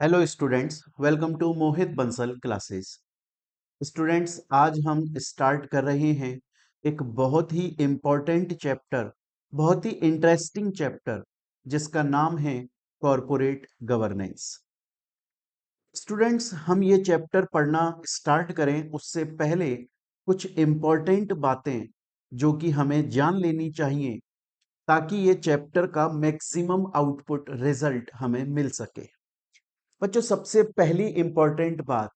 Hello students, welcome to Mohit Bansal classes. Students, आज हम start कर रहे हैं एक बहुत ही इम्पोर्टेंट चैप्टर, बहुत ही इंटरेस्टिंग चैप्टर जिसका नाम है कॉरपोरेट गवर्नेंस। स्टूडेंट्स, हम ये चैप्टर पढ़ना स्टार्ट करें उससे पहले कुछ इम्पोर्टेंट बातें जो कि हमें जान लेनी चाहिए ताकि ये चैप्टर का मैक्सिमम आउटपुट रिजल्ट हमें मिल सके। बच्चों, सबसे पहली इंपॉर्टेंट बात,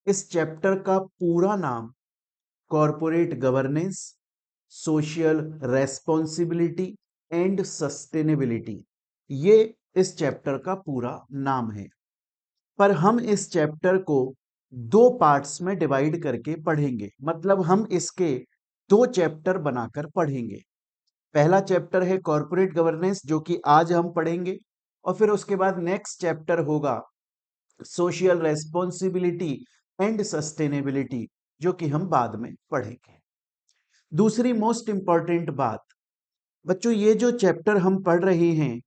इस चैप्टर का पूरा नाम corporate governance, social responsibility and sustainability, ये इस चैप्टर का पूरा नाम है। पर हम इस चैप्टर को दो पार्ट्स में डिवाइड करके पढ़ेंगे, मतलब हम इसके दो चैप्टर बनाकर पढ़ेंगे। पहला चैप्टर है कॉरपोरेट गवर्नेंस जो कि आज हम पढ़ेंगे, और फिर उसके बाद नेक्स्ट चैप्टर होगा सोशल रेस्पॉन्सिबिलिटी एंड सस्टेनेबिलिटी जो कि हम बाद में पढ़ेंगे। दूसरी मोस्ट इंपॉर्टेंट बात, बच्चों, ये जो चैप्टर हम पढ़ रहे हैं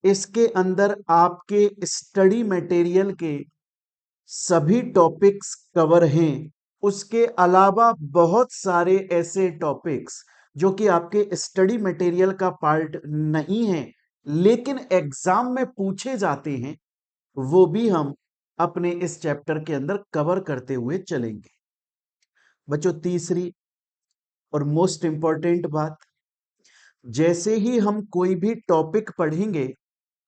इसके अंदर आपके स्टडी मटेरियल के सभी टॉपिक्स कवर हैं। उसके अलावा बहुत सारे ऐसे टॉपिक्स जो कि आपके स्टडी मटेरियल का पार्ट नहीं है लेकिन एग्जाम में पूछे जाते हैं, वो भी हम अपने इस चैप्टर के अंदर कवर करते हुए चलेंगे। बच्चों, तीसरी और मोस्ट इंपॉर्टेंट बात, जैसे ही हम कोई भी टॉपिक पढ़ेंगे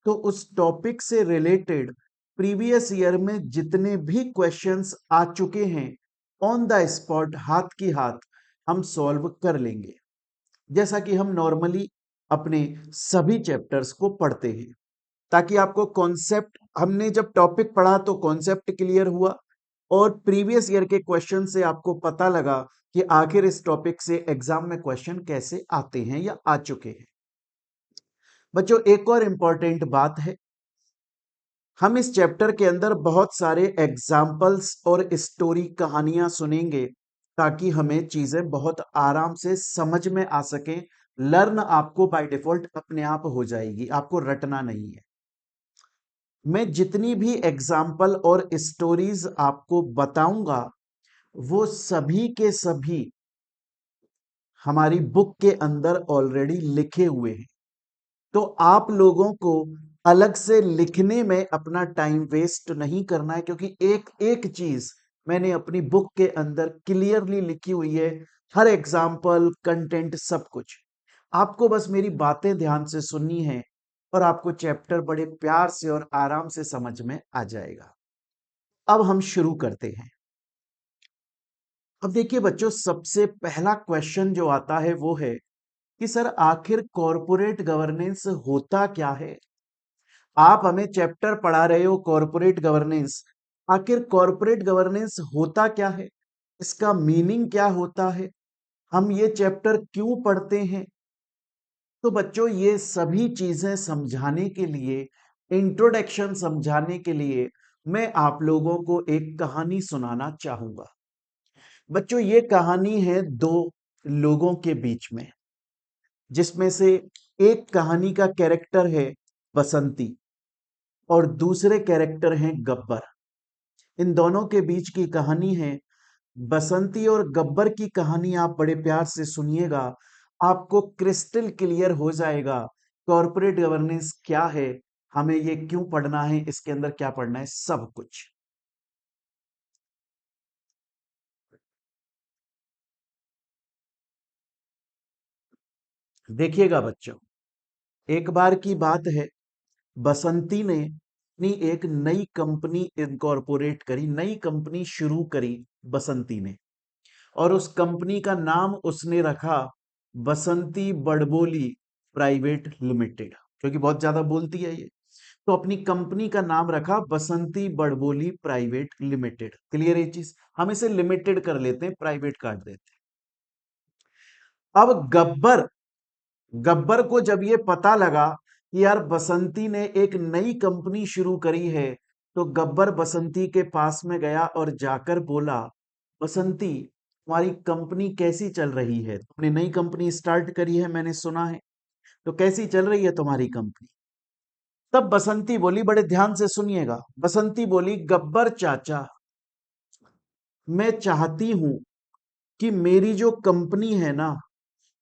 तो उस टॉपिक से रिलेटेड प्रीवियस ईयर में जितने भी क्वेश्चंस आ चुके हैं ऑन द स्पॉट, हाथ की हाथ हम सॉल्व कर लेंगे, जैसा कि हम नॉर्मली अपने सभी चैप्टर्स को पढ़ते हैं, ताकि आपको कॉन्सेप्ट, हमने जब टॉपिक पढ़ा तो कॉन्सेप्ट क्लियर हुआ और प्रीवियस ईयर के क्वेश्चन से आपको पता लगा कि आखिर इस टॉपिक से एग्जाम में क्वेश्चन कैसे आते हैं या आ चुके हैं। बच्चों, एक और इंपॉर्टेंट बात है, हम इस चैप्टर के अंदर बहुत सारे एग्जाम्पल्स और स्टोरी कहानियां सुनेंगे ताकि हमें चीजें बहुत आराम से समझ में आ सके। लर्न आपको बाय डिफॉल्ट अपने आप हो जाएगी, आपको रटना नहीं है। मैं जितनी भी एग्जाम्पल और स्टोरीज आपको बताऊंगा वो सभी के सभी हमारी बुक के अंदर ऑलरेडी लिखे हुए हैं, तो आप लोगों को अलग से लिखने में अपना टाइम वेस्ट नहीं करना है, क्योंकि एक एक चीज मैंने अपनी बुक के अंदर क्लियरली लिखी हुई है। हर एग्जाम्पल, कंटेंट, सब कुछ आपको बस मेरी बातें ध्यान से सुननी है और आपको चैप्टर बड़े प्यार से और आराम से समझ में आ जाएगा। अब हम शुरू करते हैं। अब देखिए बच्चों, सबसे पहला क्वेश्चन जो आता है वो है कि सर, आखिर कॉरपोरेट गवर्नेंस होता क्या है। आप हमें चैप्टर पढ़ा रहे हो कॉरपोरेट गवर्नेंस, आखिर कॉरपोरेट गवर्नेंस होता क्या है, इसका मीनिंग क्या होता है, हम ये चैप्टर क्यों पढ़ते हैं। तो बच्चों, ये सभी चीजें समझाने के लिए, इंट्रोडक्शन समझाने के लिए मैं आप लोगों को एक कहानी सुनाना चाहूंगा। बच्चों, ये कहानी है दो लोगों के बीच में, जिसमें से एक कहानी का कैरेक्टर है बसंती और दूसरे कैरेक्टर हैं गब्बर। इन दोनों के बीच की कहानी है। बसंती और गब्बर की कहानी आप बड़े प्यार से सुनिएगा, आपको क्रिस्टल क्लियर हो जाएगा कॉर्पोरेट गवर्नेंस क्या है, हमें ये क्यों पढ़ना है, इसके अंदर क्या पढ़ना है, सब कुछ। देखिएगा बच्चों, एक बार की बात है, बसंती ने अपनी एक नई कंपनी इनकॉर्पोरेट करी, नई कंपनी शुरू करी बसंती ने, और उस कंपनी का नाम उसने रखा बसंती बड़बोली प्राइवेट लिमिटेड, क्योंकि बहुत ज्यादा बोलती है ये, तो अपनी कंपनी का नाम रखा बसंती बड़बोली प्राइवेट लिमिटेड। क्लियर है ये चीज, हम इसे लिमिटेड कर लेते हैं, प्राइवेट काट देते हैं। अब गब्बर गब्बर को जब ये पता लगा कि यार बसंती ने एक नई कंपनी शुरू करी है, तो गब्बर बसंती के पास में गया और जाकर बोला, बसंती, तुम्हारी कंपनी कैसी चल रही है, तुमने नई कंपनी स्टार्ट करी है मैंने सुना है, तो कैसी चल रही है तुम्हारी कंपनी। तब बसंती बोली, बड़े ध्यान से सुनिएगा, बसंती बोली, गब्बर चाचा, मैं चाहती हूं कि मेरी जो कंपनी है ना,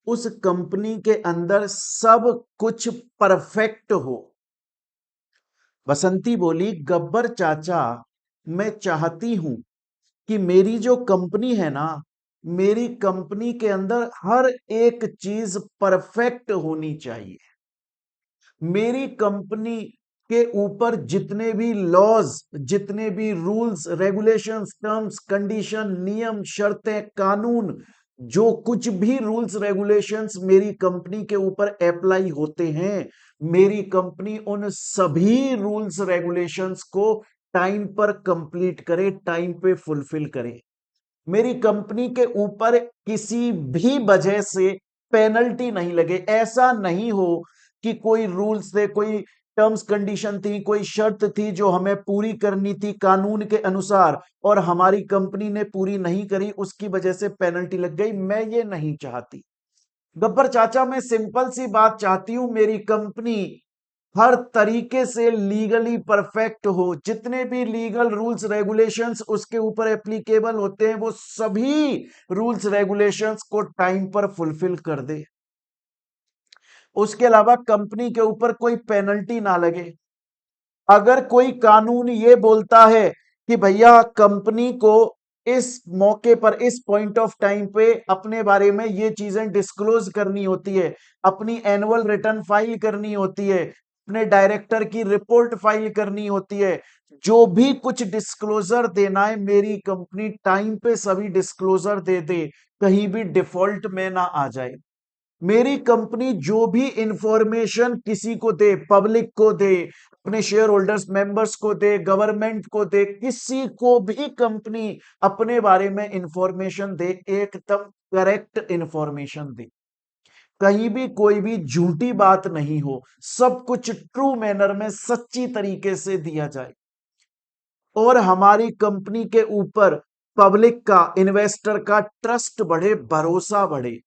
उस कंपनी के अंदर सब कुछ परफेक्ट हो। बसंती बोली, गब्बर चाचा, मैं चाहती हूं कि मेरी जो कंपनी है ना, मेरी कंपनी के अंदर हर एक चीज परफेक्ट होनी चाहिए। मेरी कंपनी के ऊपर जितने भी लॉज, जितने भी रूल्स रेगुलेशंस, टर्म्स कंडीशन, नियम शर्तें कानून, जो कुछ भी रूल्स रेगुलेशंस मेरी कंपनी के ऊपर अप्लाई होते हैं, मेरी कंपनी उन सभी रूल्स रेगुलेशंस को टाइम पर कंप्लीट करे, टाइम पे फुलफिल करे। मेरी कंपनी के ऊपर किसी भी वजह से पेनल्टी नहीं लगे। ऐसा नहीं हो कि कोई रूल्स थे, कोई टर्म्स कंडीशन थी, कोई शर्त थी जो हमें पूरी करनी थी कानून के अनुसार, और हमारी कंपनी ने पूरी नहीं करी, उसकी वजह से पेनल्टी लग गई। मैं ये नहीं चाहती। गब्बर चाचा, मैं सिंपल सी बात चाहती हूं, मेरी कंपनी हर तरीके से लीगली परफेक्ट हो। जितने भी लीगल रूल्स रेगुलेशंस उसके ऊपर एप्लीकेबल होते हैं, वो सभी रूल्स रेगुलेशंस को टाइम पर फुलफिल कर दे। उसके अलावा कंपनी के ऊपर कोई पेनल्टी ना लगे। अगर कोई कानून ये बोलता है कि भैया कंपनी को इस मौके पर, इस पॉइंट ऑफ टाइम पे अपने बारे में ये चीजें डिस्क्लोज करनी होती है, अपनी एनुअल रिटर्न फाइल करनी होती है, अपने डायरेक्टर की रिपोर्ट फाइल करनी होती है, जो भी कुछ डिस्क्लोजर देना है, मेरी कंपनी टाइम पे सभी डिस्क्लोजर दे दे, कहीं भी डिफॉल्ट में ना आ जाए। मेरी कंपनी जो भी इंफॉर्मेशन किसी को दे, पब्लिक को दे, अपने शेयर होल्डर्स मेंबर्स को दे, गवर्नमेंट को दे, किसी को भी कंपनी अपने बारे में इंफॉर्मेशन दे, एकदम करेक्ट इंफॉर्मेशन दे। कहीं भी कोई भी झूठी बात नहीं हो, सब कुछ ट्रू मैनर में सच्ची तरीके से दिया जाए, और हमारी कंपनी के ऊपर पब्लिक का, इन्वेस्टर का ट्रस्ट बढ़े, भरोसा बढ़े,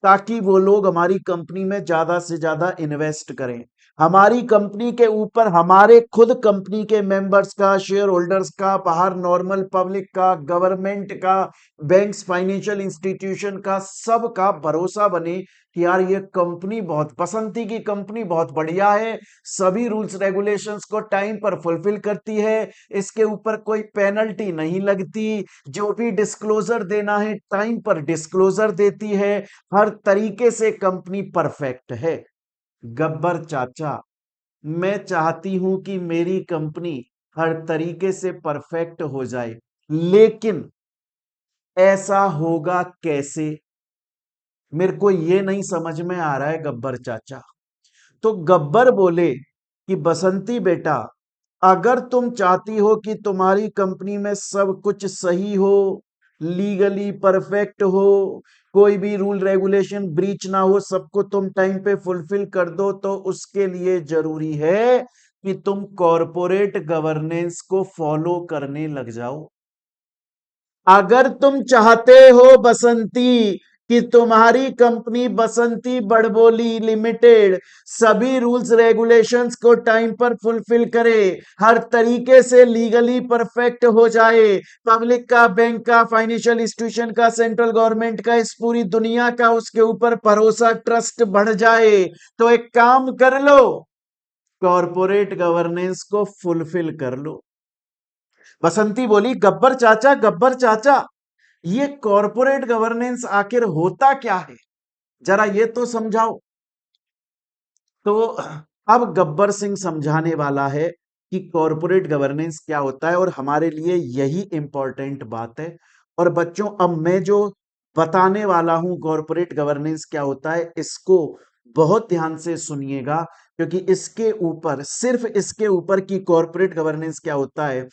ताकि वो लोग हमारी कंपनी में ज्यादा से ज्यादा इन्वेस्ट करें। हमारी कंपनी के ऊपर हमारे खुद कंपनी के मेंबर्स का, शेयर होल्डर्स का, बाहर नॉर्मल पब्लिक का, गवर्नमेंट का, बैंक्स, फाइनेंशियल इंस्टीट्यूशन का, सबका भरोसा बने कि यार ये कंपनी बहुत, बसंती की कंपनी बहुत बढ़िया है, सभी रूल्स रेगुलेशंस को टाइम पर फुलफिल करती है, इसके ऊपर कोई पेनल्टी नहीं लगती, जो भी डिस्क्लोजर देना है टाइम पर डिस्क्लोजर देती है, हर तरीके से कंपनी परफेक्ट है। गब्बर चाचा, मैं चाहती हूं कि मेरी कंपनी हर तरीके से परफेक्ट हो जाए, लेकिन ऐसा होगा कैसे? मेरे को ये नहीं समझ में आ रहा है गब्बर चाचा। तो गब्बर बोले कि बसंती बेटा, अगर तुम चाहती हो कि तुम्हारी कंपनी में सब कुछ सही हो, लीगली परफेक्ट हो, कोई भी रूल रेगुलेशन ब्रीच ना हो, सबको तुम टाइम पे फुलफिल कर दो, तो उसके लिए जरूरी है कि तुम कॉरपोरेट गवर्नेंस को फॉलो करने लग जाओ। अगर तुम चाहते हो बसंती कि तुम्हारी कंपनी बसंती बड़बोली लिमिटेड सभी रूल्स रेगुलेशंस को टाइम पर फुलफिल करे, हर तरीके से लीगली परफेक्ट हो जाए, पब्लिक का, बैंक का, फाइनेंशियल इंस्टीट्यूशन का, सेंट्रल गवर्नमेंट का, इस पूरी दुनिया का उसके ऊपर भरोसा, ट्रस्ट बढ़ जाए, तो एक काम कर लो, कॉरपोरेट गवर्नेंस को फुलफिल कर लो। बसंती बोली, गब्बर चाचा, गब्बर चाचा, ये कॉरपोरेट गवर्नेंस आखिर होता क्या है, जरा ये तो समझाओ। तो अब गब्बर सिंह समझाने वाला है कि कॉरपोरेट गवर्नेंस क्या होता है, और हमारे लिए यही इंपॉर्टेंट बात है। और बच्चों, अब मैं जो बताने वाला हूं कॉरपोरेट गवर्नेंस क्या होता है, इसको बहुत ध्यान से सुनिएगा, क्योंकि इसके ऊपर, सिर्फ इसके ऊपर कि कॉरपोरेट गवर्नेंस क्या होता है,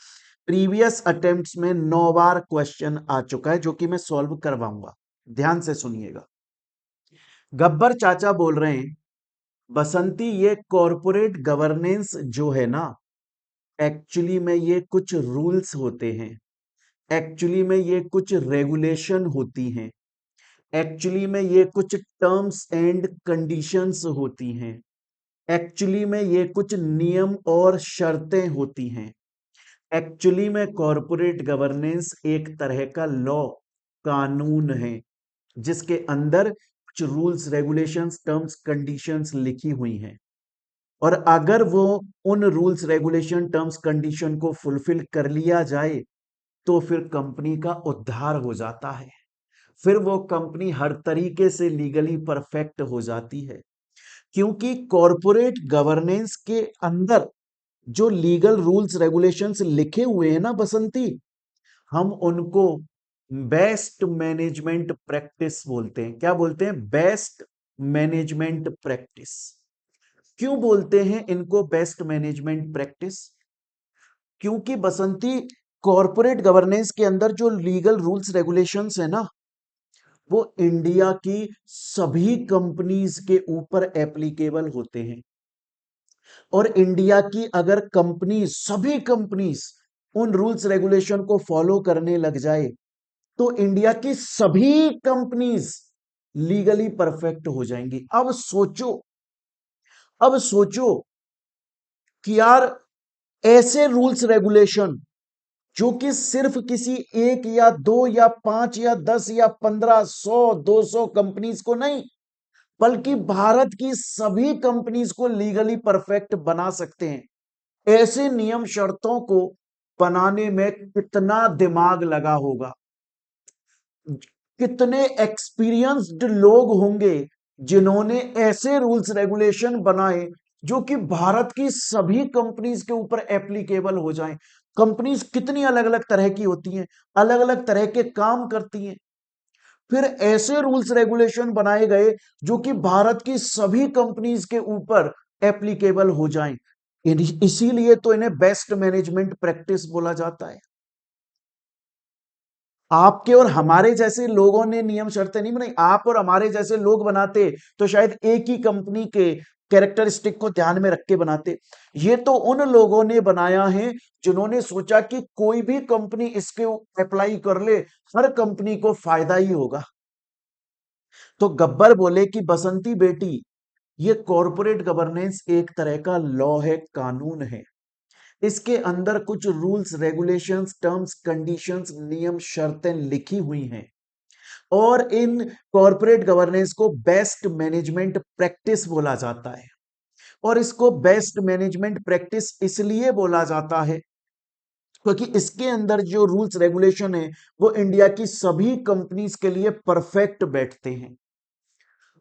प्रीवियस अटेम्प्ट्स में 9 बार क्वेश्चन आ चुका है, जो कि मैं सॉल्व करवाऊंगा। ध्यान से सुनिएगा। गब्बर चाचा बोल रहे हैं, बसंती, ये कॉरपोरेट गवर्नेंस जो है ना, एक्चुअली में ये कुछ रूल्स होते हैं, एक्चुअली में ये कुछ रेगुलेशन होती हैं, एक्चुअली में ये कुछ टर्म्स एंड कंडीशंस होती हैं, एक्चुअली में ये कुछ नियम और शर्तें होती हैं। एक्चुअली में कॉरपोरेट गवर्नेंस एक तरह का लॉ, कानून है, जिसके अंदर कुछ रूल्स रेगुलेशंस टर्म्स कंडीशंस लिखी हुई हैं, और अगर वो उन रूल्स रेगुलेशन टर्म्स कंडीशन को फुलफिल कर लिया जाए तो फिर कंपनी का उद्धार हो जाता है, फिर वो कंपनी हर तरीके से लीगली परफेक्ट हो जाती है। क्योंकि कॉरपोरेट गवर्नेंस के अंदर जो लीगल रूल्स रेगुलेशंस लिखे हुए हैं ना बसंती, हम उनको बेस्ट मैनेजमेंट प्रैक्टिस बोलते हैं। क्या बोलते हैं? Best management practice. क्यों बोलते हैं इनको बेस्ट मैनेजमेंट प्रैक्टिस? क्योंकि बसंती, कॉरपोरेट गवर्नेंस के अंदर जो लीगल रूल्स रेगुलेशंस है ना, वो इंडिया की सभी कंपनीज के ऊपर एप्लीकेबल होते हैं। और इंडिया की अगर कंपनी, सभी कंपनीज उन रूल्स रेगुलेशन को फॉलो करने लग जाए तो इंडिया की सभी कंपनीज लीगली परफेक्ट हो जाएंगी। अब सोचो कि यार, ऐसे रूल्स रेगुलेशन जो कि सिर्फ किसी एक या दो या पांच या 10 या 15, 100, 200 कंपनीज को नहीं, बल्कि भारत की सभी कंपनीज को लीगली परफेक्ट बना सकते हैं। ऐसे नियम शर्तों को बनाने में कितना दिमाग लगा होगा, कितने एक्सपीरियंस्ड लोग होंगे जिन्होंने ऐसे रूल्स रेगुलेशन बनाए जो कि भारत की सभी कंपनीज के ऊपर एप्लीकेबल हो जाएं। कंपनीज कितनी अलग अलग तरह की होती हैं, अलग अलग तरह के काम करती हैं, फिर ऐसे रूल्स रेगुलेशन बनाए गए जो कि भारत की सभी कंपनीज के ऊपर एप्लीकेबल हो जाएं। इसीलिए तो इन्हें बेस्ट मैनेजमेंट प्रैक्टिस बोला जाता है। आपके और हमारे जैसे लोगों ने नियम शर्तें नहीं बनाई, आप और हमारे जैसे लोग बनाते तो शायद एक ही कंपनी के कैरेक्टरिस्टिक को ध्यान में रख के बनाते। ये तो उन लोगों ने बनाया है जिन्होंने सोचा कि कोई भी कंपनी इसके अप्लाई कर ले, हर कंपनी को फायदा ही होगा। तो गब्बर बोले कि बसंती बेटी, ये कॉरपोरेट गवर्नेंस एक तरह का लॉ है, कानून है। इसके अंदर कुछ रूल्स रेगुलेशंस टर्म्स कंडीशंस नियम शर्तें लिखी हुई हैं, और इन कॉरपोरेट गवर्नेंस को बेस्ट मैनेजमेंट प्रैक्टिस बोला जाता है। और इसको बेस्ट मैनेजमेंट प्रैक्टिस इसलिए बोला जाता है क्योंकि इसके अंदर जो रूल्स रेगुलेशन है वो इंडिया की सभी कंपनीज के लिए परफेक्ट बैठते हैं।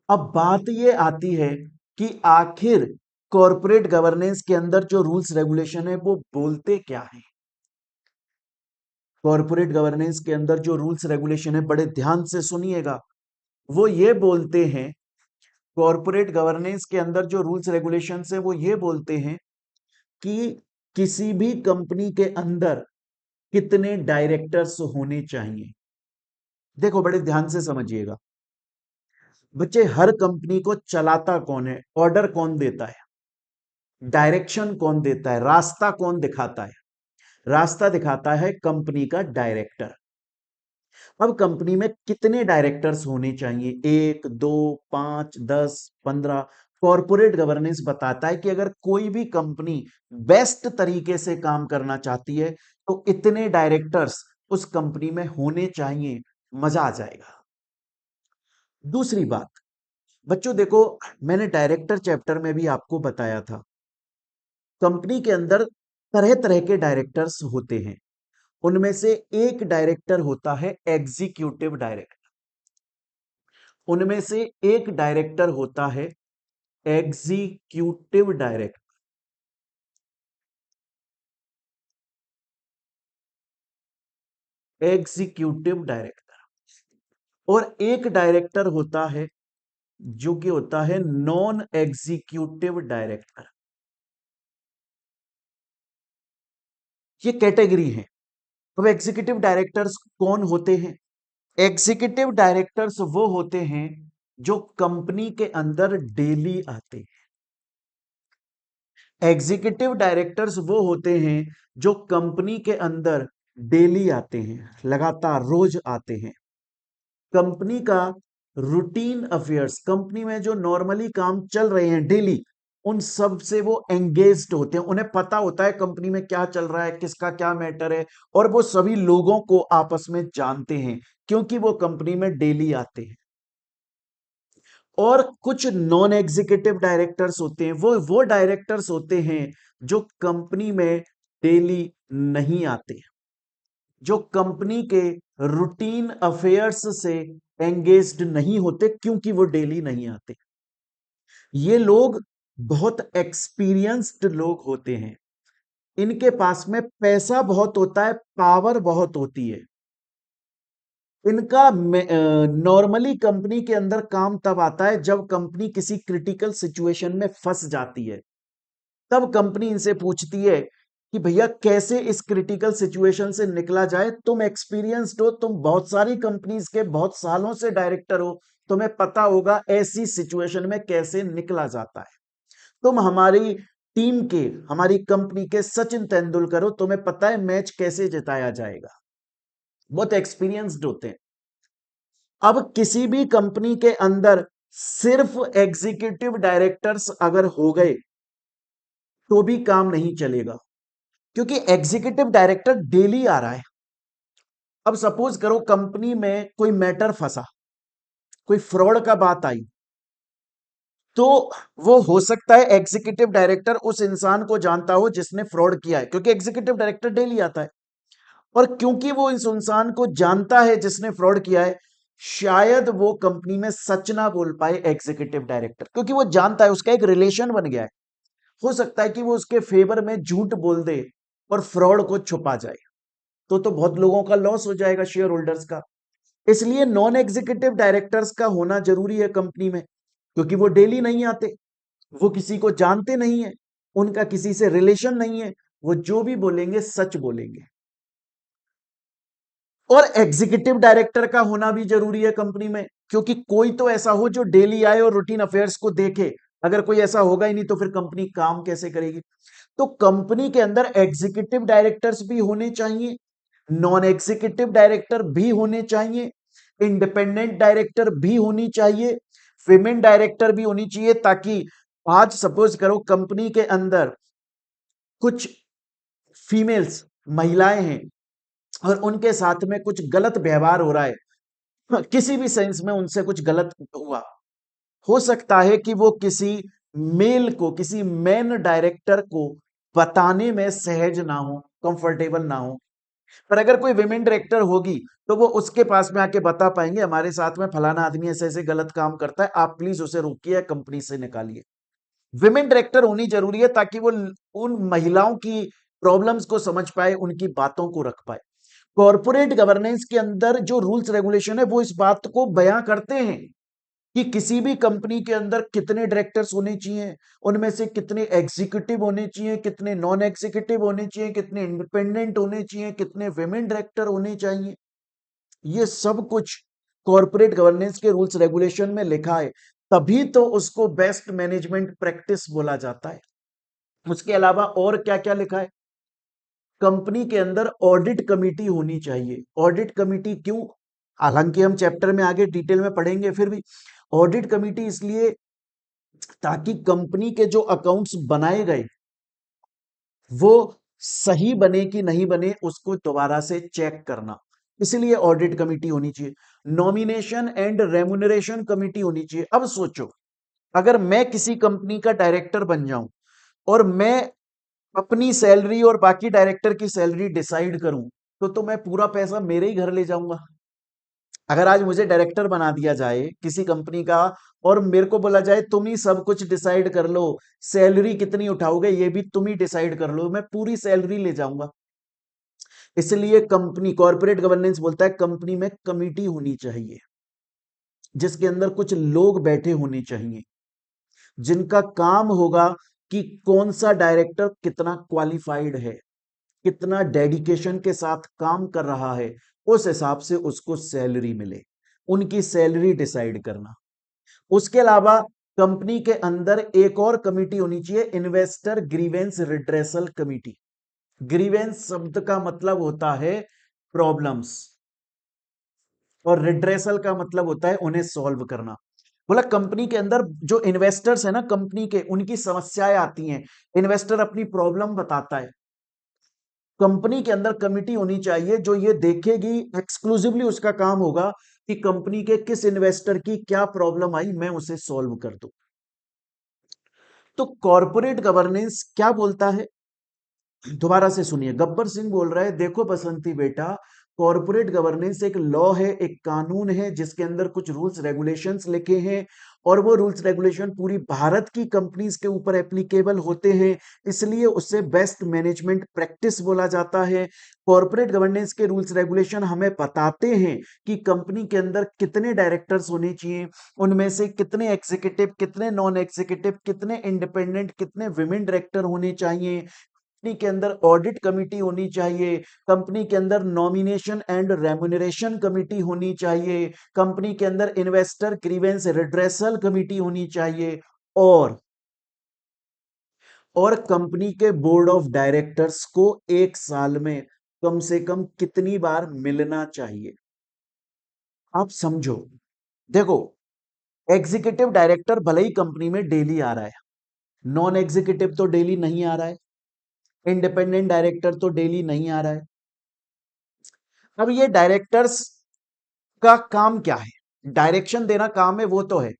अब बात ये आती है कि आखिर कॉरपोरेट गवर्नेंस के अंदर जो रूल्स रेगुलेशन है वो बोलते क्या है। कॉरपोरेट गवर्नेंस के अंदर जो रूल्स रेगुलेशन है, बड़े ध्यान से सुनिएगा, वो ये बोलते हैं, कॉरपोरेट गवर्नेंस के अंदर जो रूल्स रेगुलेशन है वो ये बोलते हैं कि किसी भी कंपनी के अंदर कितने डायरेक्टर्स होने चाहिए। देखो बड़े ध्यान से समझिएगा बच्चे, हर कंपनी को चलाता कौन है, ऑर्डर कौन देता है, डायरेक्शन कौन देता है, रास्ता कौन दिखाता है? रास्ता दिखाता है कंपनी का डायरेक्टर। अब कंपनी में कितने डायरेक्टर्स होने चाहिए, 1, 2, 5, 10, 15? कॉरपोरेट गवर्नेंस बताता है कि अगर कोई भी कंपनी बेस्ट तरीके से काम करना चाहती है तो इतने डायरेक्टर्स उस कंपनी में होने चाहिए, मजा आ जाएगा। दूसरी बात, बच्चों देखो, मैंने डायरेक्टर चैप्टर में भी आपको बताया था, कंपनी के अंदर तरह तरह के डायरेक्टर्स होते हैं। उनमें से एक डायरेक्टर होता है एग्जीक्यूटिव डायरेक्टर। उनमें से एक डायरेक्टर होता है एग्जीक्यूटिव डायरेक्टर। Executive director. और एक डायरेक्टर होता है जो कि होता है नॉन एग्जीक्यूटिव डायरेक्टर। ये कैटेगरी है। अब एग्जीक्यूटिव डायरेक्टर्स कौन होते हैं? एग्जीक्यूटिव डायरेक्टर्स वो होते हैं जो कंपनी के अंदर डेली आते हैं। एग्जीक्यूटिव डायरेक्टर्स वो होते हैं जो कंपनी के अंदर डेली आते हैं, लगातार रोज आते हैं। कंपनी का रूटीन अफेयर्स, कंपनी में जो नॉर्मली काम चल रहे हैं डेली, उन सब से वो एंगेज्ड होते हैं, उन्हें पता होता है कंपनी में क्या चल रहा है, किसका क्या मैटर है, और वो सभी लोगों को आपस में जानते हैं क्योंकि वो कंपनी में डेली आते हैं। और कुछ नॉन एग्जीक्यूटिव डायरेक्टर्स होते हैं, वो डायरेक्टर्स होते हैं जो कंपनी में डेली नहीं आते, जो कंपनी के रूटीन अफेयर्स से एंगेज्ड नहीं होते क्योंकि वो डेली नहीं आते। ये लोग बहुत एक्सपीरियंस्ड लोग होते हैं, इनके पास में पैसा बहुत होता है, पावर बहुत होती है। इनका नॉर्मली कंपनी के अंदर काम तब आता है जब कंपनी किसी क्रिटिकल सिचुएशन में फंस जाती है। तब कंपनी इनसे पूछती है कि भैया कैसे इस क्रिटिकल सिचुएशन से निकला जाए। तुम एक्सपीरियंस्ड हो, तुम बहुत सारी कंपनीज के बहुत सालों से डायरेक्टर हो, तुम्हें पता होगा ऐसी सिचुएशन में कैसे निकला जाता है। तुम हमारी टीम के, हमारी कंपनी के सचिन तेंदुलकर हो, तुम्हें पता है मैच कैसे जिताया जाएगा। बहुत एक्सपीरियंस्ड होते हैं। अब किसी भी कंपनी के अंदर सिर्फ एग्जीक्यूटिव डायरेक्टर्स अगर हो गए तो भी काम नहीं चलेगा, क्योंकि एग्जीक्यूटिव डायरेक्टर डेली आ रहा है। अब सपोज करो कंपनी में कोई मैटर फंसा, कोई फ्रॉड का बात आई, तो वो हो सकता है एग्जीक्यूटिव डायरेक्टर उस इंसान को जानता हो जिसने फ्रॉड किया है, क्योंकि एग्जीक्यूटिव डायरेक्टर डेली आता है। और क्योंकि वो इस इंसान को जानता है जिसने फ्रॉड किया है, शायद वो कंपनी में सच ना बोल पाए एग्जीक्यूटिव डायरेक्टर, क्योंकि वो जानता है, उसका एक रिलेशन बन गया है। हो सकता है कि वो उसके फेवर में झूठ बोल दे और फ्रॉड को छुपा जाए, तो बहुत लोगों का लॉस हो जाएगा, शेयर होल्डर्स का। इसलिए नॉन एग्जीक्यूटिव डायरेक्टर्स का होना जरूरी है कंपनी में, क्योंकि वो डेली नहीं आते, वो किसी को जानते नहीं है, उनका किसी से रिलेशन नहीं है, वो जो भी बोलेंगे सच बोलेंगे। और एग्जीक्यूटिव डायरेक्टर का होना भी जरूरी है कंपनी में, क्योंकि कोई तो ऐसा हो जो डेली आए और रूटीन अफेयर्स को देखे। अगर कोई ऐसा होगा ही नहीं तो फिर कंपनी काम कैसे करेगी। तो कंपनी के अंदर एग्जीक्यूटिव डायरेक्टर्स भी होने चाहिए, नॉन एग्जीक्यूटिव डायरेक्टर भी होने चाहिए, इंडिपेंडेंट डायरेक्टर भी होनी चाहिए, विमेन डायरेक्टर भी होनी चाहिए, ताकि आज सपोज करो कंपनी के अंदर कुछ फीमेल्स, महिलाएं हैं, और उनके साथ में कुछ गलत व्यवहार हो रहा है, किसी भी सेंस में उनसे कुछ गलत हुआ, हो सकता है कि वो किसी मेल को, किसी मेन डायरेक्टर को बताने में सहज ना हो, कंफर्टेबल ना हो। पर अगर कोई विमेन डायरेक्टर होगी तो वो उसके पास में आके बता पाएंगे हमारे साथ में फलाना आदमी ऐसे ऐसे गलत काम करता है, आप प्लीज उसे रोकिए, कंपनी से निकालिए। विमेन डायरेक्टर होनी जरूरी है ताकि वो उन महिलाओं की प्रॉब्लम्स को समझ पाए, उनकी बातों को रख पाए। कॉर्पोरेट गवर्नेंस के अंदर जो रूल्स रेगुलेशन है वो इस बात को बयां करते हैं कि किसी भी कंपनी के अंदर कितने डायरेक्टर्स होने चाहिए, उनमें से कितने एग्जीक्यूटिव होने चाहिए, कितने नॉन एग्जीक्यूटिव होने चाहिए, कितने इंडिपेंडेंट होने चाहिए, कितने विमेन डायरेक्टर होने चाहिए। ये सब कुछ कॉर्पोरेट गवर्नेंस के रूल्स रेगुलेशन में लिखा है, तभी तो उसको बेस्ट मैनेजमेंट प्रैक्टिस बोला जाता है। उसके अलावा और क्या क्या लिखा है? कंपनी के अंदर ऑडिट कमेटी होनी चाहिए। ऑडिट कमेटी क्यों? हालांकि हम चैप्टर में आगे डिटेल में पढ़ेंगे, फिर भी ऑडिट कमेटी इसलिए ताकि कंपनी के जो अकाउंट्स बनाए गए वो सही बने कि नहीं बने, उसको दोबारा से चेक करना, इसलिए ऑडिट कमेटी होनी चाहिए। नॉमिनेशन एंड रेम्युनरेशन कमेटी होनी चाहिए। अब सोचो, अगर मैं किसी कंपनी का डायरेक्टर बन जाऊं और मैं अपनी सैलरी और बाकी डायरेक्टर की सैलरी डिसाइड करूं, तो मैं पूरा पैसा मेरे ही घर ले जाऊंगा। अगर आज मुझे डायरेक्टर बना दिया जाए किसी कंपनी का और मेरे को बोला जाए तुम ही सब कुछ डिसाइड कर लो, सैलरी कितनी उठाओगे ये भी तुम ही डिसाइड कर लो, मैं पूरी सैलरी ले जाऊंगा। इसलिए कंपनी, कॉर्पोरेट गवर्नेंस बोलता है कंपनी में कमिटी होनी चाहिए, जिसके अंदर कुछ लोग बैठे होने चाहिए, जिनका काम होगा कि कौन सा डायरेक्टर कितना क्वालिफाइड है, कितना डेडिकेशन के साथ काम कर रहा है, उस हिसाब से उसको सैलरी मिले, उनकी सैलरी डिसाइड करना। उसके अलावा कंपनी के अंदर एक और कमिटी होनी चाहिए, investor grievance redressal committee. Grievance शब्द का मतलब होता है प्रॉब्लम्स, और रिड्रेसल का मतलब होता है उन्हें सॉल्व करना। बोला कंपनी के अंदर जो इन्वेस्टर्स है ना कंपनी के, उनकी समस्याएं आती हैं, इन्वेस्टर अपनी प्रॉब्लम बताता है, कंपनी के अंदर कमिटी होनी चाहिए जो ये देखेगी, एक्सक्लूसिवली उसका काम होगा कि कंपनी के किस इन्वेस्टर की क्या प्रॉब्लम आई, मैं उसे सॉल्व कर दूं। तो कॉरपोरेट गवर्नेंस क्या बोलता है, दोबारा से सुनिए, गब्बर सिंह बोल रहा है, देखो बसंती बेटा, कॉरपोरेट गवर्नेंस एक लॉ है, एक कानून है जिसके अंदर कुछ रूल्स रेगुलेशंस लिखे हैं, और वो रूल्स रेगुलेशन पूरी भारत की कंपनीज के ऊपर एप्लीकेबल होते हैं, इसलिए उससे बेस्ट मैनेजमेंट प्रैक्टिस बोला जाता है। कॉरपोरेट गवर्नेंस के रूल्स रेगुलेशन हमें बताते हैं कि कंपनी के अंदर कितने डायरेक्टर्स होने चाहिए, उनमें से कितने एग्जीक्यूटिव, कितने नॉन एग्जीक्यूटिव, कितने इंडिपेंडेंट, कितने विमेन डायरेक्टर होने चाहिए, कंपनी के अंदर ऑडिट कमिटी होनी चाहिए, कंपनी के अंदर नॉमिनेशन एंड रेम्युनरेशन कमिटी होनी चाहिए, कंपनी के अंदर इन्वेस्टर ग्रीवेंस रिड्रेसल कमिटी होनी चाहिए, और कंपनी के बोर्ड ऑफ डायरेक्टर्स को एक साल में कम से कम कितनी बार मिलना चाहिए। आप समझो, देखो, एग्जीक्यूटिव डायरेक्टर भले ही कंपनी में डेली आ रहा है, नॉन एग्जीक्यूटिव तो डेली नहीं आ रहा है, इंडिपेंडेंट डायरेक्टर तो डेली नहीं आ रहा है। अब ये डायरेक्टर्स का काम क्या है, डायरेक्शन देना काम है, वो तो है,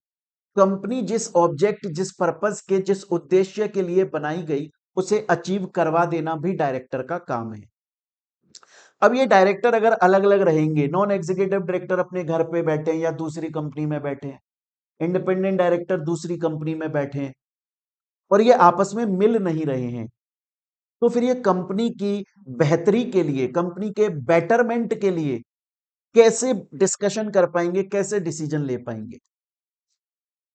कंपनी जिस ऑब्जेक्ट, जिस पर्पस के, जिस उद्देश्य के लिए बनाई गई, उसे अचीव करवा देना भी डायरेक्टर का काम है। अब ये डायरेक्टर अगर अलग अलग रहेंगे, नॉन एग्जीक्यूटिव डायरेक्टर अपने घर पे बैठे हैं या दूसरी कंपनी में बैठे हैं, इंडिपेंडेंट डायरेक्टर दूसरी कंपनी में बैठे हैं, और ये आपस में मिल नहीं रहे हैं, तो फिर ये कंपनी की बेहतरी के लिए, कंपनी के बेटरमेंट के लिए कैसे डिस्कशन कर पाएंगे, कैसे डिसीजन ले पाएंगे।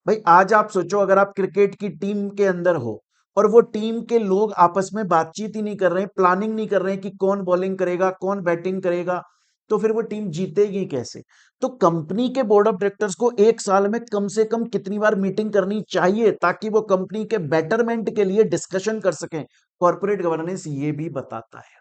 भाई आज आप सोचो, अगर आप क्रिकेट की टीम के अंदर हो और वो टीम के लोग आपस में बातचीत ही नहीं कर रहे हैं, प्लानिंग नहीं कर रहे हैं कि कौन बॉलिंग करेगा, कौन बैटिंग करेगा, तो फिर वो टीम जीतेगी कैसे। तो कंपनी के बोर्ड ऑफ डायरेक्टर्स को एक साल में कम से कम कितनी बार मीटिंग करनी चाहिए ताकि वो कंपनी के बेटरमेंट के लिए डिस्कशन कर सकें, कॉर्पोरेट गवर्नेंस ये भी बताता है।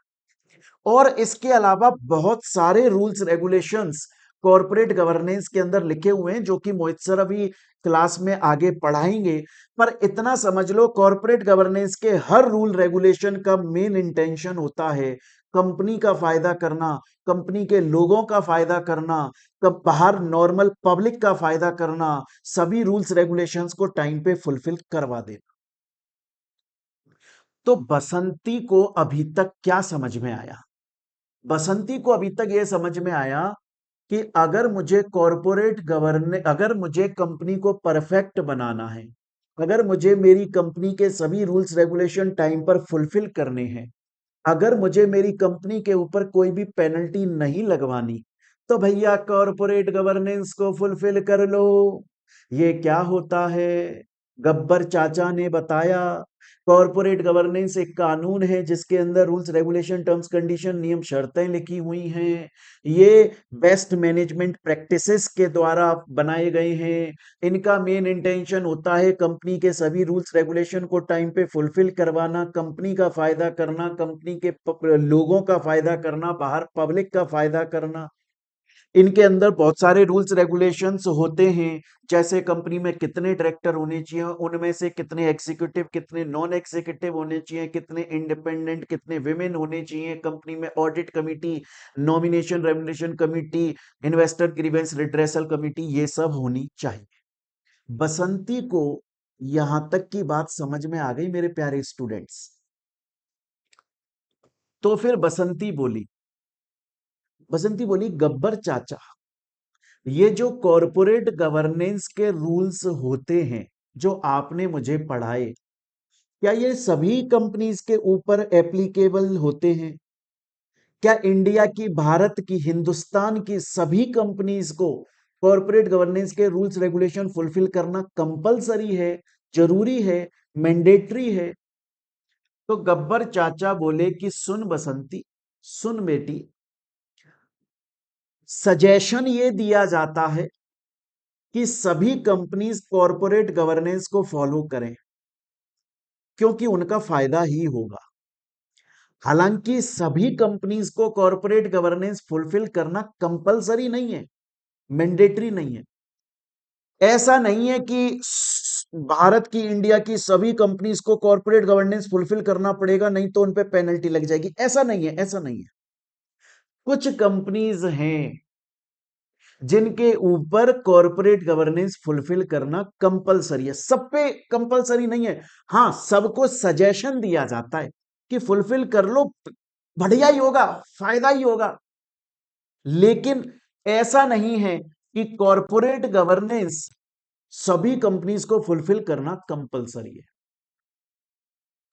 और इसके अलावा बहुत सारे रूल्स रेगुलेशंस कॉरपोरेट गवर्नेंस के अंदर लिखे हुए हैं जो कि मोहित सर अभी क्लास में आगे पढ़ाएंगे। पर इतना समझ लो, कॉरपोरेट गवर्नेंस के हर रूल रेगुलेशन का मेन इंटेंशन होता है कंपनी का फायदा करना, कंपनी के लोगों का फायदा करना, कब बाहर नॉर्मल पब्लिक का फायदा करना, सभी रूल्स रेगुलेशंस को टाइम पे फुलफिल करवा देना। तो बसंती को अभी तक क्या समझ में आया, बसंती को अभी तक यह समझ में आया कि अगर मुझे कॉरपोरेट गवर्ने अगर मुझे कंपनी को परफेक्ट बनाना है, अगर मुझे मेरी कंपनी के सभी रूल्स रेगुलेशन टाइम पर फुलफिल करने हैं, अगर मुझे मेरी कंपनी के ऊपर कोई भी पेनल्टी नहीं लगवानी, तो भैया कॉरपोरेट गवर्नेंस को फुलफिल कर लो। ये क्या होता है, गब्बर चाचा ने बताया, कॉरपोरेट गवर्नेंस एक कानून है जिसके अंदर रूल्स रेगुलेशन टर्म्स कंडीशन नियम शर्तें लिखी हुई हैं, ये बेस्ट मैनेजमेंट प्रैक्टिसेस के द्वारा बनाए गए हैं, इनका मेन इंटेंशन होता है कंपनी के सभी रूल्स रेगुलेशन को टाइम पे फुलफिल करवाना, कंपनी का फायदा करना, कंपनी के लोगों का फायदा करना, बाहर पब्लिक का फायदा करना। इनके अंदर बहुत सारे रूल्स रेगुलेशंस होते हैं, जैसे कंपनी में कितने डायरेक्टर होने चाहिए, उनमें से कितने एग्जीक्यूटिव, कितने नॉन एग्जीक्यूटिव होने चाहिए, कितने इंडिपेंडेंट, कितने विमेन होने चाहिए, कंपनी में audit committee, nomination remuneration committee, investor grievance redressal committee, ये सब होनी चाहिए। बसंती को यहां तक की बात समझ में आ गई मेरे प्यारे स्टूडेंट्स। तो फिर बसंती बोली गब्बर चाचा, ये जो कॉरपोरेट गवर्नेंस के रूल्स होते हैं जो आपने मुझे पढ़ाए, क्या ये सभी कंपनीज के ऊपर एप्लीकेबल होते हैं? क्या इंडिया की, भारत की, हिंदुस्तान की सभी कंपनीज को कॉरपोरेट गवर्नेंस के रूल्स रेगुलेशन फुलफिल करना कंपलसरी है, जरूरी है, मैंडेटरी है? तो गब्बर चाचा बोले कि सुन बसंती, सुन बेटी, सजेशन ये दिया जाता है कि सभी कंपनीज कॉरपोरेट गवर्नेंस को फॉलो करें क्योंकि उनका फायदा ही होगा। हालांकि सभी कंपनीज को कॉरपोरेट गवर्नेंस फुलफिल करना कंपलसरी नहीं है, मैंडेटरी नहीं है, ऐसा नहीं है कि भारत की, इंडिया की सभी कंपनीज को कॉर्पोरेट गवर्नेंस फुलफिल करना पड़ेगा, नहीं तो उन पे पेनल्टी लग जाएगी। ऐसा नहीं है, ऐसा नहीं है। कुछ कंपनीज हैं जिनके ऊपर कॉर्पोरेट गवर्नेंस फुलफिल करना कंपलसरी है, सब पे कंपलसरी नहीं है। हाँ, सबको सजेशन दिया जाता है कि फुलफिल कर लो, बढ़िया ही होगा, फायदा ही होगा। लेकिन ऐसा नहीं है कि कॉर्पोरेट गवर्नेंस सभी कंपनीज को फुलफिल करना कंपलसरी है।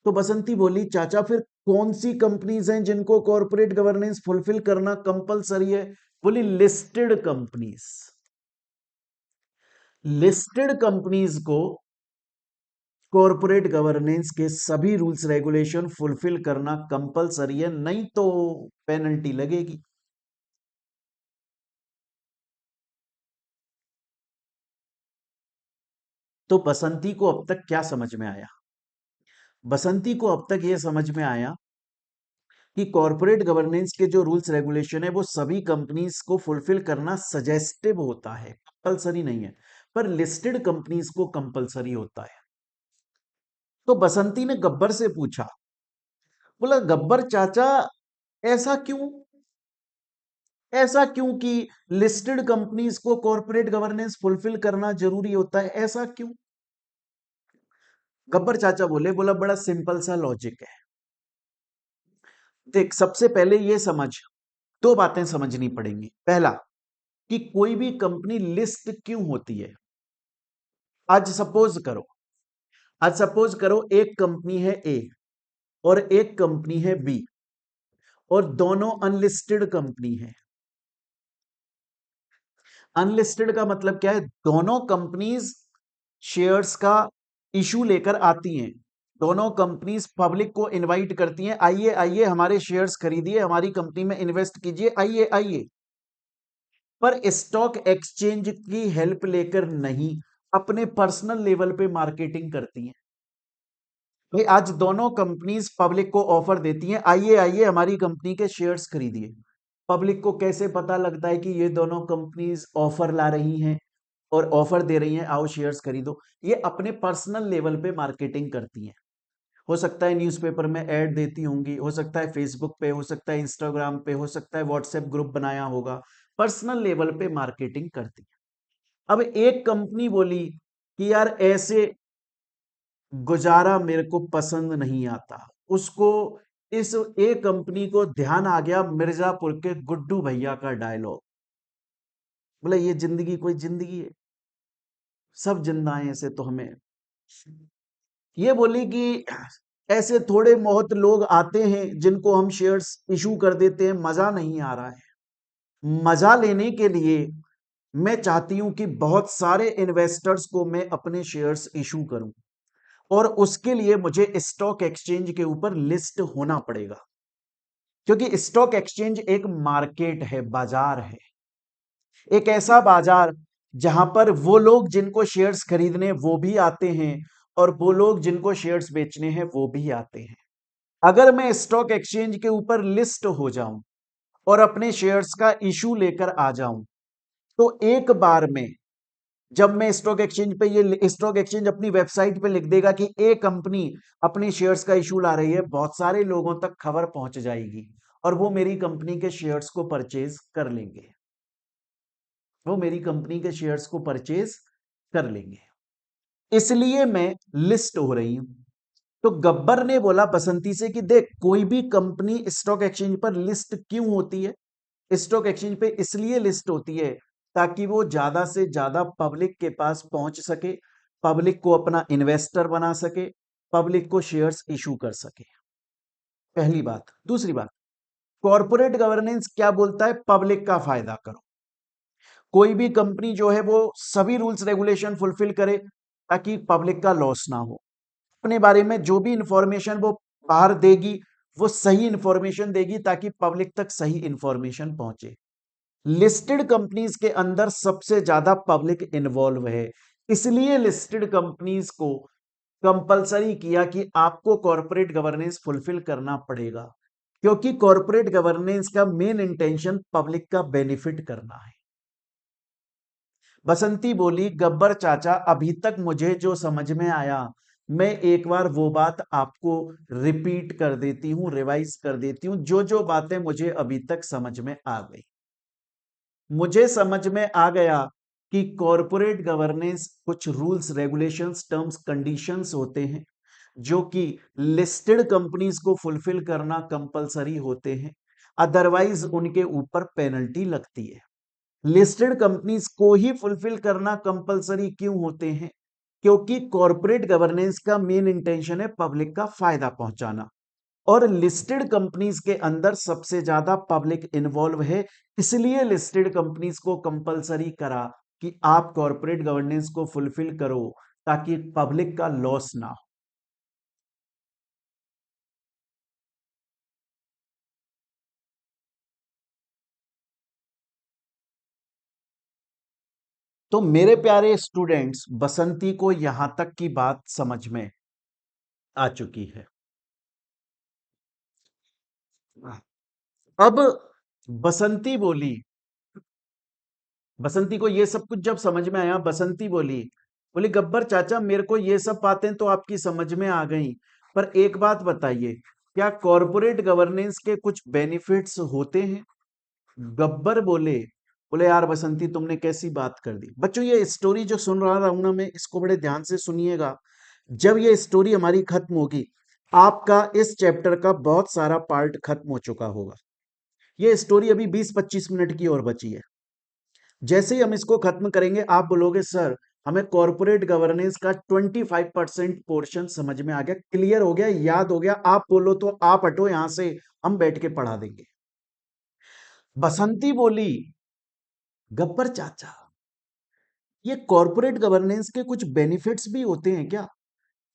तो बसंती बोली, चाचा फिर कौन सी कंपनीज हैं जिनको कॉर्पोरेट गवर्नेंस फुलफिल करना कंपलसरी है? बोली लिस्टेड कंपनीज। लिस्टेड कंपनीज को कॉर्पोरेट गवर्नेंस के सभी रूल्स रेगुलेशन फुलफिल करना कंपलसरी है, नहीं तो पेनल्टी लगेगी। तो बसंती को अब तक क्या समझ में आया? बसंती को अब तक यह समझ में आया कि कॉर्पोरेट गवर्नेंस के जो रूल्स रेगुलेशन है वो सभी कंपनीज को फुलफिल करना सजेस्टिव होता है, कंपलसरी नहीं है। पर लिस्टेड कंपनीज को कंपलसरी होता है। तो बसंती ने गब्बर से पूछा, बोला गब्बर चाचा, ऐसा क्यों? ऐसा क्यों कि लिस्टेड कंपनीज को कॉर्पोरेट गवर्नेंस फुलफिल करना जरूरी होता है, ऐसा क्यों? गब्बर चाचा बोले, बोला बड़ा सिंपल सा लॉजिक है। देख, सबसे पहले ये समझ, दो बातें समझनी पड़ेंगी। पहला, कि कोई भी कंपनी लिस्ट क्यों होती है। आज सपोज करो, एक कंपनी है ए और एक कंपनी है बी, और दोनों अनलिस्टेड कंपनी है। अनलिस्टेड का मतलब क्या है? दोनों कंपनीज शेयर्स का इशू लेकर आती हैं। दोनों कंपनीज पब्लिक को इनवाइट करती हैं, आइए आइए हमारे शेयर्स खरीदिए, हमारी कंपनी में इन्वेस्ट कीजिए, आइए आइए। पर स्टॉक एक्सचेंज की हेल्प लेकर नहीं, अपने पर्सनल लेवल पे मार्केटिंग करती हैं। भाई, आज दोनों कंपनीज पब्लिक को ऑफर देती हैं, आइए आइए हमारी कंपनी के शेयर्स खरीदिए। पब्लिक को कैसे पता लगता है कि ये दोनों कंपनीज ऑफर ला रही हैं और ऑफर दे रही हैं, आओ शेयर्स खरीदो? ये अपने पर्सनल लेवल पे मार्केटिंग करती हैं। हो सकता है न्यूज़पेपर में ऐड देती होंगी, हो सकता है फेसबुक पे, हो सकता है इंस्टाग्राम पे, हो सकता है व्हाट्सएप ग्रुप बनाया होगा। पर्सनल लेवल पे मार्केटिंग करती है। अब एक कंपनी बोली कि यार ऐसे गुजारा मेरे को पसंद नहीं आता। उसको, इस एक कंपनी को ध्यान आ गया मिर्जापुर के गुड्डू भैया का डायलॉग। बोला ये जिंदगी कोई जिंदगी है? सब जिंदा हैं ऐसे तो हमें। ये बोली कि ऐसे थोड़े बहुत लोग आते हैं जिनको हम शेयर्स इशू कर देते हैं, मजा नहीं आ रहा है। मजा लेने के लिए मैं चाहती हूं कि बहुत सारे इन्वेस्टर्स को मैं अपने शेयर्स इशू करूं, और उसके लिए मुझे स्टॉक एक्सचेंज के ऊपर लिस्ट होना पड़ेगा। क्योंकि स्टॉक एक्सचेंज एक मार्केट है, बाजार है, एक ऐसा बाजार जहां पर वो लोग जिनको शेयर्स खरीदने वो भी आते हैं, और वो लोग जिनको शेयर्स बेचने हैं वो भी आते हैं। अगर मैं स्टॉक एक्सचेंज के ऊपर लिस्ट हो जाऊं और अपने शेयर्स का इशू लेकर आ जाऊं, तो एक बार में, जब मैं स्टॉक एक्सचेंज पे, ये स्टॉक एक्सचेंज अपनी वेबसाइट पे लिख देगा कि ए कंपनी अपने शेयर्स का इशू ला रही है, बहुत सारे लोगों तक खबर पहुंच जाएगी और वो मेरी कंपनी के शेयर्स को परचेज कर लेंगे। वो मेरी कंपनी के शेयर्स को परचेज कर लेंगे। इसलिए मैं लिस्ट हो रही हूं। तो गब्बर ने बोला बसंती से कि देख, कोई भी कंपनी स्टॉक एक्सचेंज पर लिस्ट क्यों होती है? स्टॉक एक्सचेंज पे इसलिए लिस्ट होती है ताकि वो ज्यादा से ज्यादा पब्लिक के पास पहुंच सके, पब्लिक को अपना इन्वेस्टर बना सके, पब्लिक को शेयर्स इशू कर सके। पहली बात। दूसरी बात, कॉर्पोरेट गवर्नेंस क्या बोलता है? पब्लिक का फायदा करो। कोई भी कंपनी जो है वो सभी रूल्स रेगुलेशन फुलफिल करे ताकि पब्लिक का लॉस ना हो। अपने बारे में जो भी इंफॉर्मेशन वो बाहर देगी, वो सही इंफॉर्मेशन देगी ताकि पब्लिक तक सही इंफॉर्मेशन पहुंचे। लिस्टेड कंपनीज के अंदर सबसे ज्यादा पब्लिक इन्वॉल्व है, इसलिए लिस्टेड कंपनीज को कंपलसरी किया कि आपको कॉर्पोरेट गवर्नेंस फुलफिल करना पड़ेगा, क्योंकि कॉर्पोरेट गवर्नेंस का मेन इंटेंशन पब्लिक का बेनिफिट करना है। बसंती बोली, गब्बर चाचा अभी तक मुझे जो समझ में आया, मैं एक बार वो बात आपको रिपीट कर देती हूं, रिवाइज कर देती हूं, जो जो बातें मुझे अभी तक समझ में आ गई। मुझे समझ में आ गया कि कॉरपोरेट गवर्नेंस कुछ रूल्स, रेगुलेशंस, टर्म्स, कंडीशंस होते हैं जो कि लिस्टेड कंपनीज को फुलफिल करना कंपलसरी होते हैं, अदरवाइज उनके ऊपर पेनल्टी लगती है। लिस्टेड कंपनीज को ही फुलफिल करना कंपलसरी क्यों होते हैं? क्योंकि कॉरपोरेट गवर्नेंस का मेन इंटेंशन है पब्लिक का फायदा पहुंचाना, और लिस्टेड कंपनीज के अंदर सबसे ज्यादा पब्लिक इन्वॉल्व है, इसलिए लिस्टेड कंपनीज को कंपलसरी करा कि आप कॉरपोरेट गवर्नेंस को फुलफिल करो ताकि पब्लिक का लॉस ना हो। तो मेरे प्यारे स्टूडेंट्स, बसंती को यहां तक की बात समझ में आ चुकी है। अब बसंती बोली, बसंती को ये सब कुछ जब समझ में आया, बसंती बोली, बोली गब्बर चाचा मेरे को ये सब बातें तो आपकी समझ में आ गई, पर एक बात बताइए, क्या कॉरपोरेट गवर्नेंस के कुछ बेनिफिट्स होते हैं? गब्बर बोले, बोले यार बसंती तुमने कैसी बात कर दी। बच्चों ये स्टोरी जो सुन रहा हूं ना मैं, इसको बड़े ध्यान से सुनिएगा। जब ये स्टोरी हमारी खत्म होगी, आपका इस चैप्टर का बहुत सारा पार्ट खत्म हो चुका होगा। ये स्टोरी अभी 20-25 मिनट की और बची है। जैसे ही हम इसको खत्म करेंगे, आप बोलोगे सर हमें कॉर्पोरेट गवर्नेंस का 25% पोर्शन समझ में आ गया, क्लियर हो गया, याद हो गया। आप बोलो तो आप हटो यहां से, हम बैठ के पढ़ा देंगे। बसंती बोली, गब्बर चाचा ये कॉर्पोरेट गवर्नेंस के कुछ बेनिफिट्स भी होते हैं क्या?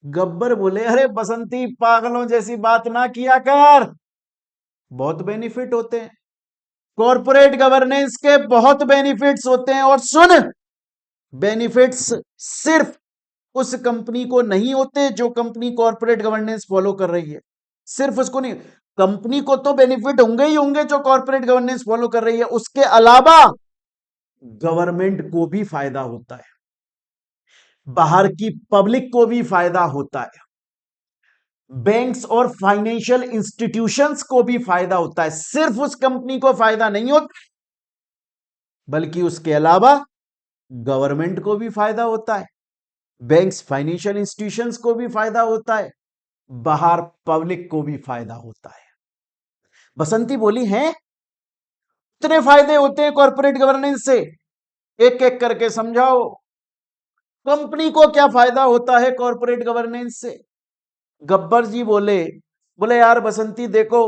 गब्बर बोले, अरे बसंती पागलों जैसी बात ना किया कर, बहुत बेनिफिट होते हैं। कॉर्पोरेट गवर्नेंस के बहुत बेनिफिट्स होते हैं, और सुन, बेनिफिट्स सिर्फ उस कंपनी को नहीं होते जो कंपनी कॉर्पोरेट गवर्नेंस फॉलो कर रही है। सिर्फ उसको नहीं, कंपनी को तो बेनिफिट होंगे ही होंगे जो कॉर्पोरेट गवर्नेंस फॉलो कर रही है, उसके अलावा गवर्नमेंट को भी फायदा होता है, बाहर की पब्लिक को भी फायदा होता है, बैंक्स और फाइनेंशियल इंस्टीट्यूशंस को भी फायदा होता है। सिर्फ उस कंपनी को फायदा नहीं होता, बल्कि उसके अलावा गवर्नमेंट को भी फायदा होता है, बैंक्स, फाइनेंशियल इंस्टीट्यूशंस को भी फायदा होता है, बाहर पब्लिक को भी फायदा होता है। बसंती बोली, हैं इतने फायदे होते हैं कॉर्पोरेट गवर्नेंस से? एक एक करके समझाओ, कंपनी को क्या फायदा होता है कॉर्पोरेट गवर्नेंस से? गब्बर जी बोले, बोले यार बसंती देखो,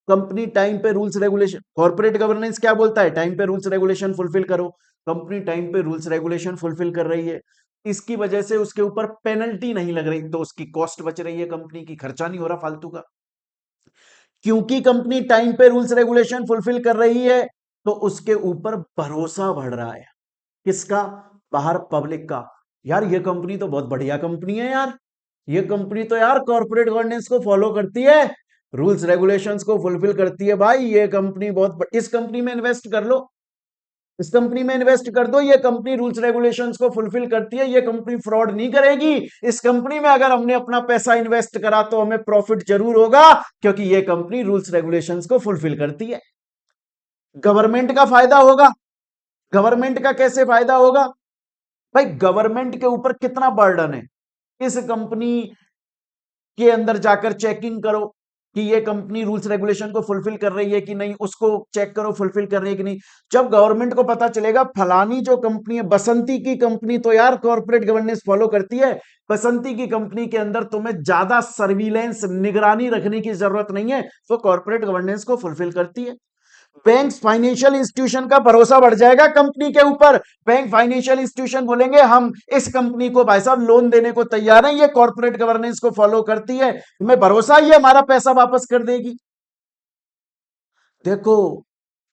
कंपनी टाइम पे रूल्स रेगुलेशन, कॉर्पोरेट गवर्नेंस क्या बोलता है, टाइम पे रूल्स रेगुलेशन फुलफिल करो। कंपनी टाइम पे रूल्स रेगुलेशन फुलफिल कर रही है, इसकी वजह से उसके ऊपर पेनल्टी नहीं लग रही, तो उसकी कॉस्ट बच रही है, कंपनी की खर्चा नहीं हो रहा फालतू का। क्योंकि कंपनी टाइम पे रूल्स रेगुलेशन फुलफिल कर रही है, तो उसके ऊपर भरोसा बढ़ रहा है। किसका? बाहर पब्लिक का। यार ये कंपनी तो बहुत बढ़िया कंपनी है यार, ये कंपनी तो यार कॉर्पोरेट गवर्नेंस को फॉलो करती है, रूल्स रेगुलेशंस को फुलफिल करती है। भाई ये कंपनी इस कंपनी में इन्वेस्ट कर लो, इस कंपनी में इन्वेस्ट कर दो, ये कंपनी रूल्स रेगुलेशंस को फुलफिल करती है, ये कंपनी फ्रॉड नहीं करेगी, इस कंपनी में अगर हमने अपना पैसा इन्वेस्ट करा तो हमें प्रॉफिट जरूर होगा, क्योंकि ये कंपनी रूल्स रेगुलेशंस को फुलफिल करती है। गवर्नमेंट का फायदा होगा। गवर्नमेंट का कैसे फायदा होगा? भाई गवर्नमेंट के ऊपर कितना बर्डन है, इस कंपनी के अंदर जाकर चेकिंग करो कि ये कंपनी रूल्स रेगुलेशन को फुलफिल कर रही है कि नहीं, उसको चेक करो फुलफिल कर रही है कि नहीं। जब गवर्नमेंट को पता चलेगा फलानी जो कंपनी है, बसंती की कंपनी तो यार कॉर्पोरेट गवर्नेंस फॉलो करती है, बसंती की कंपनी के अंदर तुम्हें ज्यादा सर्विलेंस, निगरानी रखने की जरूरत नहीं है, तो कॉर्पोरेट गवर्नेंस को फुलफिल करती है। बैंक्स, फाइनेंशियल इंस्टीट्यूशन का भरोसा बढ़ जाएगा कंपनी के ऊपर। बैंक, फाइनेंशियल इंस्टीट्यूशन बोलेंगे हम इस कंपनी को भाई साहब लोन देने को तैयार है, ये कॉर्पोरेट गवर्नेंस को फॉलो करती है, हमें भरोसा ही है हमारा पैसा वापस कर देगी। देखो,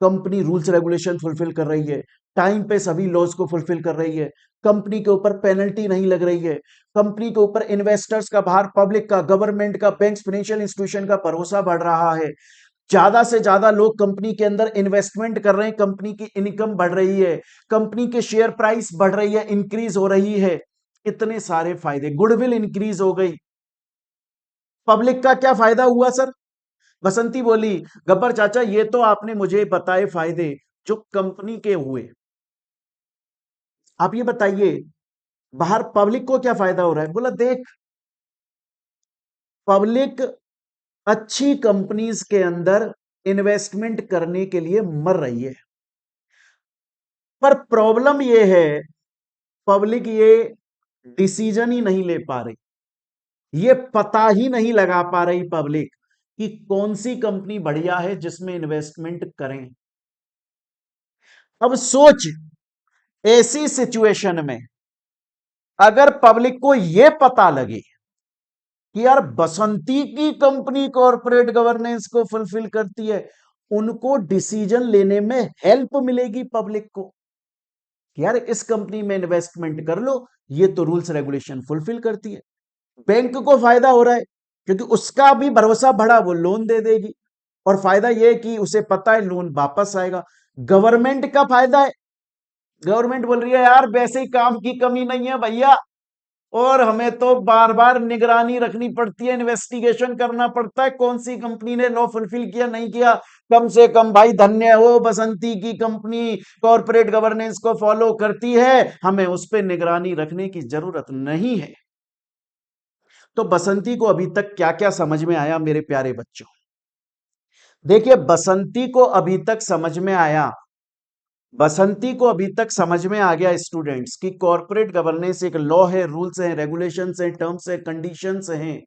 कंपनी रूल्स रेगुलेशन फुलफिल कर रही है, टाइम पे सभी लॉज को फुलफिल कर रही है, कंपनी के ऊपर पेनल्टी नहीं लग रही है, कंपनी के ऊपर इन्वेस्टर्स का, बाहर पब्लिक का, गवर्नमेंट का, बैंक, फाइनेंशियल इंस्टीट्यूशन का भरोसा बढ़ रहा है। ज्यादा से ज्यादा लोग कंपनी के अंदर इन्वेस्टमेंट कर रहे हैं, कंपनी की इनकम बढ़ रही है, कंपनी के शेयर प्राइस बढ़ रही है, इंक्रीज हो रही है, इतने सारे फायदे, गुडविल इंक्रीज हो गई। पब्लिक का क्या फायदा हुआ सर? बसंती बोली, गब्बर चाचा ये तो आपने मुझे बताए फायदे जो कंपनी के हुए, आप ये बताइए बाहर पब्लिक को क्या फायदा हो रहा है? बोला देख, पब्लिक अच्छी कंपनीज के अंदर इन्वेस्टमेंट करने के लिए मर रही है, पर प्रॉब्लम ये है पब्लिक ये डिसीजन ही नहीं ले पा रही, ये पता ही नहीं लगा पा रही पब्लिक कि कौन सी कंपनी बढ़िया है जिसमें इन्वेस्टमेंट करें। अब सोच, ऐसी सिचुएशन में अगर पब्लिक को यह पता लगे कि यार बसंती की कंपनी कॉर्पोरेट गवर्नेंस को फुलफिल करती है, उनको डिसीजन लेने में हेल्प मिलेगी पब्लिक को कि यार इस कंपनी में इन्वेस्टमेंट कर लो, ये तो रूल्स रेगुलेशन फुलफिल करती है। बैंक को फायदा हो रहा है क्योंकि उसका भी भरोसा बढ़ा, वो लोन दे देगी और फायदा यह है कि उसे पता है लोन वापस आएगा। गवर्नमेंट का फायदा है, गवर्नमेंट बोल रही है यार वैसे ही काम की कमी नहीं है भैया, और हमें तो बार बार निगरानी रखनी पड़ती है, इन्वेस्टिगेशन करना पड़ता है कौन सी कंपनी ने लॉ फुलफिल किया नहीं किया। कम से कम भाई धन्य हो बसंती की कंपनी कॉर्पोरेट गवर्नेंस को फॉलो करती है, हमें उस पर निगरानी रखने की जरूरत नहीं है। तो बसंती को अभी तक क्या क्या समझ में आया मेरे प्यारे बच्चों? देखिए बसंती को अभी तक समझ में आया, बसंती को अभी तक समझ में आ गया स्टूडेंट्स कि कॉर्पोरेट गवर्नेंस एक लॉ है, रूल्स हैं, रेगुलेशंस हैं, टर्म्स हैं, कंडीशंस हैं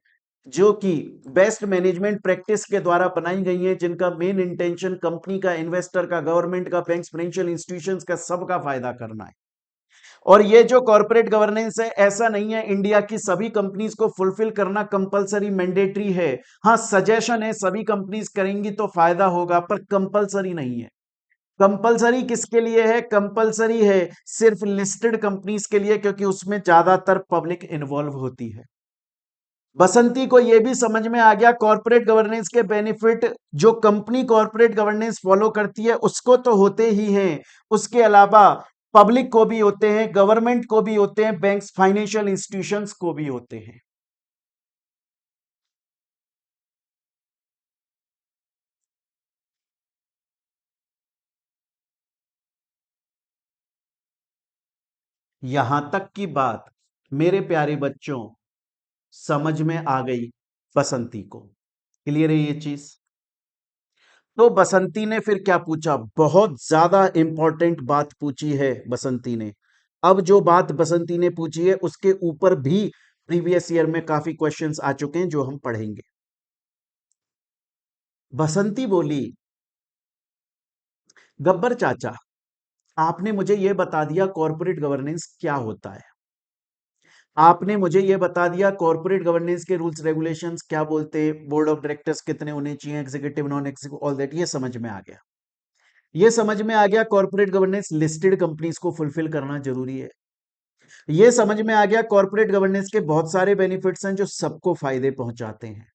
जो कि बेस्ट मैनेजमेंट प्रैक्टिस के द्वारा बनाई गई हैं, जिनका मेन इंटेंशन कंपनी का, इन्वेस्टर का, गवर्नमेंट का, बैंक्स, फाइनेंशियल इंस्टीट्यूशंस का, सबका फायदा करना है। और ये जो कॉर्पोरेट गवर्नेंस है, ऐसा नहीं है इंडिया की सभी कंपनीज को फुलफिल करना कंपलसरी मैंडेटरी है। हाँ सजेशन है, सभी कंपनीज करेंगी तो फायदा होगा, पर कंपलसरी नहीं है। कंपलसरी किसके लिए है? कंपलसरी है सिर्फ लिस्टेड कंपनीज के लिए, क्योंकि उसमें ज्यादातर पब्लिक इन्वॉल्व होती है। बसंती को यह भी समझ में आ गया कॉर्पोरेट गवर्नेंस के बेनिफिट जो कंपनी कॉर्पोरेट गवर्नेंस फॉलो करती है उसको तो होते ही हैं, उसके अलावा पब्लिक को भी होते हैं, गवर्नमेंट को भी होते हैं, बैंक्स, फाइनेंशियल इंस्टीट्यूशंस को भी होते हैं। यहां तक की बात मेरे प्यारे बच्चों समझ में आ गई बसंती को, क्लियर है ये चीज? तो बसंती ने फिर क्या पूछा? बहुत ज्यादा इंपॉर्टेंट बात पूछी है बसंती ने। अब जो बात बसंती ने पूछी है उसके ऊपर भी प्रीवियस ईयर में काफी क्वेश्चंस आ चुके हैं जो हम पढ़ेंगे। बसंती बोली, गब्बर चाचा आपने मुझे यह बता दिया कॉर्पोरेट गवर्नेंस क्या होता है, आपने मुझे यह बता दिया कॉर्पोरेट गवर्नेंस के रूल्स रेगुलेशंस क्या बोलते हैं, बोर्ड ऑफ डायरेक्टर्स कितने होने चाहिए, executive, non executive, all that ये समझ में आ गया। ये समझ में आ गया कॉर्पोरेट गवर्नेंस लिस्टेड कंपनीज को फुलफिल करना जरूरी है। ये समझ में आ गया कॉर्पोरेट गवर्नेंस के बहुत सारे बेनिफिट्स हैं जो सबको फायदे पहुंचाते हैं।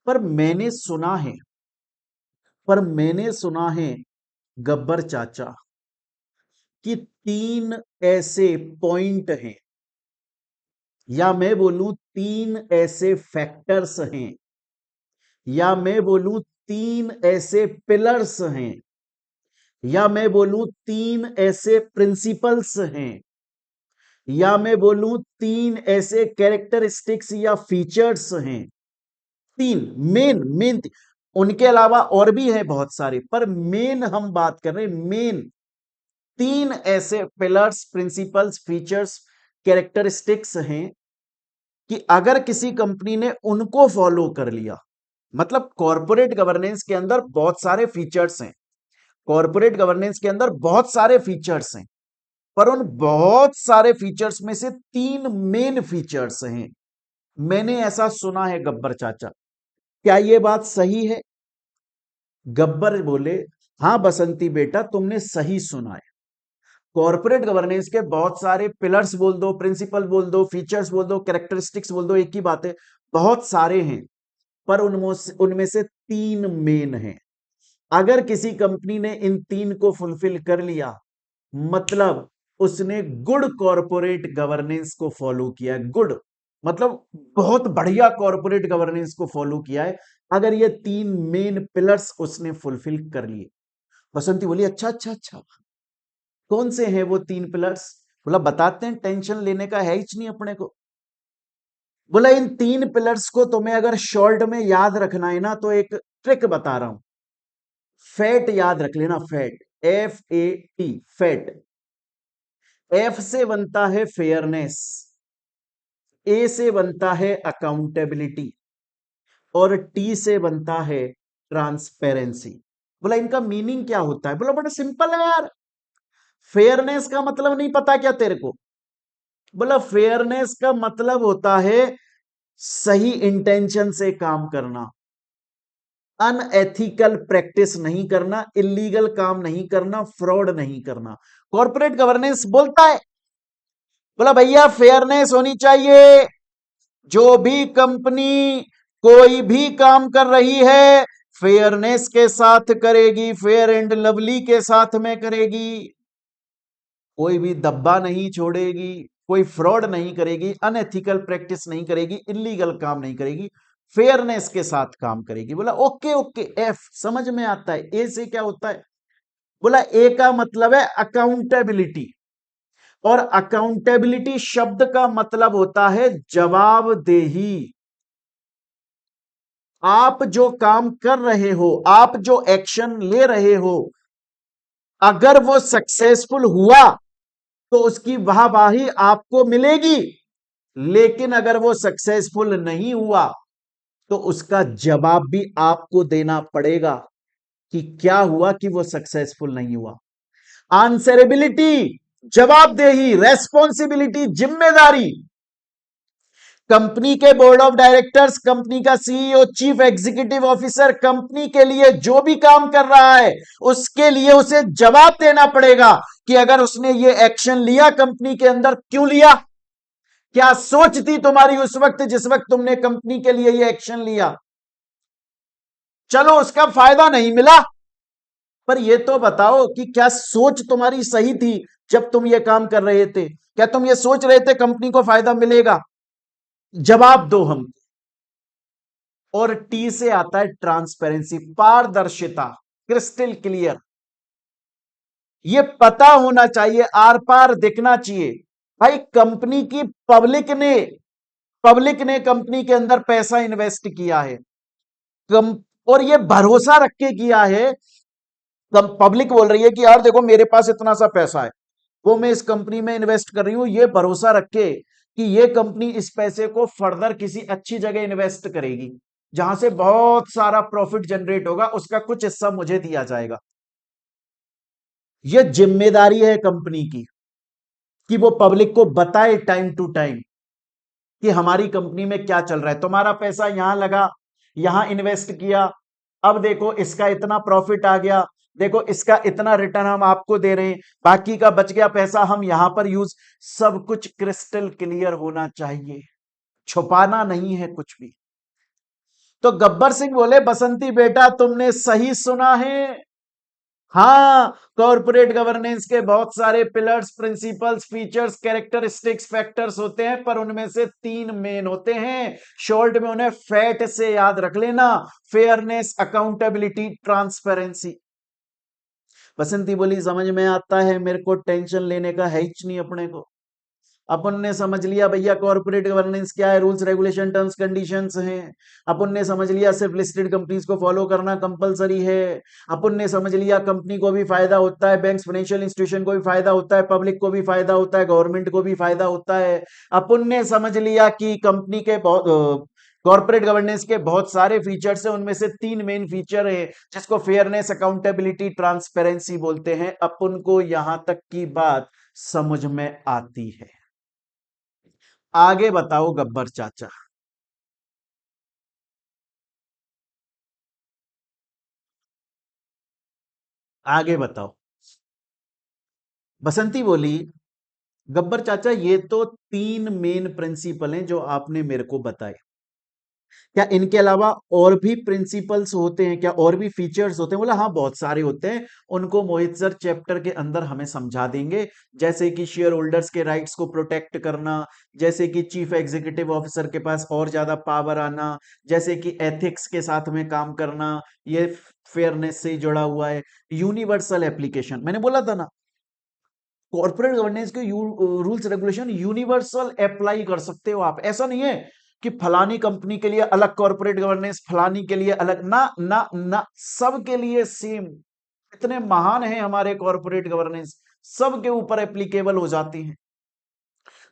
पर मैंने सुना है, पर मैंने सुना है गब्बर चाचा कि तीन ऐसे पॉइंट हैं, या मैं बोलूं तीन ऐसे फैक्टर्स हैं, या मैं बोलूं तीन ऐसे पिलर्स हैं, या मैं बोलूं तीन ऐसे प्रिंसिपल्स हैं, या मैं बोलूं तीन ऐसे कैरेक्टरिस्टिक्स या फीचर्स हैं। तीन मेन मेन, उनके अलावा और भी हैं बहुत सारे, पर मेन हम बात कर रहे हैं, मेन तीन ऐसे पिलर्स, प्रिंसिपल्स, फीचर्स, कैरेक्टरिस्टिक्स हैं कि अगर किसी कंपनी ने उनको फॉलो कर लिया, मतलब कॉर्पोरेट गवर्नेंस के अंदर बहुत सारे फीचर्स हैं, कॉर्पोरेट गवर्नेंस के अंदर बहुत सारे फीचर्स हैं, पर उन बहुत सारे फीचर्स में से तीन मेन फीचर्स हैं। मैंने ऐसा सुना है गब्बर चाचा, क्या यह बात सही है? गब्बर बोले, हां बसंती बेटा तुमने सही सुना है। कॉर्पोरेट गवर्नेंस के बहुत सारे पिलर्स बोल दो, प्रिंसिपल बोल दो, फीचर्स बोल दो, कैरेक्टरिस्टिक्स बोल दो, एक ही बात है, बहुत सारे हैं। पर उनमें से तीन मेन हैं। अगर किसी कंपनी ने इन तीन को फुलफिल कर लिया, मतलब उसने गुड कॉरपोरेट गवर्नेंस को फॉलो किया है। गुड मतलब बहुत बढ़िया कॉरपोरेट गवर्नेंस को फॉलो किया है, अगर ये तीन मेन पिलर्स उसने फुलफिल कर लिए। बसंती बोली अच्छा अच्छा अच्छा, कौन से हैं वो तीन पिलर्स? बोला बताते हैं, टेंशन लेने का है ही नहीं अपने को। बोला इन तीन पिलर्स को तुम्हें अगर शॉर्ट में याद रखना है ना, तो एक ट्रिक बता रहा हूं। फैट याद रख लेना, फैट, FAT, फैट। एफ से बनता है फेयरनेस, ए से बनता है अकाउंटेबिलिटी, और टी से बनता है ट्रांसपेरेंसी। बोला इनका मीनिंग क्या होता है? बोला बड़ा सिंपल है यार। फेयरनेस का मतलब नहीं पता क्या तेरे को? बोला फेयरनेस का मतलब होता है सही इंटेंशन से काम करना, अनएथिकल प्रैक्टिस नहीं करना, इलीगल काम नहीं करना, फ्रॉड नहीं करना। कॉर्पोरेट गवर्नेंस बोलता है, बोला भैया फेयरनेस होनी चाहिए। जो भी कंपनी कोई भी काम कर रही है, फेयरनेस के साथ करेगी, फेयर एंड लवली के साथ में करेगी, कोई भी दब्बा नहीं छोड़ेगी, कोई फ्रॉड नहीं करेगी, अनएथिकल प्रैक्टिस नहीं करेगी, इलीगल काम नहीं करेगी, फेयरनेस के साथ काम करेगी। बोला ओके ओके, एफ समझ में आता है। ए से क्या होता है? बोला ए का मतलब है अकाउंटेबिलिटी, और अकाउंटेबिलिटी शब्द का मतलब होता है जवाबदेही। आप जो काम कर रहे हो, आप जो एक्शन ले रहे हो, अगर वो सक्सेसफुल हुआ तो उसकी वाहवाही आपको मिलेगी, लेकिन अगर वो सक्सेसफुल नहीं हुआ तो उसका जवाब भी आपको देना पड़ेगा कि क्या हुआ कि वो सक्सेसफुल नहीं हुआ। आंसरेबिलिटी, जवाबदेही, रेस्पॉन्सिबिलिटी, जिम्मेदारी। कंपनी के बोर्ड ऑफ डायरेक्टर्स, कंपनी का CEO, chief executive officer company के लिए जो भी काम कर रहा है, उसके लिए उसे जवाब देना पड़ेगा कि अगर उसने ये एक्शन लिया कंपनी के अंदर, क्यों लिया, क्या सोच थी तुम्हारी उस वक्त जिस वक्त तुमने कंपनी के लिए ये एक्शन लिया। चलो उसका फायदा नहीं मिला, पर ये तो बताओ कि क्या सोच तुम्हारी सही थी जब तुम ये काम कर रहे थे? क्या तुम ये सोच रहे थे कंपनी को फायदा मिलेगा? जवाब दो हम। और टी से आता है ट्रांसपेरेंसी, पारदर्शिता, क्रिस्टल क्लियर। ये पता होना चाहिए, आर पार दिखना चाहिए। भाई कंपनी की पब्लिक ने कंपनी के अंदर पैसा इन्वेस्ट किया है, कम, और ये भरोसा रख के किया है। पब्लिक बोल रही है कि यार देखो मेरे पास इतना सा पैसा है, वो मैं इस कंपनी में इन्वेस्ट कर रही हूं, ये भरोसा रख के कि ये कंपनी इस पैसे को फर्दर किसी अच्छी जगह इन्वेस्ट करेगी, जहां से बहुत सारा प्रॉफिट जनरेट होगा, उसका कुछ हिस्सा मुझे दिया जाएगा। यह जिम्मेदारी है कंपनी की कि वो पब्लिक को बताए टाइम टू टाइम कि हमारी कंपनी में क्या चल रहा है। तुम्हारा पैसा यहां लगा, यहां इन्वेस्ट किया, अब देखो इसका इतना प्रॉफिट आ गया, देखो इसका इतना रिटर्न हम आपको दे रहे हैं, बाकी का बच गया पैसा हम यहां पर यूज। सब कुछ क्रिस्टल क्लियर होना चाहिए, छुपाना नहीं है कुछ भी। तो गब्बर सिंह बोले बसंती बेटा तुमने सही सुना है। हाँ, कॉर्पोरेट गवर्नेंस के बहुत सारे pillars, principles, features, characteristics, factors होते हैं, पर उनमें से तीन मेन होते हैं। शॉर्ट में उन्हें फैट से याद रख लेना, फेयरनेस, अकाउंटेबिलिटी, ट्रांसपेरेंसी। बसंती बोली समझ में आता है, मेरे को टेंशन लेने का है ही नहीं अपने को। अपन ने समझ लिया भैया कॉर्पोरेट गवर्नेंस क्या है, रूल्स रेगुलेशन टर्म्स कंडीशंस हैं। अपन ने समझ लिया सिर्फ लिस्टेड कंपनीज को फॉलो करना कंपलसरी है। अपन ने समझ लिया कंपनी को भी फायदा होता है, बैंक्स, फाइनेंशियल इंस्टीट्यूशन को भी फायदा होता है, पब्लिक को भी फायदा होता है, गवर्नमेंट को भी फायदा होता है। अपन ने समझ लिया कि कंपनी के बहुत कॉर्पोरेट गवर्नेंस के बहुत सारे फीचर्स हैं, उनमें से तीन मेन फीचर है जिसको फेयरनेस, अकाउंटेबिलिटी, ट्रांसपेरेंसी बोलते हैं। अपन को यहां तक की बात समझ में आती है। आगे बताओ गब्बर चाचा। आगे बताओ। बसंती बोली गब्बर चाचा ये तो तीन मेन प्रिंसिपल हैं जो आपने मेरे को बताए, क्या इनके अलावा और भी प्रिंसिपल्स होते हैं, क्या और भी फीचर्स होते हैं? बोला हाँ बहुत सारे होते हैं, उनको मोहित सर चैप्टर के अंदर हमें समझा देंगे। जैसे कि शेयर होल्डर्स के राइट्स को प्रोटेक्ट करना, जैसे कि चीफ एग्जीक्यूटिव ऑफिसर के पास और ज्यादा पावर आना, जैसे कि एथिक्स के साथ में काम करना, ये फेयरनेस से जुड़ा हुआ है। यूनिवर्सल एप्लीकेशन, मैंने बोला था ना, कॉर्पोरेट गवर्नेंस के रूल्स रेगुलेशन यूनिवर्सल अप्लाई कर सकते हो आप। ऐसा नहीं है कि फलानी कंपनी के लिए अलग कॉर्पोरेट गवर्नेंस, फलानी के लिए अलग, ना ना ना, सब के लिए सेम। इतने महान हैं हमारे कॉर्पोरेट गवर्नेंस, सब के ऊपर एप्लीकेबल हो जाती हैं।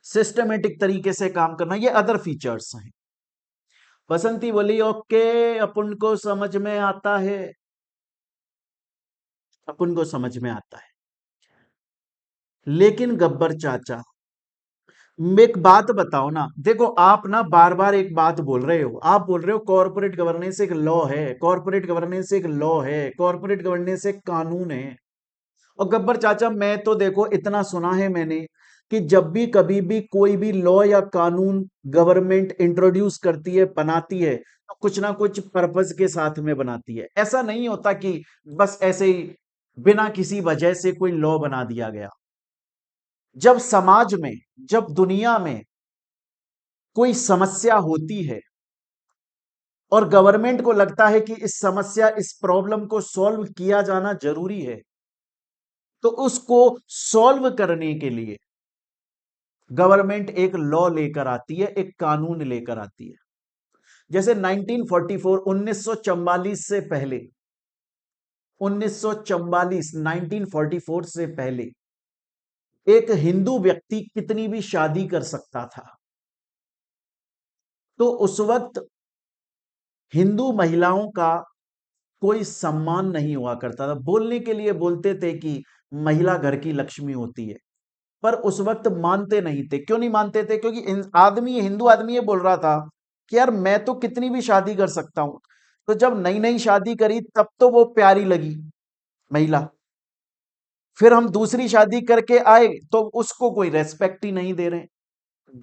सिस्टमेटिक तरीके से काम करना, ये अदर फीचर्स हैं। बसंती बोली ओके, अपन को समझ में आता है, अपन को समझ में आता है। लेकिन गब्बर चाचा, एक बात बताओ ना, देखो आप ना बार बार एक बात बोल रहे हो, आप बोल रहे हो कॉर्पोरेट गवर्नेंस एक लॉ है, कॉर्पोरेट गवर्नेंस एक लॉ है, कॉर्पोरेट गवर्नेंस एक कानून है। और गब्बर चाचा मैं तो देखो इतना सुना है मैंने कि जब भी कभी भी कोई भी लॉ या कानून गवर्नमेंट इंट्रोड्यूस करती है, बनाती है, तो कुछ ना कुछ पर्पस के साथ में बनाती है। ऐसा नहीं होता कि बस ऐसे ही बिना किसी वजह से कोई लॉ बना दिया गया। जब समाज में, जब दुनिया में कोई समस्या होती है और गवर्नमेंट को लगता है कि इस समस्या, इस प्रॉब्लम को सॉल्व किया जाना जरूरी है, तो उसको सॉल्व करने के लिए गवर्नमेंट एक लॉ लेकर आती है, एक कानून लेकर आती है। जैसे 1944, 1944 से पहले, 1944, 1944 से पहले एक हिंदू व्यक्ति कितनी भी शादी कर सकता था। तो उस वक्त हिंदू महिलाओं का कोई सम्मान नहीं हुआ करता था। बोलने के लिए बोलते थे कि महिला घर की लक्ष्मी होती है, पर उस वक्त मानते नहीं थे। क्यों नहीं मानते थे? क्योंकि आदमी, हिंदू आदमी ये बोल रहा था कि यार मैं तो कितनी भी शादी कर सकता हूं। तो जब नई नई शादी करी तब तो वो प्यारी लगी महिला, फिर हम दूसरी शादी करके आए तो उसको कोई रेस्पेक्ट ही नहीं दे रहे।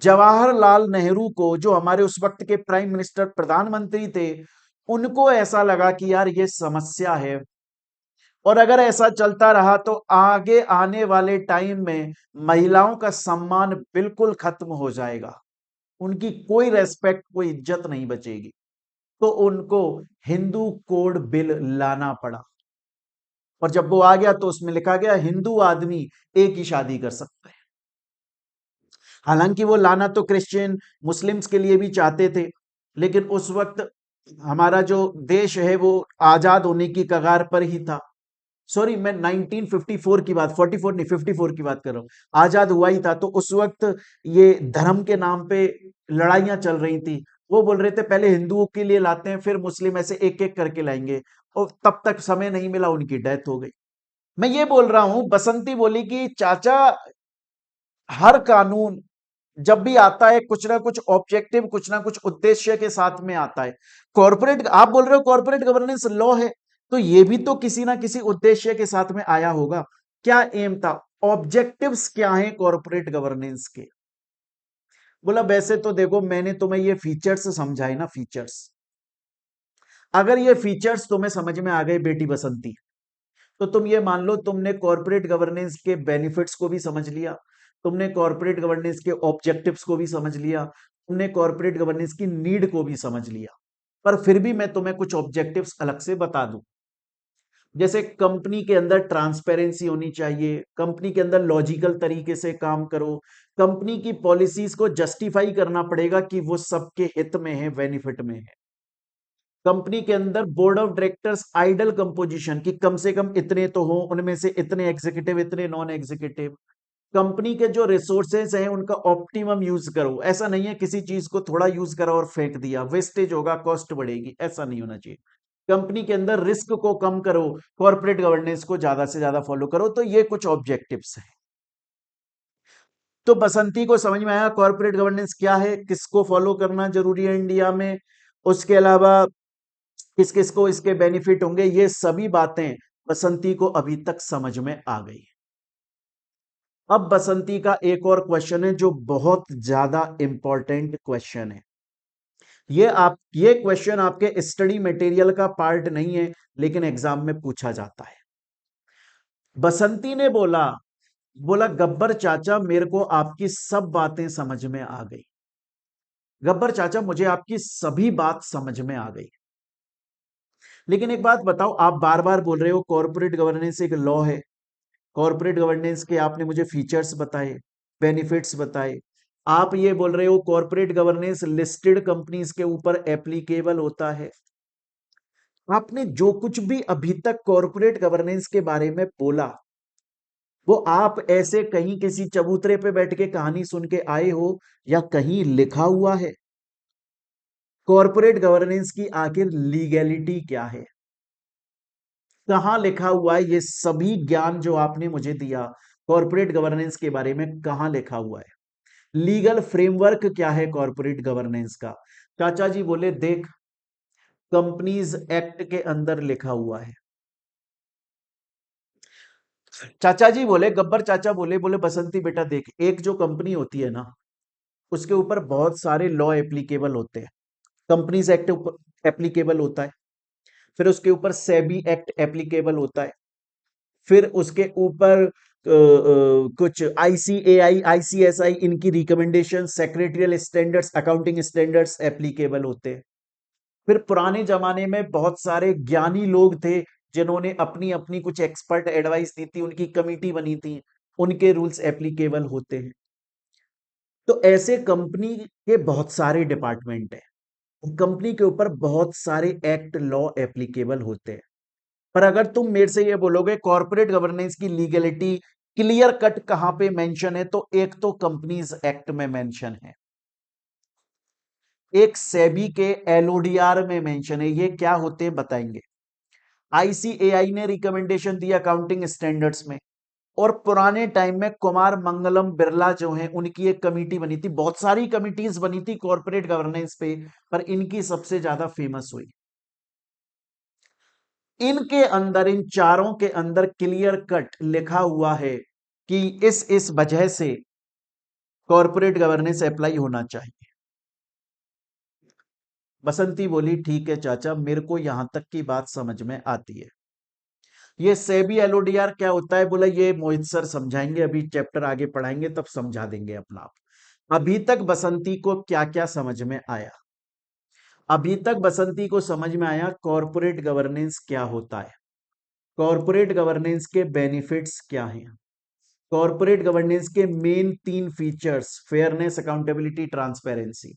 जवाहरलाल नेहरू को, जो हमारे उस वक्त के प्राइम मिनिस्टर, प्रधानमंत्री थे, उनको ऐसा लगा कि यार ये समस्या है, और अगर ऐसा चलता रहा तो आगे आने वाले टाइम में महिलाओं का सम्मान बिल्कुल खत्म हो जाएगा, उनकी कोई रेस्पेक्ट, कोई इज्जत नहीं बचेगी। तो उनको हिंदू कोड बिल लाना पड़ा, और जब वो आ गया तो उसमें लिखा गया हिंदू आदमी एक ही शादी कर सकता है। हालांकि वो लाना तो क्रिश्चियन, मुस्लिम्स के लिए भी चाहते थे, लेकिन उस वक्त हमारा जो देश है वो आजाद होने की कगार पर ही था। सॉरी, मैं 1954 की बात, 44 नहीं 54 की बात कर रहा हूँ। आजाद हुआ ही था, तो उस वक्त ये धर्म के नाम पे लड़ाइयां चल रही थी। वो बोल रहे थे पहले हिंदुओं के लिए लाते हैं, फिर मुस्लिम, ऐसे एक एक करके लाएंगे। और तब तक समय नहीं मिला, उनकी डेथ हो गई। मैं ये बोल रहा हूं, बसंती बोली कि चाचा हर कानून जब भी आता है कुछ ना कुछ ऑब्जेक्टिव, कुछ ना कुछ उद्देश्य के साथ में आता है। कॉर्पोरेट, आप बोल रहे हो कॉर्पोरेट गवर्नेंस लॉ है, तो ये भी तो किसी ना किसी उद्देश्य के साथ में आया होगा। क्या एम था, ऑब्जेक्टिव्स क्या हैं कॉर्पोरेट गवर्नेंस के? बोला वैसे तो देखो मैंने तुम्हें ये फीचर्स समझाए ना, फीचर्स, अगर ये फीचर्स तुम्हें समझ में आ गए बेटी बसंती, तो तुम ये मान लो तुमने कॉर्पोरेट गवर्नेंस के बेनिफिट्स को भी समझ लिया, तुमने कॉर्पोरेट गवर्नेंस के ऑब्जेक्टिव्स को भी समझ लिया, तुमने कॉर्पोरेट गवर्नेंस की नीड को भी समझ लिया। पर फिर भी मैं तुम्हें कुछ ऑब्जेक्टिव्स अलग से बता दूं। जैसे कंपनी के अंदर ट्रांसपेरेंसी होनी चाहिए, कंपनी के अंदर लॉजिकल तरीके से काम करो, कंपनी की पॉलिसीज को जस्टिफाई करना पड़ेगा कि वो सबके हित में है, बेनिफिट में है। कंपनी के अंदर board of directors ideal composition, की कम से कम इतने तो हो, उनमें से इतने एग्जीक्यूटिव, इतने नॉन एग्जीक्यूटिव। कंपनी के जो रिसोर्सेज हैं उनका ऑप्टिमम यूज करो, ऐसा नहीं है किसी चीज को थोड़ा यूज करा और फेंक दिया, वेस्टेज होगा, कॉस्ट बढ़ेगी, ऐसा नहीं होना चाहिए। कंपनी के अंदर रिस्क को कम करो, कॉर्पोरेट गवर्नेंस को ज्यादा से ज्यादा फॉलो करो। तो ये कुछ ऑब्जेक्टिव्स हैं। तो बसंती को समझ में आया कॉर्पोरेट गवर्नेंस क्या है, किसको फॉलो करना जरूरी है इंडिया में, उसके अलावा किस किस को इसके बेनिफिट होंगे, ये सभी बातें बसंती को अभी तक समझ में आ गई। अब बसंती का एक और क्वेश्चन है जो बहुत ज्यादा इंपॉर्टेंट क्वेश्चन है। ये क्वेश्चन आपके स्टडी मटेरियल का पार्ट नहीं है, लेकिन एग्जाम में पूछा जाता है। बसंती ने बोला बोला गब्बर चाचा मेरे को आपकी सब बातें समझ में आ गई। गब्बर चाचा मुझे आपकी सभी बात समझ में आ गई, लेकिन एक बात बताओ, आप बार बार बोल रहे हो कॉर्पोरेट गवर्नेंस एक लॉ है। कॉर्पोरेट गवर्नेंस के आपने मुझे फीचर्स बताए, बेनिफिट्स बताए। आप ये बोल रहे हो कॉर्पोरेट गवर्नेंस लिस्टेड कंपनीज के ऊपर एप्लीकेबल होता है। आपने जो कुछ भी अभी तक कॉर्पोरेट गवर्नेंस के बारे में बोला, वो आप ऐसे कहीं किसी चबूतरे पे बैठ के कहानी सुन के आए हो या कहीं लिखा हुआ है? कॉर्पोरेट गवर्नेंस की आखिर लीगैलिटी क्या है, कहां लिखा हुआ है? ये सभी ज्ञान जो आपने मुझे दिया कॉर्पोरेट गवर्नेंस के बारे में, कहां लिखा हुआ है? लीगल फ्रेमवर्क क्या है कॉर्पोरेट गवर्नेंस का? चाचा जी बोले देख, कंपनीज एक्ट के अंदर लिखा हुआ है। चाचा जी बोले, गब्बर चाचा बोले बोले बसंती बेटा देख, एक जो कंपनी होती है ना, उसके ऊपर बहुत सारे लॉ एप्लीकेबल होते हैं। कंपनीज एक्ट एप्लीकेबल होता है, फिर उसके ऊपर सेबी एक्ट एप्लीकेबल होता है, फिर उसके ऊपर कुछ आईसीएआई आईसीएसआई इनकी recommendation, secretarial standards, accounting standards applicable होते हैं। फिर पुराने जमाने में बहुत सारे ज्ञानी लोग थे जिन्होंने अपनी अपनी कुछ एक्सपर्ट एडवाइस दी थी, उनकी कमिटी बनी थी, उनके रूल्स एप्लीकेबल होते हैं। तो ऐसे कंपनी के बहुत सारे डिपार्टमेंट हैं, कंपनी के ऊपर बहुत सारे एक्ट लॉ एप्लीकेबल होते हैं। पर अगर तुम मेरे से ये बोलोगे कॉर्पोरेट गवर्नेंस की लीगलिटी क्लियर कट कहां पे मेंशन है, तो एक तो कंपनीज एक्ट में मेंशन है, एक सेबी के एलओडीआर में मेंशन है। ये क्या होते हैं बताएंगे। आईसीएआई ने रिकमेंडेशन दी अकाउंटिंग स्टैंडर्ड्स में, और पुराने टाइम में कुमार मंगलम बिरला जो हैं उनकी एक कमिटी बनी थी, बहुत सारी कमिटीज बनी थी कॉर्पोरेट गवर्नेंस पे, पर इनकी सबसे ज्यादा फेमस हुई। इनके अंदर, इन चारों के अंदर क्लियर कट लिखा हुआ है कि इस वजह से कॉर्पोरेट गवर्नेंस अप्लाई होना चाहिए। बसंती बोली ठीक है चाचा, मेरे को यहां तक की बात समझ में आती है। ये सेबी एलओडीआर क्या होता है? बोला ये मोहित सर समझाएंगे, अभी चैप्टर आगे पढ़ाएंगे तब समझा देंगे अपना आप। अभी तक बसंती को क्या क्या समझ में आया? अभी तक बसंती को समझ में आया कॉर्पोरेट गवर्नेंस क्या होता है, कॉर्पोरेट गवर्नेंस के बेनिफिट्स क्या हैं, कॉर्पोरेट गवर्नेंस के main 3 features, fairness, accountability, transparency.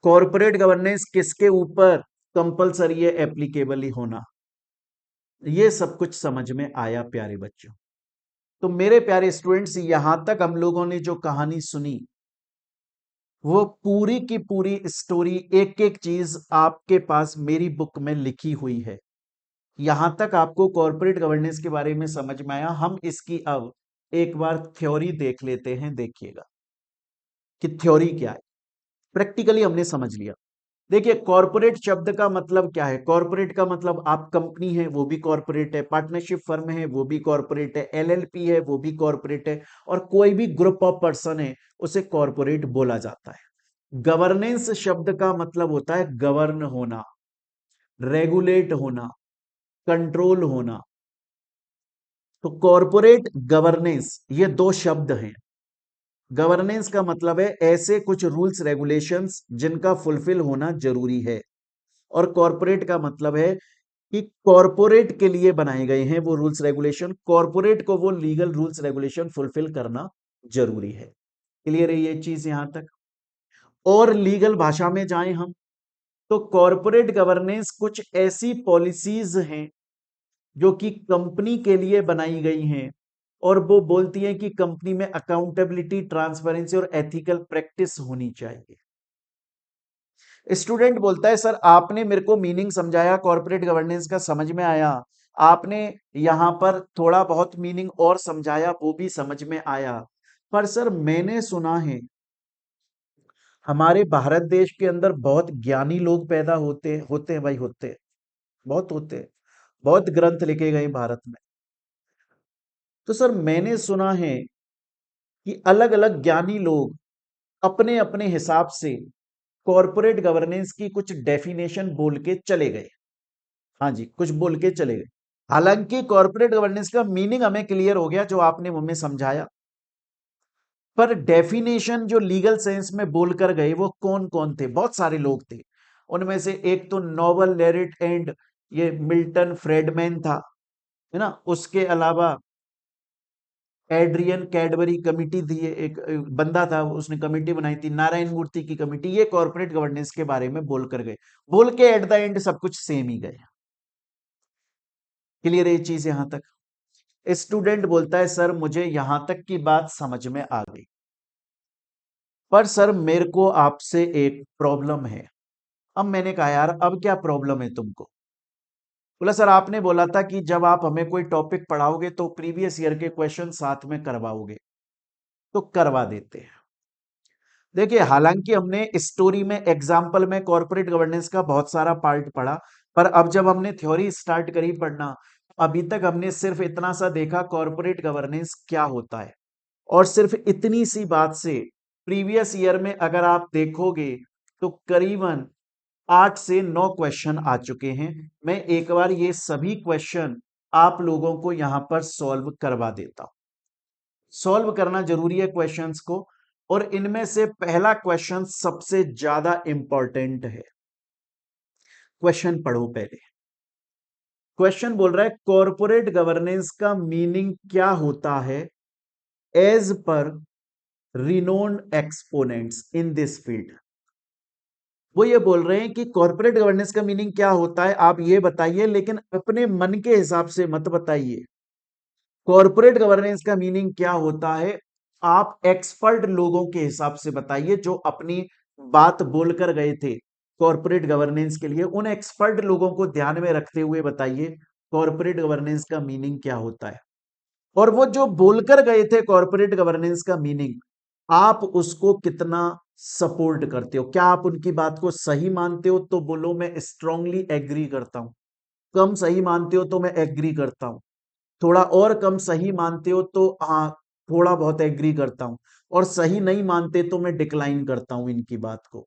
Corporate governance किसके ऊपर कंपलसरी है एप्लीकेबल ही होना, ये सब कुछ समझ में आया प्यारे बच्चों। तो मेरे प्यारे स्टूडेंट्स, यहां तक हम लोगों ने जो कहानी सुनी, वो पूरी की पूरी स्टोरी, एक एक चीज आपके पास मेरी बुक में लिखी हुई है। यहां तक आपको कॉर्पोरेट गवर्नेंस के बारे में समझ में आया। हम इसकी अब एक बार थ्योरी देख लेते हैं, देखिएगा कि थ्योरी क्या है। प्रैक्टिकली हमने समझ लिया। देखिए, कॉर्पोरेट शब्द का मतलब क्या है? कॉर्पोरेट का मतलब आप कंपनी है वो भी कॉर्पोरेट है, पार्टनरशिप फर्म है वो भी कॉर्पोरेट है, एलएलपी है वो भी कॉर्पोरेट है, और कोई भी ग्रुप ऑफ पर्सन है उसे कॉर्पोरेट बोला जाता है। गवर्नेंस शब्द का मतलब होता है गवर्न होना, रेगुलेट होना, कंट्रोल होना। तो कॉर्पोरेट गवर्नेंस ये दो शब्द हैं। गवर्नेंस का मतलब है ऐसे कुछ रूल्स रेगुलेशंस जिनका फुलफिल होना जरूरी है, और कॉर्पोरेट का मतलब है कि कॉर्पोरेट के लिए बनाए गए हैं वो रूल्स रेगुलेशन, कॉर्पोरेट को वो लीगल रूल्स रेगुलेशन फुलफिल करना जरूरी है। क्लियर है ये चीज यहां तक? और लीगल भाषा में जाएं हम, तो कॉर्पोरेट गवर्नेंस कुछ ऐसी पॉलिसीज हैं जो कि कंपनी के लिए बनाई गई हैं, और वो बोलती हैं कि कंपनी में अकाउंटेबिलिटी, ट्रांसपेरेंसी और एथिकल प्रैक्टिस होनी चाहिए। स्टूडेंट बोलता है सर आपने मेरे को मीनिंग समझाया, कॉर्पोरेट गवर्नेंस का समझ में आया, आपने यहां पर थोड़ा बहुत मीनिंग और समझाया, वो भी समझ में आया, पर सर मैंने सुना है हमारे भारत देश के अंदर बहुत ज्ञानी लोग पैदा होते होते हैं भाई, होते हैं, बहुत होते हैं, बहुत ग्रंथ लिखे गए भारत में। तो सर मैंने सुना है कि अलग अलग ज्ञानी लोग अपने अपने हिसाब से कॉरपोरेट गवर्नेंस की कुछ डेफिनेशन बोल के चले गए। हाँ जी, कुछ बोल के चले गए। हालांकि कॉरपोरेट गवर्नेंस का मीनिंग हमें क्लियर हो गया जो आपने मुझे समझाया, पर डेफिनेशन जो लीगल सेंस में बोल कर गए वो कौन कौन थे? बहुत सारे लोग थे। उनमें से एक तो नोबल लेरिट एंड ये मिल्टन फ्रेडमैन था, है ना। उसके अलावा एड्रियन कैडबरी कमिटी थी, एक बंदा था, उसने कमिटी बनाई थी, नारायण मूर्ति की कमिटी। ये कॉर्पोरेट गवर्नेंस के बारे में बोल कर गए, बोल के एट द एंड सब कुछ सेम ही गए। क्लियर है ये चीज यहां तक? स्टूडेंट बोलता है सर मुझे यहां तक की बात समझ में आ गई, पर सर मेरे को आपसे एक प्रॉब्लम है। अब मैंने कहा यार अब क्या प्रॉब्लम है तुमको? बोला सर आपने बोला था कि जब आप हमें कोई टॉपिक पढ़ाओगे तो प्रीवियस ईयर के क्वेश्चन साथ में करवाओगे, तो करवा देते हैं। देखिए हालांकि हमने स्टोरी में एग्जाम्पल में कॉर्पोरेट गवर्नेंस का बहुत सारा पार्ट पढ़ा, पर अब जब हमने थ्योरी स्टार्ट करी पढ़ना, अभी तक हमने सिर्फ इतना सा देखा कॉर्पोरेट गवर्नेंस क्या होता है। और सिर्फ इतनी सी बात से प्रीवियस ईयर में अगर आप देखोगे तो करीबन 8 से 9 क्वेश्चन आ चुके हैं। मैं एक बार ये सभी क्वेश्चन आप लोगों को यहां पर सॉल्व करवा देता हूं। सॉल्व करना जरूरी है क्वेश्चंस को, और इनमें से पहला क्वेश्चन सबसे ज्यादा इंपॉर्टेंट है। क्वेश्चन पढ़ो पहले। क्वेश्चन बोल रहा है कॉर्पोरेट गवर्नेंस का मीनिंग क्या होता है as per renowned exponents in this field. वो ये बोल रहे हैं कि कॉर्पोरेट गवर्नेंस का मीनिंग क्या होता है आप ये बताइए, लेकिन अपने मन के हिसाब से मत बताइए। कॉर्पोरेट गवर्नेंस का मीनिंग क्या होता है आप एक्सपर्ट लोगों के हिसाब से बताइए, जो अपनी बात बोलकर गए थे कॉर्पोरेट गवर्नेंस के लिए। उन एक्सपर्ट लोगों को ध्यान में रखते हुए बताइए कॉर्पोरेट गवर्नेंस का मीनिंग क्या होता है। और वो जो बोलकर गए थे कॉर्पोरेट गवर्नेंस का मीनिंग, आप उसको कितना सपोर्ट करते हो? क्या आप उनकी बात को सही मानते हो? तो बोलो मैं स्ट्रांगली एग्री करता हूं। कम सही मानते हो तो मैं एग्री करता हूं। थोड़ा और कम सही मानते हो तो हाँ थोड़ा बहुत एग्री करता हूं। और सही नहीं मानते तो मैं डिक्लाइन करता हूं इनकी बात को।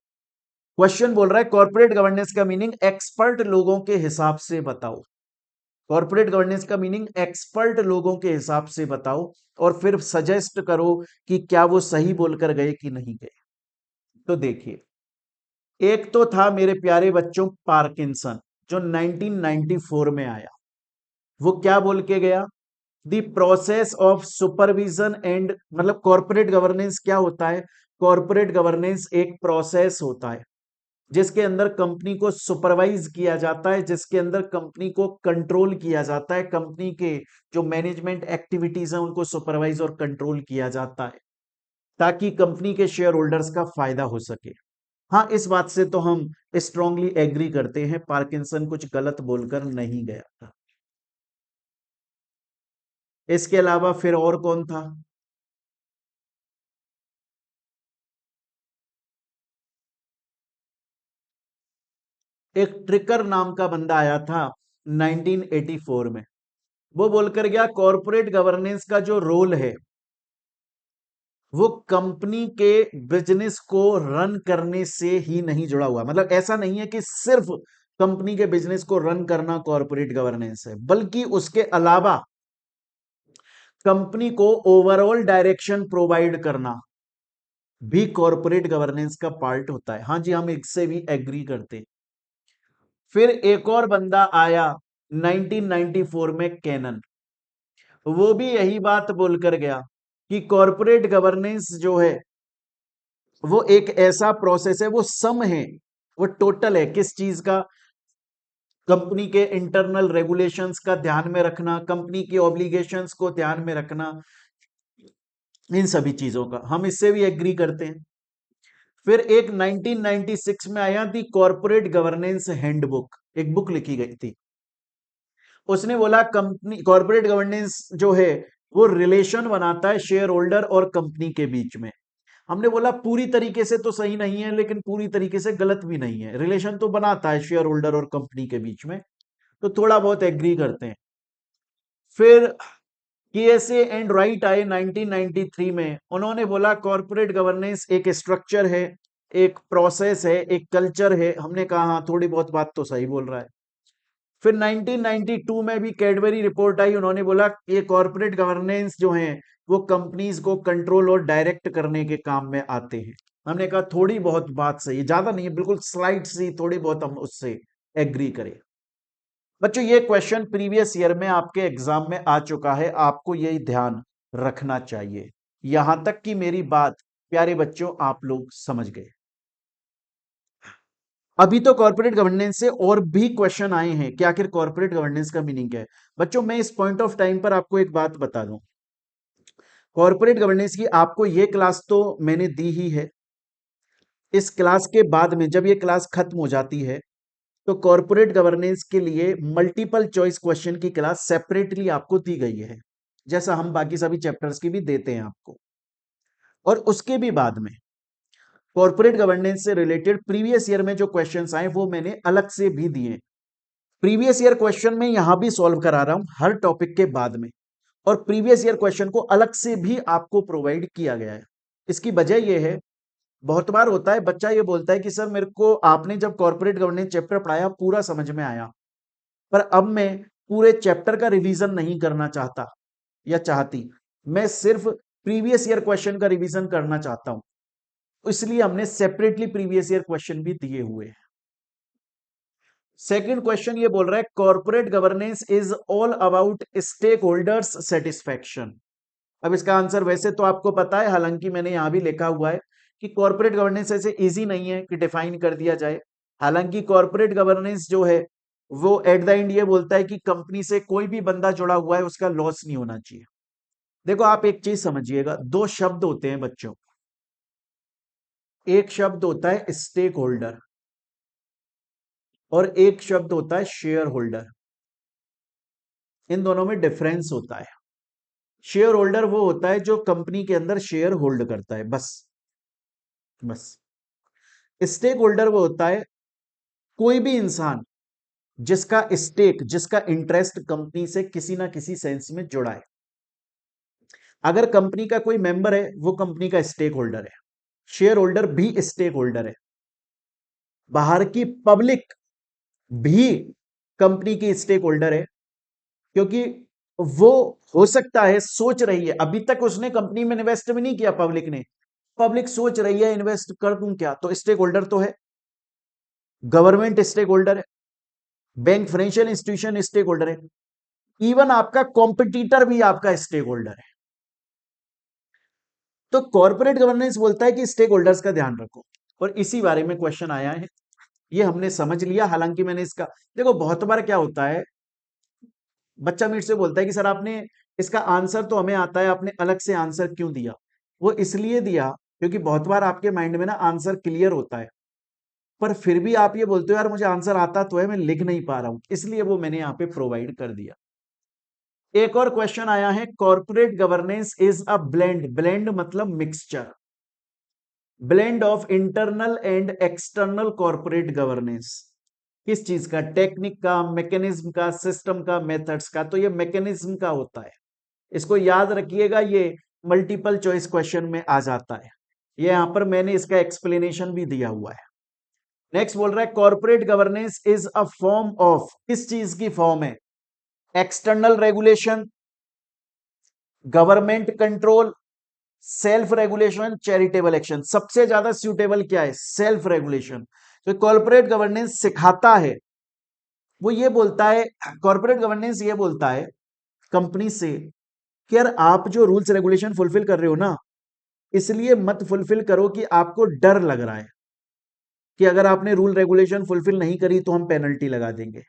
क्वेश्चन बोल रहा है कॉर्पोरेट गवर्नेंस का मीनिंग एक्सपर्ट लोगों के हिसाब से बताओ। कॉर्पोरेट गवर्नेंस का मीनिंग एक्सपर्ट लोगों के हिसाब से बताओ, और फिर सजेस्ट करो कि क्या वो सही बोलकर गए कि नहीं गए। तो देखिए, एक तो था मेरे प्यारे बच्चों पार्किंसन, जो 1994 में आया। वो क्या बोल के गया? The process of supervision and, मतलब कॉर्पोरेट गवर्नेंस क्या होता है? कॉर्पोरेट गवर्नेंस एक प्रोसेस होता है जिसके अंदर कंपनी को सुपरवाइज किया जाता है, जिसके अंदर कंपनी को कंट्रोल किया जाता है, कंपनी के जो मैनेजमेंट एक्टिविटीज हैं उनको सुपरवाइज और कंट्रोल किया जाता है, ताकि कंपनी के शेयर होल्डर्स का फायदा हो सके। हाँ, इस बात से तो हम स्ट्रांगली एग्री करते हैं, पार्किंसन कुछ गलत बोलकर नहीं गया था। इसके अलावा फिर और कौन था? एक ट्रिकर नाम का बंदा आया था 1984 में। वो बोलकर गया कॉर्पोरेट गवर्नेंस का जो रोल है वो कंपनी के बिजनेस को रन करने से ही नहीं जुड़ा हुआ। मतलब ऐसा नहीं है कि सिर्फ कंपनी के बिजनेस को रन करना कॉर्पोरेट गवर्नेंस है, बल्कि उसके अलावा कंपनी को ओवरऑल डायरेक्शन प्रोवाइड करना भी कॉर्पोरेट गवर्नेंस का पार्ट होता है। हाँ जी, हम इससे भी एग्री करते हैं। फिर एक और बंदा आया 1994 में, कैनन। वो भी यही बात बोलकर गया कि कॉर्पोरेट गवर्नेंस जो है वो एक ऐसा प्रोसेस है, वो सम है, वो टोटल है किस चीज का? कंपनी के इंटरनल रेगुलेशंस का ध्यान में रखना, कंपनी की ऑब्लिगेशंस को ध्यान में रखना, इन सभी चीजों का। हम इससे भी एग्री करते हैं। फिर एक 1996 में आया थी कॉर्पोरेट गवर्नेंस हैंडबुक, एक बुक लिखी गई थी। उसने बोला कंपनी कॉर्पोरेट गवर्नेंस जो है वो रिलेशन बनाता है शेयर होल्डर और कंपनी के बीच में। हमने बोला पूरी तरीके से तो सही नहीं है, लेकिन पूरी तरीके से गलत भी नहीं है। रिलेशन तो बनाता है शेयर होल्डर और कंपनी के बीच में, तो थोड़ा बहुत एग्री करते हैं। फिर केएसए एंड राइट आए 1993 में। उन्होंने बोला कॉर्पोरेट गवर्नेंस एक स्ट्रक्चर है, एक प्रोसेस है, एक कल्चर है। हमने कहा हाँ थोड़ी बहुत बात तो सही बोल रहा है। फिर 1992 में भी कैडबरी रिपोर्ट आई, उन्होंने बोला ये कॉर्पोरेट गवर्नेंस जो है वो कंपनीज को कंट्रोल और डायरेक्ट करने के काम में आते हैं। हमने कहा थोड़ी बहुत बात सही है, ज्यादा नहीं है, बिल्कुल स्लाइट सी थोड़ी बहुत हम उससे एग्री करें। बच्चों ये क्वेश्चन प्रीवियस ईयर में आपके एग्जाम में आ चुका है, आपको यही ध्यान रखना चाहिए। यहां तक कि मेरी बात प्यारे बच्चों आप लोग समझ गए। अभी तो कॉर्पोरेट गवर्नेंस से और भी क्वेश्चन आए हैं कि आखिर कॉर्पोरेट गवर्नेंस का मीनिंग क्या है। बच्चों मैं इस पॉइंट ऑफ टाइम पर आपको एक बात बता दूं, कॉर्पोरेट गवर्नेंस की आपको ये क्लास तो मैंने दी ही है। इस क्लास के बाद में जब ये क्लास खत्म हो जाती है तो कॉर्पोरेट गवर्नेंस के लिए मल्टीपल चॉइस क्वेश्चन की क्लास सेपरेटली आपको दी गई है, जैसा हम बाकी सभी चैप्टर्स की भी देते हैं आपको। और उसके भी बाद में कॉर्पोरेट गवर्नेंस से रिलेटेड प्रीवियस ईयर में जो क्वेश्चंस आए वो मैंने अलग से भी दिए। प्रीवियस ईयर क्वेश्चन में यहां भी सॉल्व करा रहा हूं हर टॉपिक के बाद में, और प्रीवियस ईयर क्वेश्चन को अलग से भी आपको प्रोवाइड किया गया है। इसकी वजह यह है, बहुत बार होता है बच्चा ये बोलता है कि सर मेरे को आपने जब कॉर्पोरेट गवर्नेंस चैप्टर पढ़ाया पूरा समझ में आया, पर अब मैं पूरे चैप्टर का रिवीजन नहीं करना चाहता या चाहती, मैं सिर्फ प्रीवियस ईयर क्वेश्चन का रिवीजन करना चाहता हूं। इसलिए हमने सेपरेटली प्रीवियस ईयर क्वेश्चन भी दिए हुए हैं। सेकंड क्वेश्चन ये बोल रहा है corporate governance is all about stakeholders satisfaction. अब इसका आंसर वैसे तो आपको पता है, हालांकि मैंने यहां भी लिखा हुआ है कि कॉर्पोरेट गवर्नेंस ऐसे इजी नहीं है कि डिफाइन कर दिया जाए। हालांकि कॉर्पोरेट गवर्नेंस जो है वो एट द एंड ये बोलता है कि कंपनी से कोई भी बंदा जुड़ा हुआ है उसका लॉस नहीं होना चाहिए। देखो आप एक चीज समझिएगा, दो शब्द होते हैं बच्चों, एक शब्द होता है स्टेक होल्डर और एक शब्द होता है शेयर होल्डर। इन दोनों में डिफरेंस होता है। शेयर होल्डर वो होता है जो कंपनी के अंदर शेयर होल्ड करता है, बस बस। स्टेक होल्डर वो होता है कोई भी इंसान जिसका स्टेक, जिसका इंटरेस्ट कंपनी से किसी ना किसी सेंस में जुड़ा है। अगर कंपनी का कोई मेंबर है वो कंपनी का स्टेक होल्डर है, शेयर होल्डर भी स्टेक होल्डर है। बाहर की पब्लिक भी कंपनी की स्टेक होल्डर है, क्योंकि वो हो सकता है सोच रही है, अभी तक उसने कंपनी में इन्वेस्ट भी नहीं किया पब्लिक ने, पब्लिक सोच रही है इन्वेस्ट कर दूं क्या, तो स्टेक होल्डर तो है। गवर्नमेंट स्टेक होल्डर है, bank financial institution stakeholder है, इवन आपका कॉम्पिटिटर भी आपका स्टेक होल्डर है। तो कॉर्पोरेट गवर्नेंस बोलता है कि स्टेक होल्डर्स का ध्यान रखो, और इसी बारे में क्वेश्चन आया है, ये हमने समझ लिया। हालांकि मैंने इसका, देखो बहुत बार क्या होता है, बच्चा मेरे से बोलता है कि सर आपने इसका आंसर तो हमें आता है, आपने अलग से आंसर क्यों दिया। वो इसलिए दिया क्योंकि बहुत बार आपके माइंड में ना आंसर क्लियर होता है, पर फिर भी आप ये बोलते हो यार मुझे आंसर आता तो है, मैं लिख नहीं पा रहा हूं, इसलिए वो मैंने यहां पे प्रोवाइड कर दिया। एक और क्वेश्चन आया है, corporate governance is a blend, blend मतलब mixture, blend of internal and external corporate governance. किस चीज का, टेक्निक का, मैकेनिज्म का, सिस्टम का, मेथड्स का, तो ये मैकेनिज्म का होता है। इसको याद रखिएगा, ये मल्टीपल चॉइस क्वेश्चन में आ जाता है, ये यहां पर मैंने इसका एक्सप्लेनेशन भी दिया हुआ है। नेक्स्ट बोल रहा है corporate governance is a form of, किस चीज की फॉर्म है, external regulation, government control, self regulation, charitable action. सबसे ज्यादा सूटेबल क्या है, सेल्फ रेगुलेशन। तो कॉर्पोरेट गवर्नेंस सिखाता है, वो ये बोलता है, कॉर्पोरेट गवर्नेंस ये बोलता है कंपनी से कि यार आप जो रूल्स रेगुलेशन फुलफिल कर रहे हो ना, इसलिए मत फुलफिल करो कि आपको डर लग रहा है कि अगर आपने रूल रेगुलेशन फुलफिल नहीं करी तो हम पेनल्टी लगा देंगे,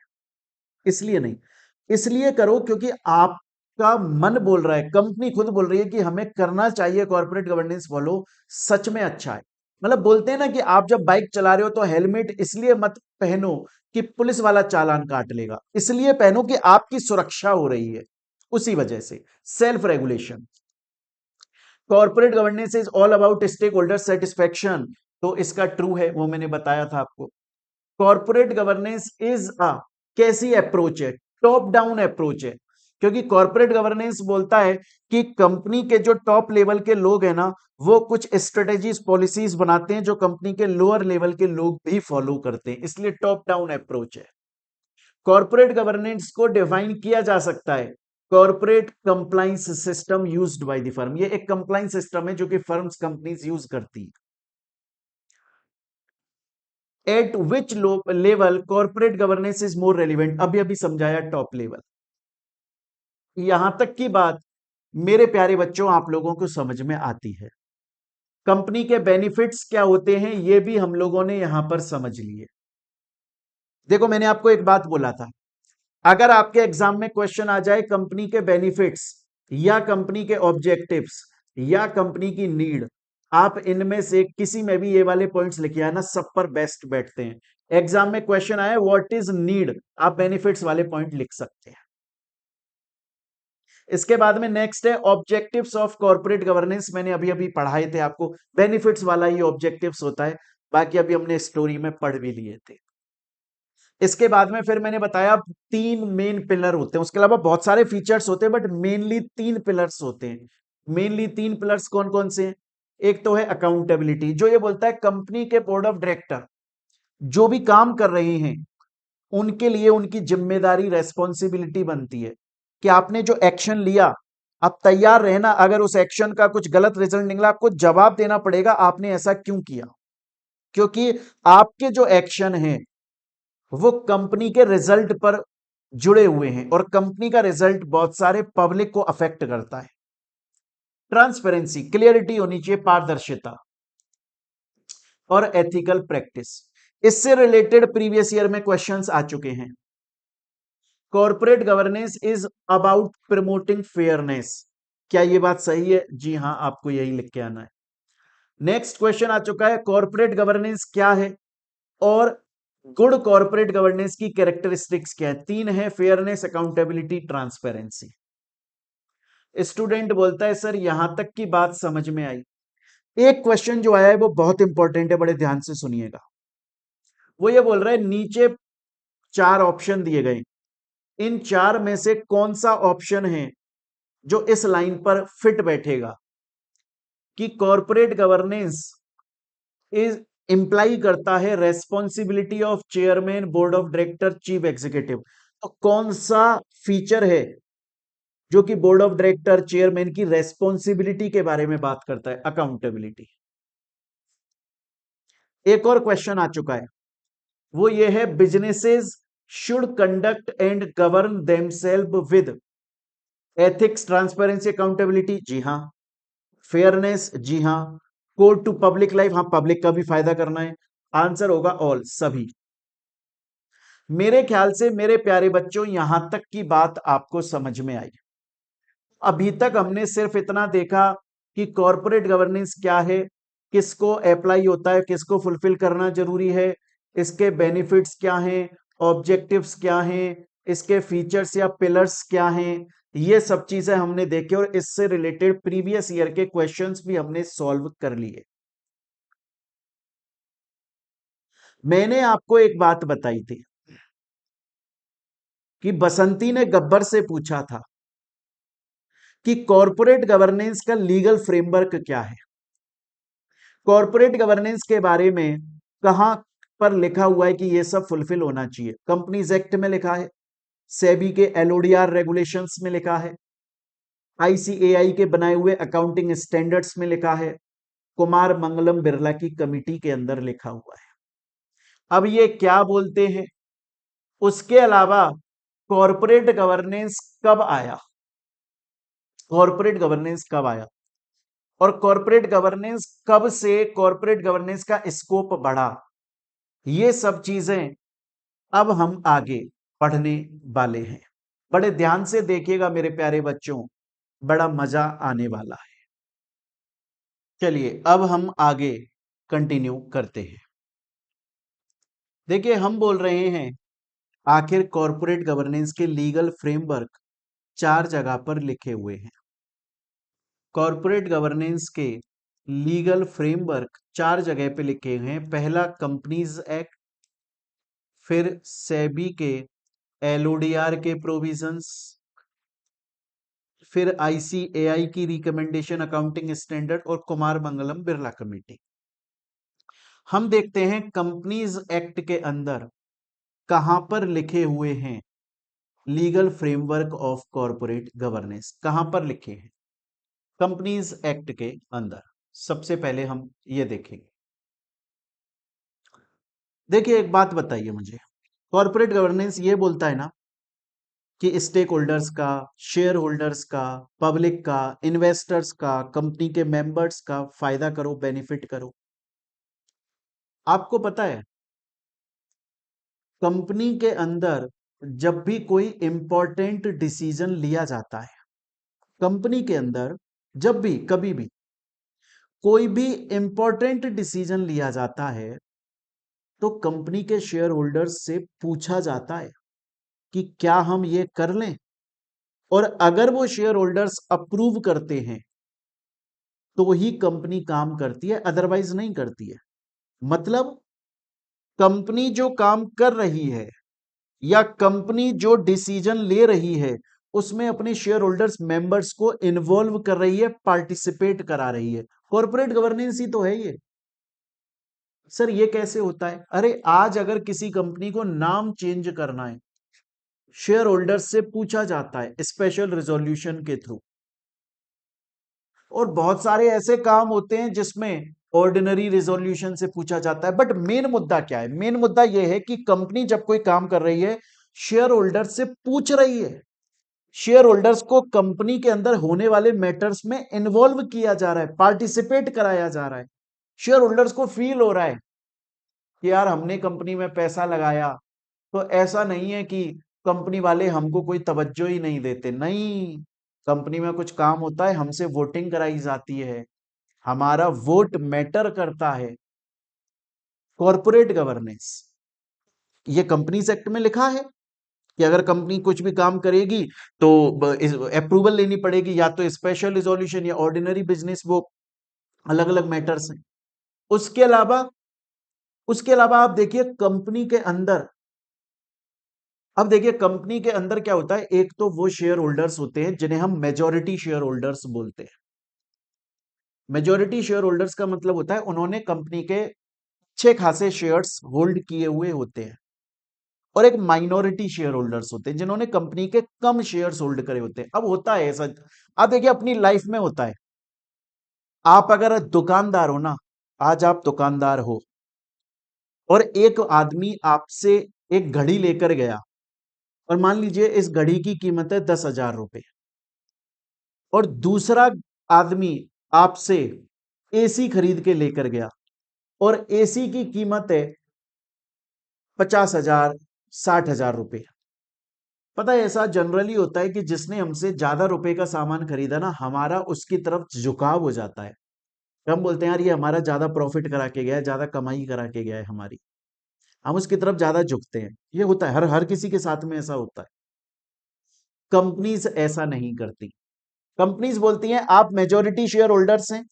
इसलिए नहीं, इसलिए करो क्योंकि आपका मन बोल रहा है, कंपनी खुद बोल रही है कि हमें करना चाहिए कॉर्पोरेट गवर्नेंस फॉलो, सच में अच्छा है। मतलब बोलते हैं ना कि आप जब बाइक चला रहे हो तो हेलमेट इसलिए मत पहनो कि पुलिस वाला चालान काट लेगा, इसलिए पहनो कि आपकी सुरक्षा हो रही है, उसी वजह से self regulation. Corporate governance is all about stakeholder satisfaction, तो इसका ट्रू है, वो मैंने बताया था आपको। कॉर्पोरेट गवर्नेंस इज अ, कैसी अप्रोच है, टॉप डाउन अप्रोच है। क्योंकि कॉर्पोरेट गवर्नेंस बोलता है कि कंपनी के जो टॉप लेवल के लोग हैं ना, वो कुछ स्ट्रेटेजीज पॉलिसीज बनाते हैं जो कंपनी के लोअर लेवल के लोग भी फॉलो करते हैं, इसलिए टॉप डाउन अप्रोच है। कॉर्पोरेट गवर्नेंस को डिफाइन किया जा सकता है corporate compliance system used by the firm. ये एक कंप्लाइंस सिस्टम है जो कि फर्म्स कंपनीज यूज करती है। Eight which level corporate governance is more relevant, अभी अभी समझाया टॉप लेवल। यहां तक की बात मेरे प्यारे बच्चों आप लोगों को समझ में आती है। कंपनी के बेनिफिट्स क्या होते हैं ये भी हम लोगों ने यहां पर समझ लिए। देखो मैंने आपको एक बात बोला था, अगर आपके एग्जाम में क्वेश्चन आ जाए कंपनी के बेनिफिट्स या कंपनी के ऑब्जेक्टिव्स या कंपनी की नीड, आप इनमें से किसी में भी ये वाले पॉइंट्स लिखे आना, सब पर बेस्ट बैठते हैं। एग्जाम में क्वेश्चन आए व्हाट इज नीड, आप बेनिफिट्स वाले पॉइंट लिख सकते हैं। इसके बाद में नेक्स्ट है ऑब्जेक्टिव्स ऑफ कॉर्पोरेट गवर्नेंस, मैंने अभी अभी पढ़ाए थे आपको, बेनिफिट्स वाला ही ऑब्जेक्टिव्स होता है, बाकी अभी हमने स्टोरी में पढ़ भी लिए थे। इसके बाद में फिर मैंने बताया तीन मेन पिलर होते हैं, उसके अलावा बहुत सारे फीचर्स होते हैं बट मेनली तीन पिलर्स होते हैं। मेनली तीन पिलर्स कौन कौन से हैं? एक तो है अकाउंटेबिलिटी, जो ये बोलता है कंपनी के बोर्ड ऑफ डायरेक्टर जो भी काम कर रहे हैं उनके लिए उनकी जिम्मेदारी रेस्पॉन्सिबिलिटी बनती है कि आपने जो एक्शन लिया आप तैयार रहना, अगर उस एक्शन का कुछ गलत रिजल्ट निकला आपको जवाब देना पड़ेगा आपने ऐसा क्यों किया, क्योंकि आपके जो एक्शन है वो कंपनी के रिजल्ट पर जुड़े हुए हैं और कंपनी का रिजल्ट बहुत सारे पब्लिक को अफेक्ट करता है। ट्रांसपेरेंसी, क्लियरिटी होनी चाहिए, पारदर्शिता और एथिकल प्रैक्टिस। इससे रिलेटेड प्रीवियस ईयर में क्वेश्चंस आ चुके हैं। Corporate governance is about promoting fairness, क्या यह बात सही है? जी हां, आपको यही लिख के आना है। नेक्स्ट क्वेश्चन आ चुका है, कॉर्पोरेट गवर्नेंस क्या है और गुड कॉर्पोरेट गवर्नेंस की कैरेक्टरिस्टिक्स क्या है? तीन है, फेयरनेस, अकाउंटेबिलिटी, ट्रांसपेरेंसी। स्टूडेंट बोलता है सर यहां तक की बात समझ में आई। एक क्वेश्चन जो आया है वो बहुत इंपॉर्टेंट है, बड़े ध्यान से सुनिएगा। वो ये बोल रहा है नीचे चार ऑप्शन दिए गए, इन चार में से कौन सा ऑप्शन है जो इस लाइन पर फिट बैठेगा कि कॉर्पोरेट गवर्नेंस इज इंप्लाई करता है responsibility of chairman, board of director, chief executive. तो कौन सा फीचर है जो कि बोर्ड ऑफ डायरेक्टर, चेयरमैन की रेस्पॉन्सिबिलिटी के बारे में बात करता है? अकाउंटेबिलिटी। एक और क्वेश्चन आ चुका है, वो ये है businesses should conduct and govern themselves with ethics, transparency, accountability, जी हां। फेयरनेस, जी हां। कोड टू पब्लिक लाइफ, हाँ पब्लिक का भी फायदा करना है। आंसर होगा ऑल, सभी। मेरे ख्याल से मेरे प्यारे बच्चों यहां तक की बात आपको समझ में आई। अभी तक हमने सिर्फ इतना देखा कि कॉर्पोरेट गवर्नेंस क्या है, किसको अप्लाई होता है, किसको फुलफिल करना जरूरी है, इसके बेनिफिट्स क्या हैं, ऑब्जेक्टिव्स क्या हैं, इसके फीचर्स या पिलर्स क्या हैं, ये सब चीजें हमने देखी और इससे रिलेटेड प्रीवियस ईयर के क्वेश्चंस भी हमने सॉल्व कर लिए। मैंने आपको एक बात बताई थी कि बसंती ने गब्बर से पूछा था कि कॉर्पोरेट गवर्नेंस का लीगल फ्रेमवर्क क्या है। कॉर्पोरेट गवर्नेंस के बारे में कहां पर लिखा हुआ है कि यह सब फुलफिल होना चाहिए? कंपनीज एक्ट में लिखा है, सेबी के एलओडीआर रेगुलेशंस में लिखा है, आईसीएआई के बनाए हुए अकाउंटिंग स्टैंडर्ड्स में लिखा है, कुमार मंगलम बिरला की कमिटी के अंदर लिखा हुआ है। अब ये क्या बोलते हैं? उसके अलावा कॉर्पोरेट गवर्नेंस कब आया, कॉर्पोरेट गवर्नेंस कब आया और कॉर्पोरेट गवर्नेंस कब से कॉर्पोरेट गवर्नेंस का स्कोप बढ़ा, ये सब चीजें अब हम आगे पढ़ने वाले हैं। बड़े ध्यान से देखिएगा मेरे प्यारे बच्चों, बड़ा मजा आने वाला है। चलिए अब हम आगे कंटिन्यू करते हैं। देखिए हम बोल रहे हैं आखिर कॉर्पोरेट गवर्नेंस के लीगल फ्रेमवर्क चार जगह पर लिखे हुए हैं। कॉर्पोरेट गवर्नेंस के लीगल फ्रेमवर्क चार जगह पे लिखे हुए हैं। पहला कंपनीज एक्ट, फिर सेबी के एलओडीआर के प्रोविजंस, फिर ICAI की रिकमेंडेशन अकाउंटिंग स्टैंडर्ड और कुमार मंगलम बिरला कमेटी। हम देखते हैं कंपनीज एक्ट के अंदर कहां पर लिखे हुए हैं legal framework of corporate governance, कहां पर लिखे हैं कंपनीज एक्ट के अंदर। सबसे पहले हम ये देखेंगे। देखिए एक बात बताइए मुझे, कॉरपोरेट गवर्नेंस ये बोलता है ना कि स्टेक होल्डर्स का, शेयर होल्डर्स का, पब्लिक का, इन्वेस्टर्स का, कंपनी के मेंबर्स का फायदा करो, बेनिफिट करो। आपको पता है कंपनी के अंदर जब भी कोई इंपॉर्टेंट डिसीजन लिया जाता है, कंपनी के अंदर जब भी कभी भी कोई भी इंपॉर्टेंट डिसीजन लिया जाता है तो कंपनी के शेयर होल्डर्स से पूछा जाता है कि क्या हम ये कर लें, और अगर वो शेयर होल्डर्स अप्रूव करते हैं तो ही कंपनी काम करती है, अदरवाइज नहीं करती है। मतलब कंपनी जो काम कर रही है या कंपनी जो डिसीजन ले रही है उसमें अपने शेयर होल्डर्स मेंबर्स को इन्वॉल्व कर रही है, पार्टिसिपेट करा रही है। कॉर्पोरेट गवर्नेंस ही तो है ये। सर ये कैसे होता है? अरे आज अगर किसी कंपनी को नाम चेंज करना है, शेयर होल्डर्स से पूछा जाता है स्पेशल रिजोल्यूशन के थ्रू। और बहुत सारे ऐसे काम होते हैं जिसमें ऑर्डिनरी रिजोल्यूशन से पूछा जाता है। बट मेन मुद्दा क्या है? मेन मुद्दा यह है कि कंपनी जब कोई काम कर रही है शेयर होल्डर से पूछ रही है, शेयर होल्डर्स को कंपनी के अंदर होने वाले मैटर्स में इन्वॉल्व किया जा रहा है, पार्टिसिपेट कराया जा रहा है। शेयर होल्डर्स को फील हो रहा है कि यार हमने कंपनी में पैसा लगाया, तो ऐसा नहीं है कि कंपनी वाले हमको कोई तवज्जो ही नहीं देते। नहीं, कंपनी में कुछ काम होता है, हमसे वोटिंग कराई जाती है, हमारा वोट मैटर करता है। कॉर्पोरेट गवर्नेंस ये कंपनीज एक्ट में लिखा है कि अगर कंपनी कुछ भी काम करेगी तो अप्रूवल लेनी पड़ेगी, या तो स्पेशल रिजोल्यूशन या ऑर्डिनरी बिजनेस, वो अलग अलग मैटर्स हैं। उसके अलावा आप देखिए कंपनी के अंदर, अब देखिए कंपनी के अंदर क्या होता है, एक तो वो शेयर होल्डर्स होते हैं जिन्हें हम मेजॉरिटी शेयर होल्डर्स बोलते हैं। मेजॉरिटी शेयर होल्डर्स का मतलब होता है उन्होंने कंपनी के अच्छे खासे शेयर्स होल्ड किए हुए होते हैं। और एक माइनॉरिटी शेयर होल्डर्स होते हैं जिन्होंने कंपनी के कम शेयर्स होल्ड करे होते हैं। अब होता है ऐसा, आप देखिए अपनी लाइफ में होता है, आप अगर दुकानदार हो ना, आज आप दुकानदार हो और एक आदमी आपसे एक घड़ी लेकर गया, और मान लीजिए इस घड़ी की कीमत है 10,000 रुपए, और दूसरा आदमी आपसे एसी खरीद के लेकर गया और एसी की कीमत है 50,000, 60,000 रुपए। पता है ऐसा जनरली होता है कि जिसने हमसे ज्यादा रुपए का सामान खरीदा ना, हमारा उसकी तरफ झुकाव हो जाता है। हम बोलते हैं यार ये हमारा ज्यादा प्रॉफिट करा के गया है, ज्यादा कमाई करा के गया है हमारी, हम उसकी तरफ ज्यादा झुकते हैं। ये होता है, हर हर किसी के साथ में ऐसा होता है। कंपनीज ऐसा नहीं करती। कंपनीज बोलती हैं आप मेजॉरिटी शेयर होल्डर्स हैं,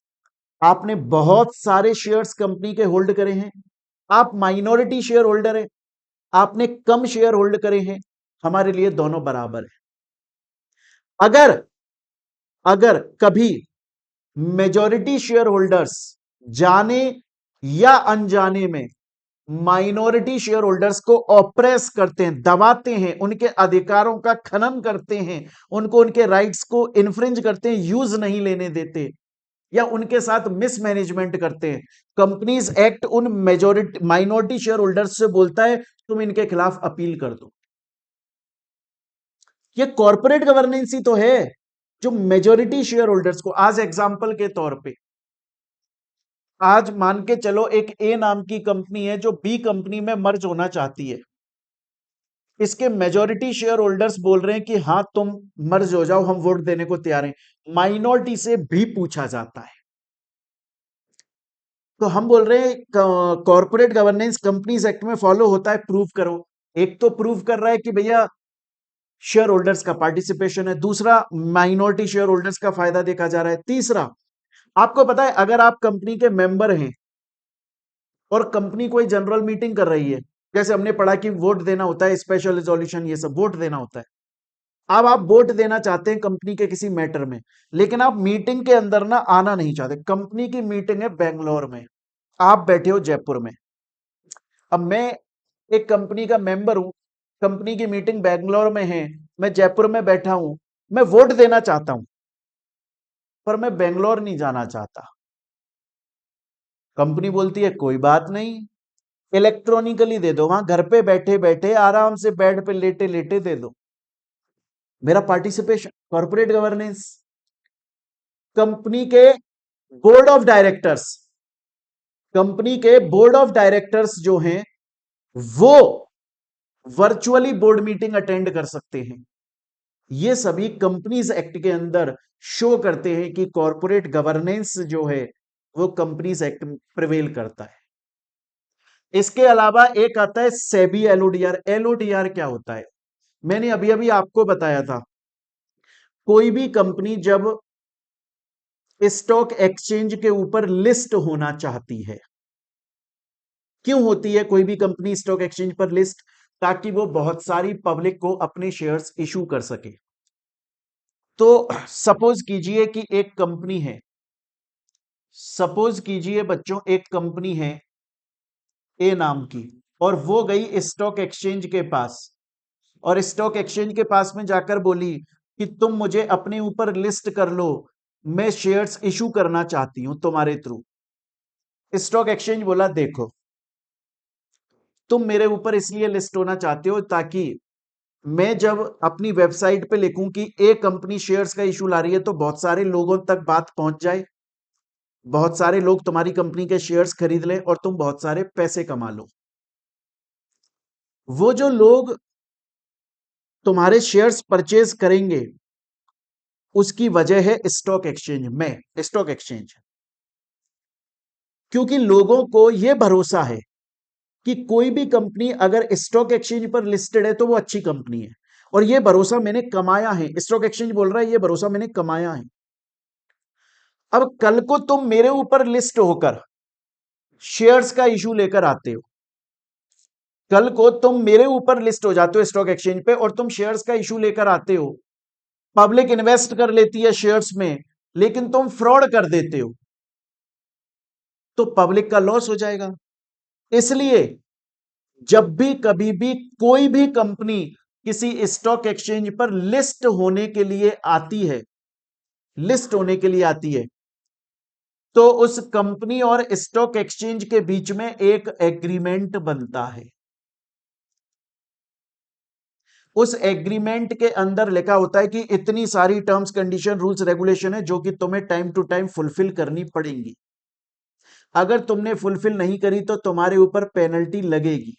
आपने बहुत सारे शेयर्स कंपनी के होल्ड करे हैं, आप माइनॉरिटी शेयर होल्डर हैं, आपने कम शेयर होल्ड करे हैं, हमारे लिए दोनों बराबर है। अगर अगर कभी मेजॉरिटी शेयर होल्डर्स जाने या अनजाने में माइनॉरिटी शेयर होल्डर्स को ऑप्रेस करते हैं, दबाते हैं, उनके अधिकारों का खनन करते हैं, उनको उनके राइट्स को इन्फ्रिंज करते हैं, यूज नहीं लेने देते, या उनके साथ मिसमैनेजमेंट करते हैं, कंपनीज एक्ट उन मेजॉरिटी माइनॉरिटी शेयर होल्डर्स से बोलता है तुम इनके खिलाफ अपील कर दो। ये कॉर्पोरेट गवर्नेंस ही तो है जो मेजॉरिटी शेयर होल्डर्स को, आज एग्जांपल के तौर पे, आज मान के चलो एक ए नाम की कंपनी है जो बी कंपनी में मर्ज होना चाहती है, इसके मेजॉरिटी शेयर होल्डर्स बोल रहे हैं कि हां तुम मर्ज हो जाओ, हम वोट देने को तैयार हैं। माइनॉरिटी से भी पूछा जाता है। तो हम बोल रहे हैं कॉर्पोरेट गवर्नेंस कंपनीज एक्ट में फॉलो होता है, प्रूव करो। एक तो प्रूव कर रहा है कि भैया शेयर होल्डर्स का पार्टिसिपेशन है, दूसरा माइनॉरिटी शेयर होल्डर्स का फायदा देखा जा रहा है, तीसरा आपको पता है अगर आप कंपनी के मेंबर हैं और कंपनी कोई जनरल मीटिंग कर रही है, जैसे हमने पढ़ा कि वोट देना होता है, स्पेशल रिजोल्यूशन, ये सब वोट देना होता है, अब आप वोट देना चाहते हैं कंपनी के किसी मैटर में, लेकिन आप मीटिंग के अंदर ना आना नहीं चाहते। कंपनी की मीटिंग है बेंगलोर में, आप बैठे हो जयपुर में। अब मैं एक कंपनी का मेंबर हूं, कंपनी की मीटिंग बेंगलोर में है, मैं जयपुर में बैठा हूं, मैं वोट देना चाहता हूं, पर मैं बेंगलोर नहीं जाना चाहता। कंपनी बोलती है कोई बात नहीं, इलेक्ट्रॉनिकली दे दो, वहां घर पे बैठे बैठे आराम से बेड पे लेटे लेटे दे दो। मेरा पार्टिसिपेशन, कॉर्पोरेट गवर्नेंस, कंपनी के बोर्ड ऑफ डायरेक्टर्स, कंपनी के बोर्ड ऑफ डायरेक्टर्स जो हैं वो वर्चुअली बोर्ड मीटिंग अटेंड कर सकते हैं। ये सभी कंपनीज एक्ट के अंदर शो करते हैं कि कॉर्पोरेट गवर्नेंस जो है वो कंपनीज एक्ट प्रिवेल करता है। इसके अलावा एक आता है सेबी एलओडीआर। एलओडीआर क्या होता है? मैंने अभी अभी आपको बताया था, कोई भी कंपनी जब स्टॉक एक्सचेंज के ऊपर लिस्ट होना चाहती है, क्यों होती है कोई भी कंपनी स्टॉक एक्सचेंज पर लिस्ट? ताकि वो बहुत सारी पब्लिक को अपने शेयर्स इशू कर सके। तो सपोज कीजिए कि एक कंपनी है, सपोज कीजिए बच्चों एक कंपनी है ए नाम की, और वो गई स्टॉक एक्सचेंज के पास, और स्टॉक एक्सचेंज के पास में जाकर बोली कि तुम मुझे अपने ऊपर लिस्ट कर लो, मैं शेयर्स इशू करना चाहती हूं तुम्हारे थ्रू। स्टॉक एक्सचेंज बोला देखो, तुम मेरे ऊपर इसलिए लिस्ट होना चाहते हो ताकि मैं जब अपनी वेबसाइट पे लिखूं कि ए कंपनी शेयर्स का इशू ला रही है तो बहुत सारे लोगों तक बात पहुंच जाए, बहुत सारे लोग तुम्हारी कंपनी के शेयर्स खरीद लें और तुम बहुत सारे पैसे कमा लो। वो जो लोग तुम्हारे शेयर्स परचेज करेंगे उसकी वजह है स्टॉक एक्सचेंज में, स्टॉक एक्सचेंज, क्योंकि लोगों को यह भरोसा है कि कोई भी कंपनी अगर स्टॉक एक्सचेंज पर लिस्टेड है तो वो अच्छी कंपनी है, और यह भरोसा मैंने कमाया है। स्टॉक एक्सचेंज बोल रहा है यह भरोसा मैंने कमाया है। अब कल को तुम मेरे ऊपर लिस्ट होकर शेयर्स का इशू लेकर आते हो, कल को तुम मेरे ऊपर लिस्ट हो जाते हो स्टॉक एक्सचेंज पे और तुम शेयर्स का इशू लेकर आते हो, पब्लिक इन्वेस्ट कर लेती है शेयर्स में, लेकिन तुम फ्रॉड कर देते हो, तो पब्लिक का लॉस हो जाएगा। इसलिए जब भी कभी भी कोई भी कंपनी किसी स्टॉक एक्सचेंज पर लिस्ट होने के लिए आती है, लिस्ट होने के लिए आती है, तो उस कंपनी और स्टॉक एक्सचेंज के बीच में एक एग्रीमेंट बनता है। उस एग्रीमेंट के अंदर लिखा होता है कि इतनी सारी टर्म्स कंडीशन रूल्स रेगुलेशन है जो कि तुम्हें टाइम टू टाइम फुलफिल करनी पड़ेंगी। अगर तुमने फुलफिल नहीं करी तो तुम्हारे ऊपर पेनल्टी लगेगी।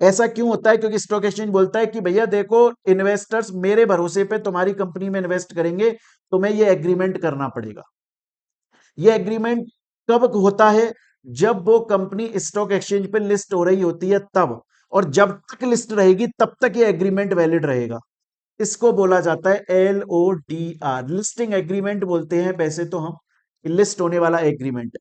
ऐसा क्यों होता है? क्योंकि स्टॉक एक्सचेंज बोलता है कि भैया देखो, इन्वेस्टर्स मेरे भरोसे पे तुम्हारी कंपनी में इन्वेस्ट करेंगे, तुम्हें यह एग्रीमेंट करना पड़ेगा। यह एग्रीमेंट कब होता है? जब वो कंपनी स्टॉक एक्सचेंज पे लिस्ट हो रही होती है तब, और जब तक लिस्ट रहेगी तब तक ये एग्रीमेंट वैलिड रहेगा। इसको बोला जाता है LODR, लिस्टिंग एग्रीमेंट बोलते हैं वैसे तो हम, लिस्ट होने वाला एग्रीमेंट।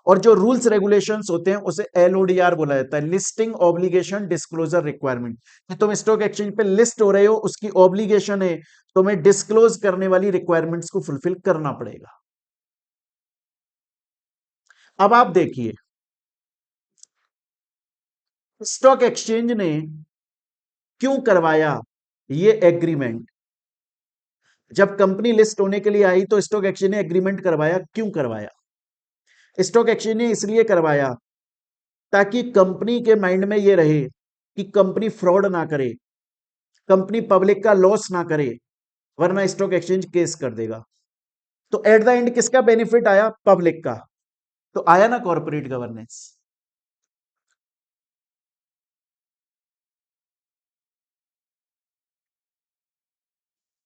और जो रूल्स रेगुलेशंस होते हैं उसे LODR बोला जाता है, लिस्टिंग ऑब्लिगेशन डिस्क्लोजर रिक्वायरमेंट, कि तुम स्टॉक एक्सचेंज पे लिस्ट हो रहे हो, उसकी ऑब्लिगेशन है, तुम्हें डिस्क्लोज करने वाली रिक्वायरमेंट्स को फुलफिल करना पड़ेगा। अब आप देखिए, स्टॉक एक्सचेंज ने क्यों करवाया ये एग्रीमेंट? जब कंपनी लिस्ट होने के लिए आई तो स्टॉक एक्सचेंज ने एग्रीमेंट करवाया। क्यों करवाया? स्टॉक एक्सचेंज ने इसलिए करवाया ताकि कंपनी के माइंड में यह रहे कि कंपनी फ्रॉड ना करे, कंपनी पब्लिक का लॉस ना करे, वरना स्टॉक एक्सचेंज केस कर देगा। तो एट द एंड किसका बेनिफिट आया? पब्लिक का। तो आया ना कॉर्पोरेट गवर्नेंस।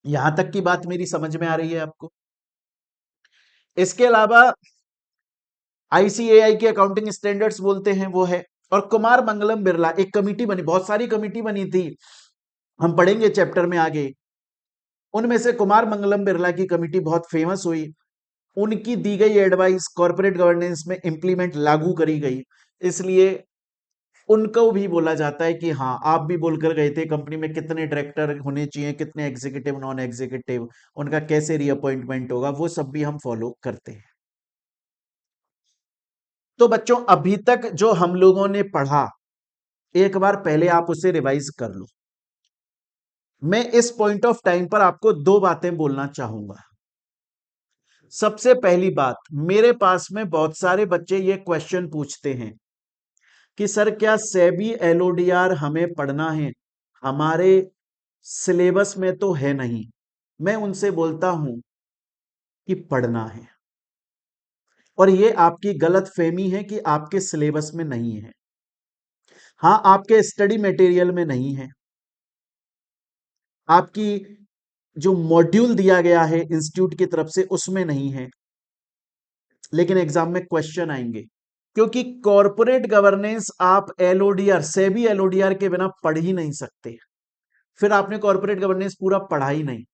यहां तक की बात मेरी समझ में आ रही है आपको? इसके अलावा ICAI के अकाउंटिंग स्टैंडर्ड्स बोलते हैं वो है, और कुमार मंगलम बिरला, एक कमिटी बनी, बहुत सारी कमिटी बनी थी, हम पढ़ेंगे चैप्टर में आगे। उनमें से कुमार मंगलम बिरला की कमिटी बहुत फेमस हुई, उनकी दी गई एडवाइस कॉर्पोरेट गवर्नेंस में इंप्लीमेंट लागू करी गई। इसलिए उनको भी बोला जाता है कि हाँ, आप भी बोलकर गए थे कंपनी में कितने डायरेक्टर होने चाहिए, कितने एग्जीक्यूटिव, नॉन एग्जीक्यूटिव, उनका कैसे रीअपॉइंटमेंट होगा, वो सब भी हम फॉलो करते हैं। तो बच्चों अभी तक जो हम लोगों ने पढ़ा, एक बार पहले आप उसे रिवाइज कर लो। मैं इस पॉइंट ऑफ टाइम पर आपको दो बातें बोलना चाहूंगा। सबसे पहली बात, मेरे पास में बहुत सारे बच्चे ये क्वेश्चन पूछते हैं कि सर क्या सेबी एलओडीआर हमें पढ़ना है, हमारे सिलेबस में तो है नहीं। मैं उनसे बोलता हूं कि पढ़ना है, और ये आपकी गलत फहमी है कि आपके सिलेबस में नहीं है। हाँ, आपके स्टडी मटेरियल में नहीं है, आपकी जो मॉड्यूल दिया गया है इंस्टीट्यूट की तरफ से उसमें नहीं है, लेकिन एग्जाम में क्वेश्चन आएंगे। क्योंकि कॉरपोरेट गवर्नेंस आप एलओडीआर, सेबी एलओडीआर के बिना पढ़ ही नहीं सकते। फिर आपने कॉरपोरेट गवर्नेंस पूरा पढ़ा ही नहीं,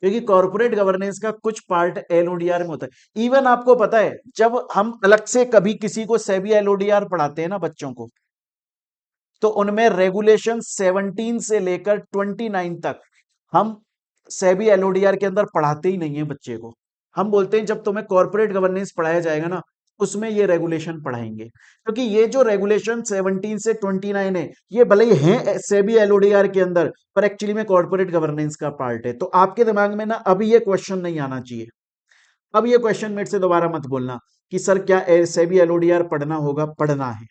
क्योंकि कॉरपोरेट गवर्नेंस का कुछ पार्ट एलओडीआर में होता है। इवन आपको पता है, जब हम अलग से कभी किसी को सेबी एलओडीआर पढ़ाते हैं ना बच्चों को, तो उनमें रेगुलेशन 17 से लेकर 29 तक हम सेबी एलओडीआर के अंदर पढ़ाते ही नहीं है बच्चे को। हम बोलते हैं जब तुम्हें कॉर्पोरेट गवर्नेंस पढ़ाया जाएगा ना, उसमें ये रेगुलेशन पढ़ाएंगे, क्योंकि ये जो रेगुलेशन 17 से 29 है, ये भले ही है सेबी एलओडीआर के अंदर, पर एक्चुअली में कॉर्पोरेट गवर्नेंस का पार्ट है। तो आपके दिमाग में ना अभी ये क्वेश्चन नहीं आना चाहिए। अब ये क्वेश्चन मेरे से दोबारा मत बोलना कि सर क्या सेबी एलओडीआर पढ़ना होगा। पढ़ना है,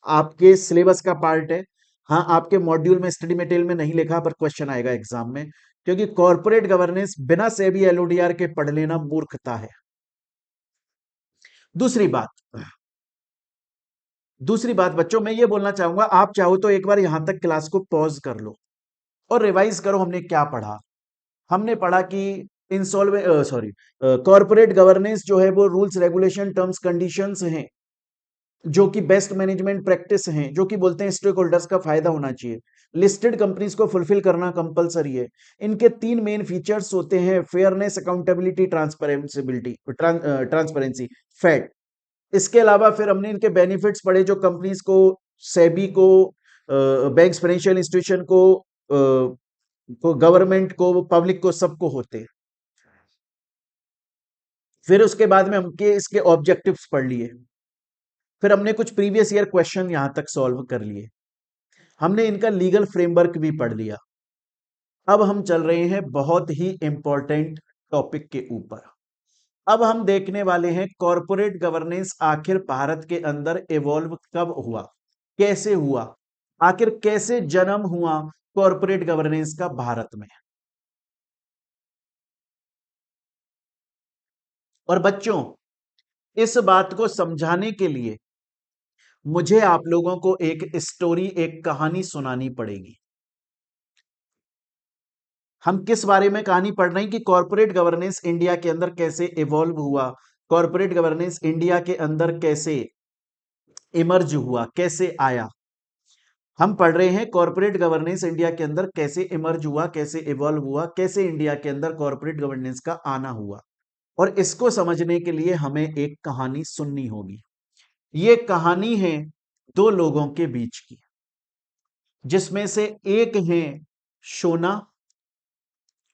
आपके सिलेबस का पार्ट है। हाँ, आपके मॉड्यूल में स्टडी मटेरियल में नहीं लिखा, पर क्वेश्चन आएगा एग्जाम में, क्योंकि कॉर्पोरेट गवर्नेंस बिना सेबी एलओडीआर के पढ़ लेना मूर्खता है। दूसरी बात, दूसरी बात बच्चों मैं ये बोलना चाहूंगा, आप चाहो तो एक बार यहां तक क्लास को पॉज कर लो और रिवाइज करो हमने क्या पढ़ा। हमने पढ़ा कि इंसॉल्वे सॉरी कॉर्पोरेट गवर्नेंस जो है वो रूल्स रेगुलेशन टर्म्स कंडीशंस हैं, जो कि बेस्ट मैनेजमेंट प्रैक्टिस हैं, जो कि बोलते हैं स्टेक होल्डर्स का फायदा होना चाहिए, लिस्टेड कंपनीज को फुलफिल करना कंपलसरी है। इनके तीन मेन फीचर्स होते हैं, फेयरनेस, अकाउंटेबिलिटी, ट्रांसपेरेंसी, फैट। इसके अलावा फिर हमने इनके बेनिफिट्स पढ़े, जो कंपनीज को, सेबी को, बैंक्स, फाइनेंशियल इंस्टीट्यूशन को गवर्नमेंट को, पब्लिक को, सबको होते हैं। फिर उसके बाद में हमके इसके ऑब्जेक्टिव्स पढ़ लिए। फिर हमने कुछ प्रीवियस ईयर क्वेश्चन यहां तक सॉल्व कर लिए। हमने इनका लीगल फ्रेमवर्क भी पढ़ लिया। अब हम चल रहे हैं बहुत ही इंपॉर्टेंट टॉपिक के ऊपर। अब हम देखने वाले हैं कॉरपोरेट गवर्नेंस आखिर भारत के अंदर इवॉल्व कब हुआ, कैसे हुआ, आखिर कैसे जन्म हुआ कॉरपोरेट गवर्नेंस का भारत में। और बच्चों, इस बात को समझाने के लिए मुझे आप लोगों को एक स्टोरी, एक कहानी सुनानी पड़ेगी। हम किस बारे में कहानी पढ़ रहे हैं कि कॉरपोरेट गवर्नेंस इंडिया के अंदर कैसे इवॉल्व हुआ, कॉरपोरेट गवर्नेंस इंडिया के अंदर कैसे इमर्ज हुआ, कैसे आया। हम पढ़ रहे हैं कॉरपोरेट गवर्नेंस इंडिया के अंदर कैसे इमर्ज हुआ, कैसे इवॉल्व हुआ, कैसे इंडिया के अंदर कॉरपोरेट गवर्नेंस का आना हुआ। और इसको समझने के लिए हमें एक कहानी सुननी होगी। ये कहानी है दो लोगों के बीच की, जिसमें से एक है सोना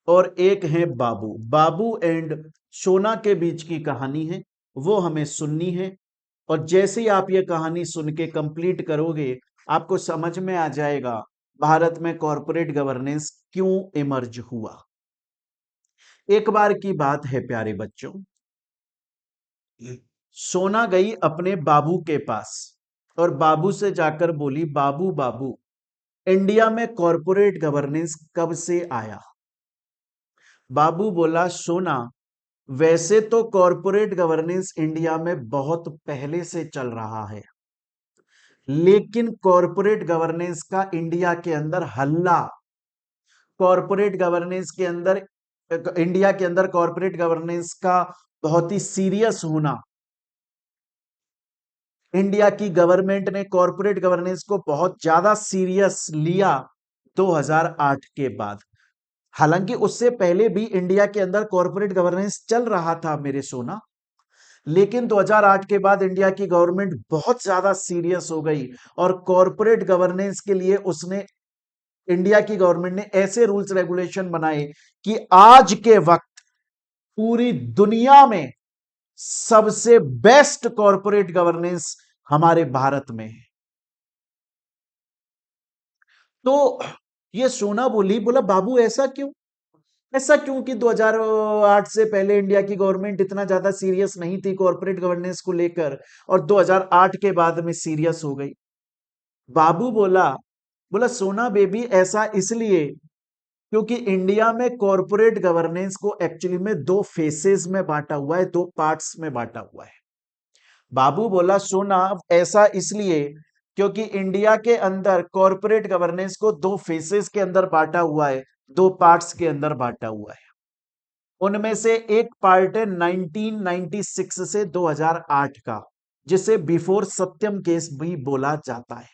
और एक है बाबू। बाबू एंड सोना के बीच की कहानी है, वो हमें सुननी है। और जैसे ही आप ये कहानी सुन के कंप्लीट करोगे, आपको समझ में आ जाएगा भारत में कॉरपोरेट गवर्नेंस क्यों इमर्ज हुआ। एक बार की बात है प्यारे बच्चों, सोना गई अपने बाबू के पास और बाबू से जाकर बोली, बाबू बाबू, इंडिया में कॉरपोरेट गवर्नेंस कब से आया। बाबू बोला, सोना, वैसे तो कॉरपोरेट गवर्नेंस इंडिया में बहुत पहले से चल रहा है, लेकिन कॉरपोरेट गवर्नेंस का इंडिया के अंदर हल्ला, कॉरपोरेट गवर्नेंस के अंदर, इंडिया के अंदर कॉरपोरेट गवर्नेंस का बहुत ही सीरियस होना, इंडिया की गवर्नमेंट ने कॉरपोरेट गवर्नेंस को बहुत ज्यादा सीरियस लिया 2008 के बाद। हालांकि उससे पहले भी इंडिया के अंदर कॉरपोरेट गवर्नेंस चल रहा था मेरे सोना, लेकिन 2008 के बाद इंडिया की गवर्नमेंट बहुत ज्यादा सीरियस हो गई और कॉरपोरेट गवर्नेंस के लिए उसने इंडिया की गवर्नमेंट ने ऐसे रूल्स रेगुलेशन बनाए कि आज के वक्त पूरी दुनिया में सबसे बेस्ट कॉरपोरेट गवर्नेंस हमारे भारत में है। तो ये सोना बोली, बोला बाबू ऐसा क्यों? ऐसा क्यों कि 2008 से पहले इंडिया की गवर्नमेंट इतना ज्यादा सीरियस नहीं थी कॉरपोरेट गवर्नेंस को लेकर और 2008 के बाद में सीरियस हो गई? बाबू बोला, बोला सोना बेबी ऐसा इसलिए क्योंकि इंडिया में कॉरपोरेट गवर्नेंस को एक्चुअली में दो फेसेस में बांटा हुआ है, दो पार्ट्स में बांटा हुआ है। बाबू बोला सोना ऐसा इसलिए क्योंकि इंडिया के अंदर कॉरपोरेट गवर्नेंस को दो फेसेस के अंदर बांटा हुआ है, दो पार्ट्स के अंदर बांटा हुआ है। उनमें से एक पार्ट है 1996 से 2008 का, जिसे बिफोर सत्यम केस भी बोला जाता है,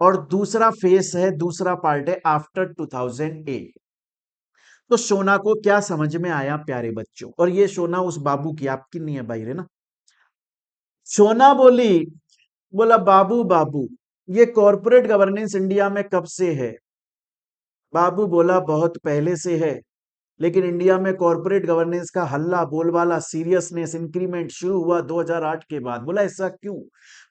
और दूसरा फेस है, दूसरा पार्ट है आफ्टर 2008। तो सोना को क्या समझ में आया प्यारे बच्चों? और ये सोना उस बाबू की, आपकी नहीं है भाई रे ना। सोना बोली, बोला बाबू बाबू ये कॉरपोरेट गवर्नेंस इंडिया में कब से है? बाबू बोला बहुत पहले से है, लेकिन इंडिया में कॉरपोरेट गवर्नेंस का हल्ला बोलबाला सीरियसनेस इंक्रीमेंट शुरू हुआ 2008 के बाद। बोला ऐसा क्यों?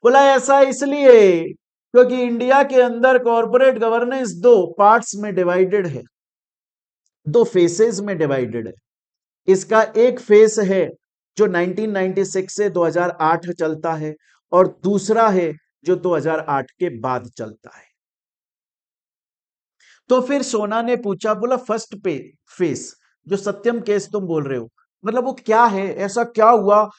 बोला ऐसा इसलिए क्योंकि इंडिया के अंदर कॉरपोरेट गवर्नेंस दो पार्ट्स में डिवाइडेड है, दो फेसेस में डिवाइडेड है। इसका एक फेस है जो 1996 से 2008 चलता है, और दूसरा है जो 2008 के बाद चलता है। तो फिर सोना ने पूछा, बोला फर्स्ट पे फेस जो सत्यम केस तुम बोल रहे हो, मतलब वो क्या है? ऐसा क्या हुआ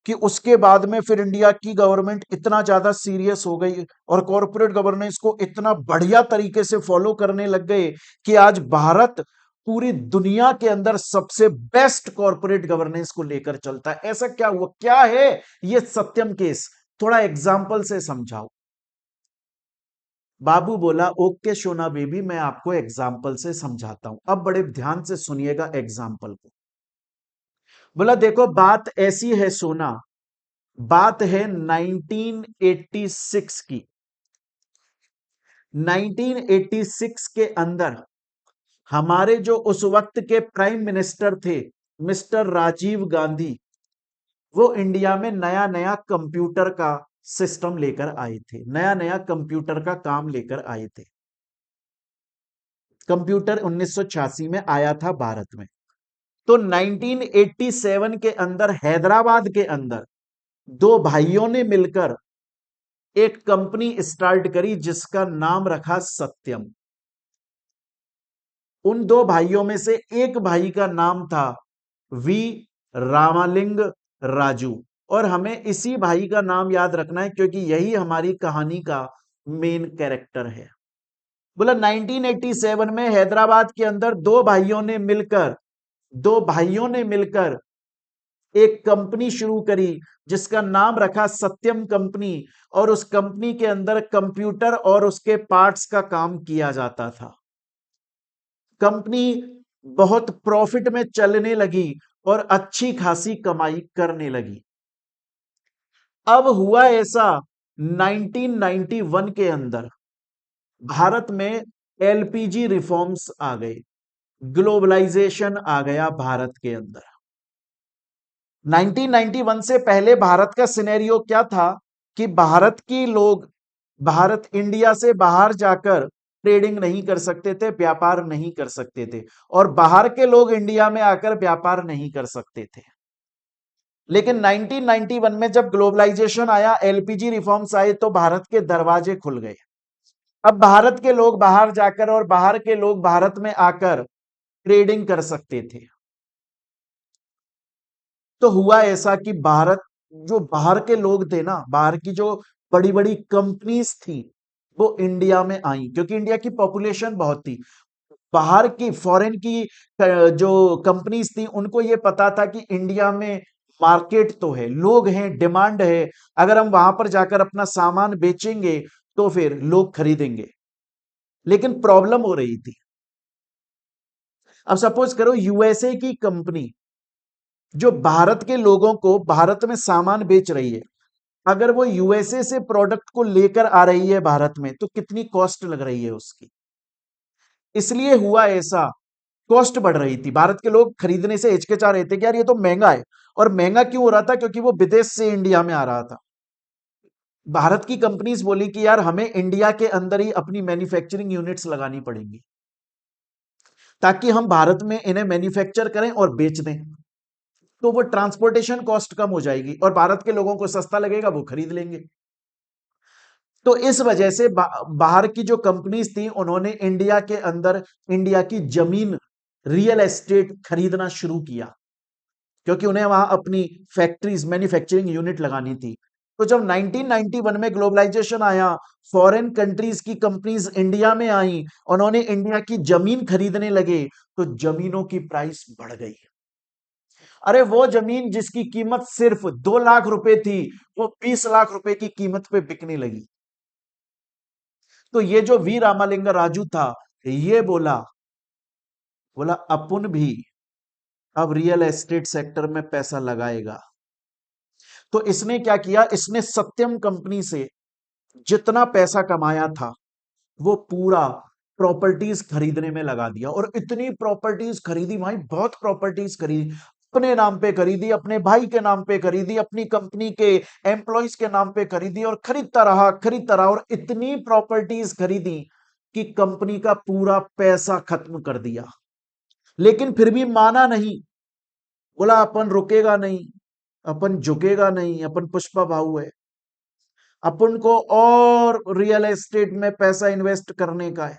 कि उसके बाद में फिर इंडिया की गवर्नमेंट इतना ज्यादा सीरियस हो गई और कॉरपोरेट गवर्नेंस को इतना बढ़िया तरीके से फॉलो करने लग गए कि आज भारत पूरी दुनिया के अंदर सबसे बेस्ट कॉरपोरेट गवर्नेंस को लेकर चलता है? ऐसा क्या हुआ? क्या है ये सत्यम केस? थोड़ा एग्जाम्पल से समझाओ। बाबू बोला ओके सोना बेबी, मैं आपको एग्जाम्पल से समझाता हूं, अब बड़े ध्यान से सुनिएगा एग्जाम्पल को। बोला देखो बात ऐसी है सोना, बात है 1986 की। 1986 के अंदर हमारे जो उस वक्त के प्राइम मिनिस्टर थे मिस्टर राजीव गांधी, वो इंडिया में नया नया कंप्यूटर का सिस्टम लेकर आए थे, नया नया कंप्यूटर का काम लेकर आए थे। कंप्यूटर 1986 में आया था भारत में। तो 1987 के अंदर हैदराबाद के अंदर दो भाइयों ने मिलकर एक कंपनी स्टार्ट करी जिसका नाम रखा सत्यम। उन दो भाइयों में से एक भाई का नाम था वी रामालिंग राजू, और हमें इसी भाई का नाम याद रखना है क्योंकि यही हमारी कहानी का मेन कैरेक्टर है। बोला 1987 में हैदराबाद के अंदर दो भाइयों ने मिलकर एक कंपनी शुरू करी जिसका नाम रखा सत्यम कंपनी, और उस कंपनी के अंदर कंप्यूटर और उसके पार्ट्स का काम किया जाता था। कंपनी बहुत प्रॉफिट में चलने लगी और अच्छी खासी कमाई करने लगी। अब हुआ ऐसा 1991 के अंदर भारत में एलपीजी रिफॉर्म्स आ गए, ग्लोबलाइजेशन आ गया भारत के अंदर। 1991 से पहले भारत का सिनेरियो क्या था कि भारत इंडिया से बाहर जाकर ट्रेडिंग नहीं कर सकते थे, व्यापार नहीं कर सकते थे, और बाहर के लोग इंडिया में आकर व्यापार नहीं कर सकते थे। लेकिन 1991 में जब ग्लोबलाइजेशन आया, एलपीजी रिफॉर्म्स आए, तो भारत के दरवाजे खुल गए। अब भारत के लोग बाहर जाकर और बाहर के लोग भारत में आकर ट्रेडिंग कर सकते थे। तो हुआ ऐसा कि भारत, जो बाहर के लोग थे ना, बाहर की जो बड़ी बड़ी कंपनीज थी वो इंडिया में आई, क्योंकि इंडिया की पॉपुलेशन बहुत थी। बाहर की फॉरेन की जो कंपनीज थी उनको ये पता था कि इंडिया में मार्केट तो है, लोग हैं, डिमांड है, अगर हम वहां पर जाकर अपना सामान बेचेंगे तो फिर लोग खरीदेंगे। लेकिन प्रॉब्लम हो रही थी। अब सपोज करो यूएसए की कंपनी जो भारत के लोगों को भारत में सामान बेच रही है, अगर वो यूएसए से प्रोडक्ट को लेकर आ रही है भारत में, तो कितनी कॉस्ट लग रही है उसकी। इसलिए हुआ ऐसा, कॉस्ट बढ़ रही थी, भारत के लोग खरीदने से हिचकिचा रहे थे कि यार ये तो महंगा है। और महंगा क्यों हो रहा था? क्योंकि वो विदेश से इंडिया में आ रहा था। भारत की कंपनीज बोली कि यार हमें इंडिया के अंदर ही अपनी मैन्युफैक्चरिंग यूनिट्स लगानी पड़ेंगी, ताकि हम भारत में इन्हें मैन्युफैक्चर करें और बेच दें। तो वो ट्रांसपोर्टेशन कॉस्ट कम हो जाएगी और भारत के लोगों को सस्ता लगेगा, वो खरीद लेंगे। तो इस वजह से बाहर की जो कंपनीज थी, उन्होंने इंडिया के अंदर इंडिया की जमीन, रियल एस्टेट खरीदना शुरू किया, क्योंकि उन्हें वहां अपनी फैक्ट्रीज, मैन्युफैक्चरिंग यूनिट लगानी थी। तो जब 1991 में ग्लोबलाइजेशन आया, फॉरेन कंट्रीज की कंपनीज इंडिया में आई, उन्होंने इंडिया की जमीन खरीदने लगे, तो जमीनों की प्राइस बढ़ गई। अरे वो जमीन जिसकी कीमत सिर्फ 2 लाख रुपए थी, वो 20 लाख रुपए की कीमत पे बिकने लगी। तो ये जो वी रामालिंगा राजू था, ये बोला बोला अपन भी अब रियल एस्टेट सेक्टर में पैसा लगाएगा। तो इसने क्या किया, इसने सत्यम कंपनी से जितना पैसा कमाया था, वो पूरा प्रॉपर्टीज खरीदने में लगा दिया। और इतनी प्रॉपर्टीज खरीदी भाई, बहुत प्रॉपर्टीज खरीदी, अपने नाम पे खरीदी, अपने भाई के नाम पे खरीदी, अपनी कंपनी के एम्प्लॉयज के नाम पे खरीदी, और खरीदता रहा, और इतनी प्रॉपर्टीज खरीदी कि कंपनी का पूरा पैसा खत्म कर दिया। लेकिन फिर भी माना नहीं, बोला अपन रुकेगा नहीं, अपन झुकेगा नहीं, अपन पुष्पा भाऊ है, अपन को और रियल एस्टेट में पैसा इन्वेस्ट करने का है।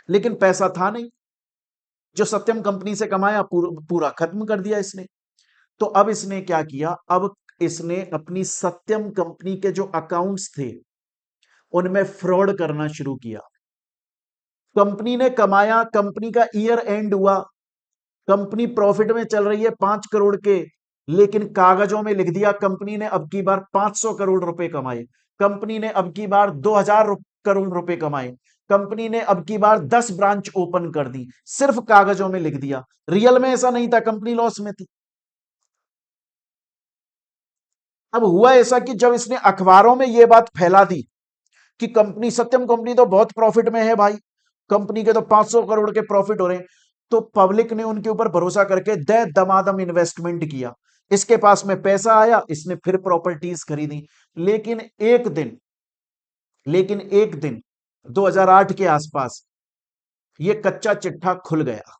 लेकिन पैसा था नहीं, जो सत्यम कंपनी से कमाया पूरा खत्म कर दिया इसने। तो अब इसने क्या किया, अब इसने अपनी सत्यम कंपनी के जो अकाउंट्स थे, उनमें फ्रॉड करना शुरू किया। कंपनी ने कमाया, कंपनी का ईयर एंड हुआ, कंपनी प्रॉफिट में चल रही है 5 करोड़ के, लेकिन कागजों में लिख दिया कंपनी ने अब की बार 500 करोड़ रुपए कमाए, कंपनी ने अब की बार 2000 करोड़ रुपए कमाए, कंपनी ने अब की बार 10 ब्रांच ओपन कर दी, सिर्फ कागजों में लिख दिया। रियल में ऐसा नहीं था, कंपनी लॉस में थी। अब हुआ ऐसा कि जब इसने अखबारों में यह बात फैला दी कि कंपनी, सत्यम कंपनी तो बहुत प्रॉफिट में है भाई, कंपनी के तो 500 करोड़ के प्रॉफिट हो रहे हैं, तो पब्लिक ने उनके ऊपर भरोसा करके दे दमादम इन्वेस्टमेंट किया। इसके पास में पैसा आया, इसने फिर प्रॉपर्टीज खरीदी। लेकिन एक दिन लेकिन एक दिन 2008 के आसपास ये कच्चा चिट्ठा खुल गया,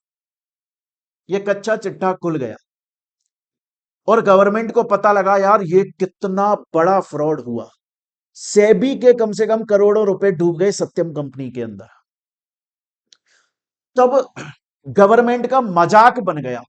ये कच्चा चिट्ठा खुल गया, और गवर्नमेंट को पता लगा यार ये कितना बड़ा फ्रॉड हुआ। सेबी के कम से कम करोड़ों रुपए डूब गए सत्यम कंपनी के अंदर। तब गवर्नमेंट का मजाक बन गया।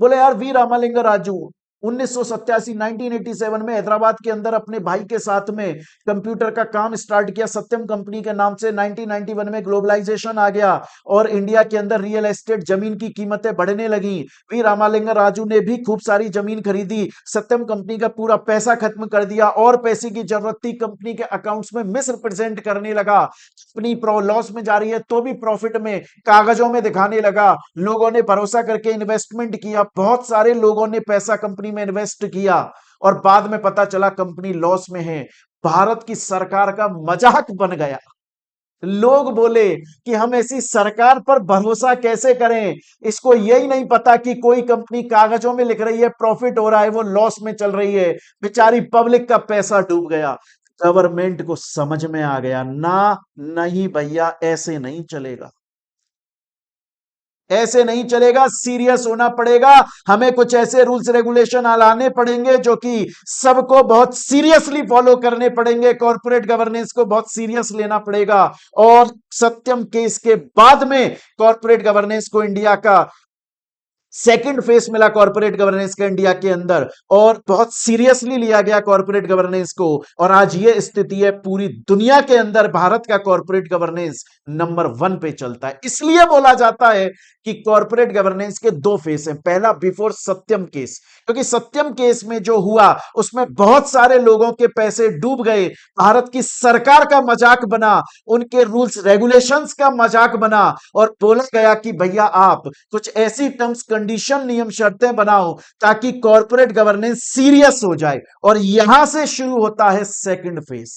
बोले यार वी रामालिंगा राजू 1987 1987 में हैदराबाद के अंदर अपने भाई के साथ में कंप्यूटर का काम स्टार्ट किया सत्यम कंपनी के नाम से। 1991 में ग्लोबलाइजेशन आ गया और इंडिया के अंदर रियल एस्टेट जमीन की कीमतें बढ़ने लगी। वी रामालिंगा राजू ने भी खूब सारी जमीन खरीदी, सत्यम कंपनी का पूरा पैसा खत्म कर दिया, और पैसे की जरूरत थी, कंपनी के अकाउंट्स में मिस रिप्रेजेंट करने लगा, कंपनी लॉस में जा रही है तो भी प्रॉफिट में कागजों में दिखाने लगा। लोगों ने भरोसा करके इन्वेस्टमेंट किया, बहुत सारे लोगों ने पैसा कंपनी में इन्वेस्ट किया, और बाद में पता चला कंपनी लॉस में है। भारत की सरकार का मजाक बन गया। लोग बोले कि हम ऐसी सरकार पर भरोसा कैसे करें, इसको यही नहीं पता कि कोई कंपनी कागजों में लिख रही है प्रॉफिट हो रहा है, वो लॉस में चल रही है, बेचारी पब्लिक का पैसा डूब गया। गवर्नमेंट को समझ में आ गया ना, नहीं भैया ऐसे नहीं चलेगा, ऐसे नहीं चलेगा, सीरियस होना पड़ेगा, हमें कुछ ऐसे रूल्स रेगुलेशन लाने पड़ेंगे जो कि सबको बहुत सीरियसली फॉलो करने पड़ेंगे, कॉर्पोरेट गवर्नेंस को बहुत सीरियस लेना पड़ेगा। और सत्यम केस के बाद में कॉर्पोरेट गवर्नेंस को इंडिया का सेकंड फेस मिला, कॉर्पोरेट गवर्नेंस का इंडिया के अंदर, और बहुत सीरियसली लिया गया कॉर्पोरेट गवर्नेंस को। और आज ये स्थिति है, पूरी दुनिया के अंदर भारत का कॉर्पोरेट गवर्नेंस नंबर 1 पे चलता है। इसलिए बोला जाता है कि कॉर्पोरेट गवर्नेंस के 2 फेस हैं, पहला बिफोर सत्यम केस, क्योंकि सत्यम केस में जो हुआ उसमें बहुत सारे लोगों के पैसे डूब गए, भारत की सरकार का मजाक बना, उनके रूल्स रेगुलेशंस का मजाक बना, और बोला गया कि भैया आप कुछ ऐसी टर्म्स कंडीशन, नियम, शर्तें बनाओ ताकि कॉर्पोरेट गवर्नेंस सीरियस हो जाए। और यहां से शुरू होता है सेकंड फेज।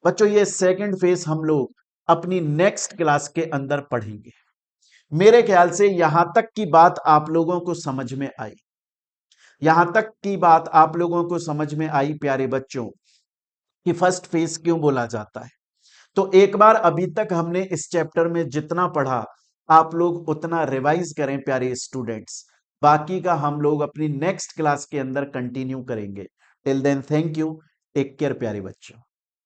बच्चों ये सेकंड फेज हम लोग अपनी नेक्स्ट क्लास के अंदर पढ़ेंगे। मेरे ख्याल से यहां तक की बात आप लोगों को समझ में आई। यहां तक की बात आप लोगों को समझ में आई प्यारे बच्चों कि फर्स्ट फेज क्यों बोला जाता है। तो एक बार अभी तक हमने इस चैप्टर में जितना पढ़ा आप लोग उतना रिवाइज करें प्यारे स्टूडेंट्स। बाकी का हम लोग अपनी नेक्स्ट क्लास के अंदर कंटिन्यू करेंगे। Till then thank you, take care प्यारे बच्चों।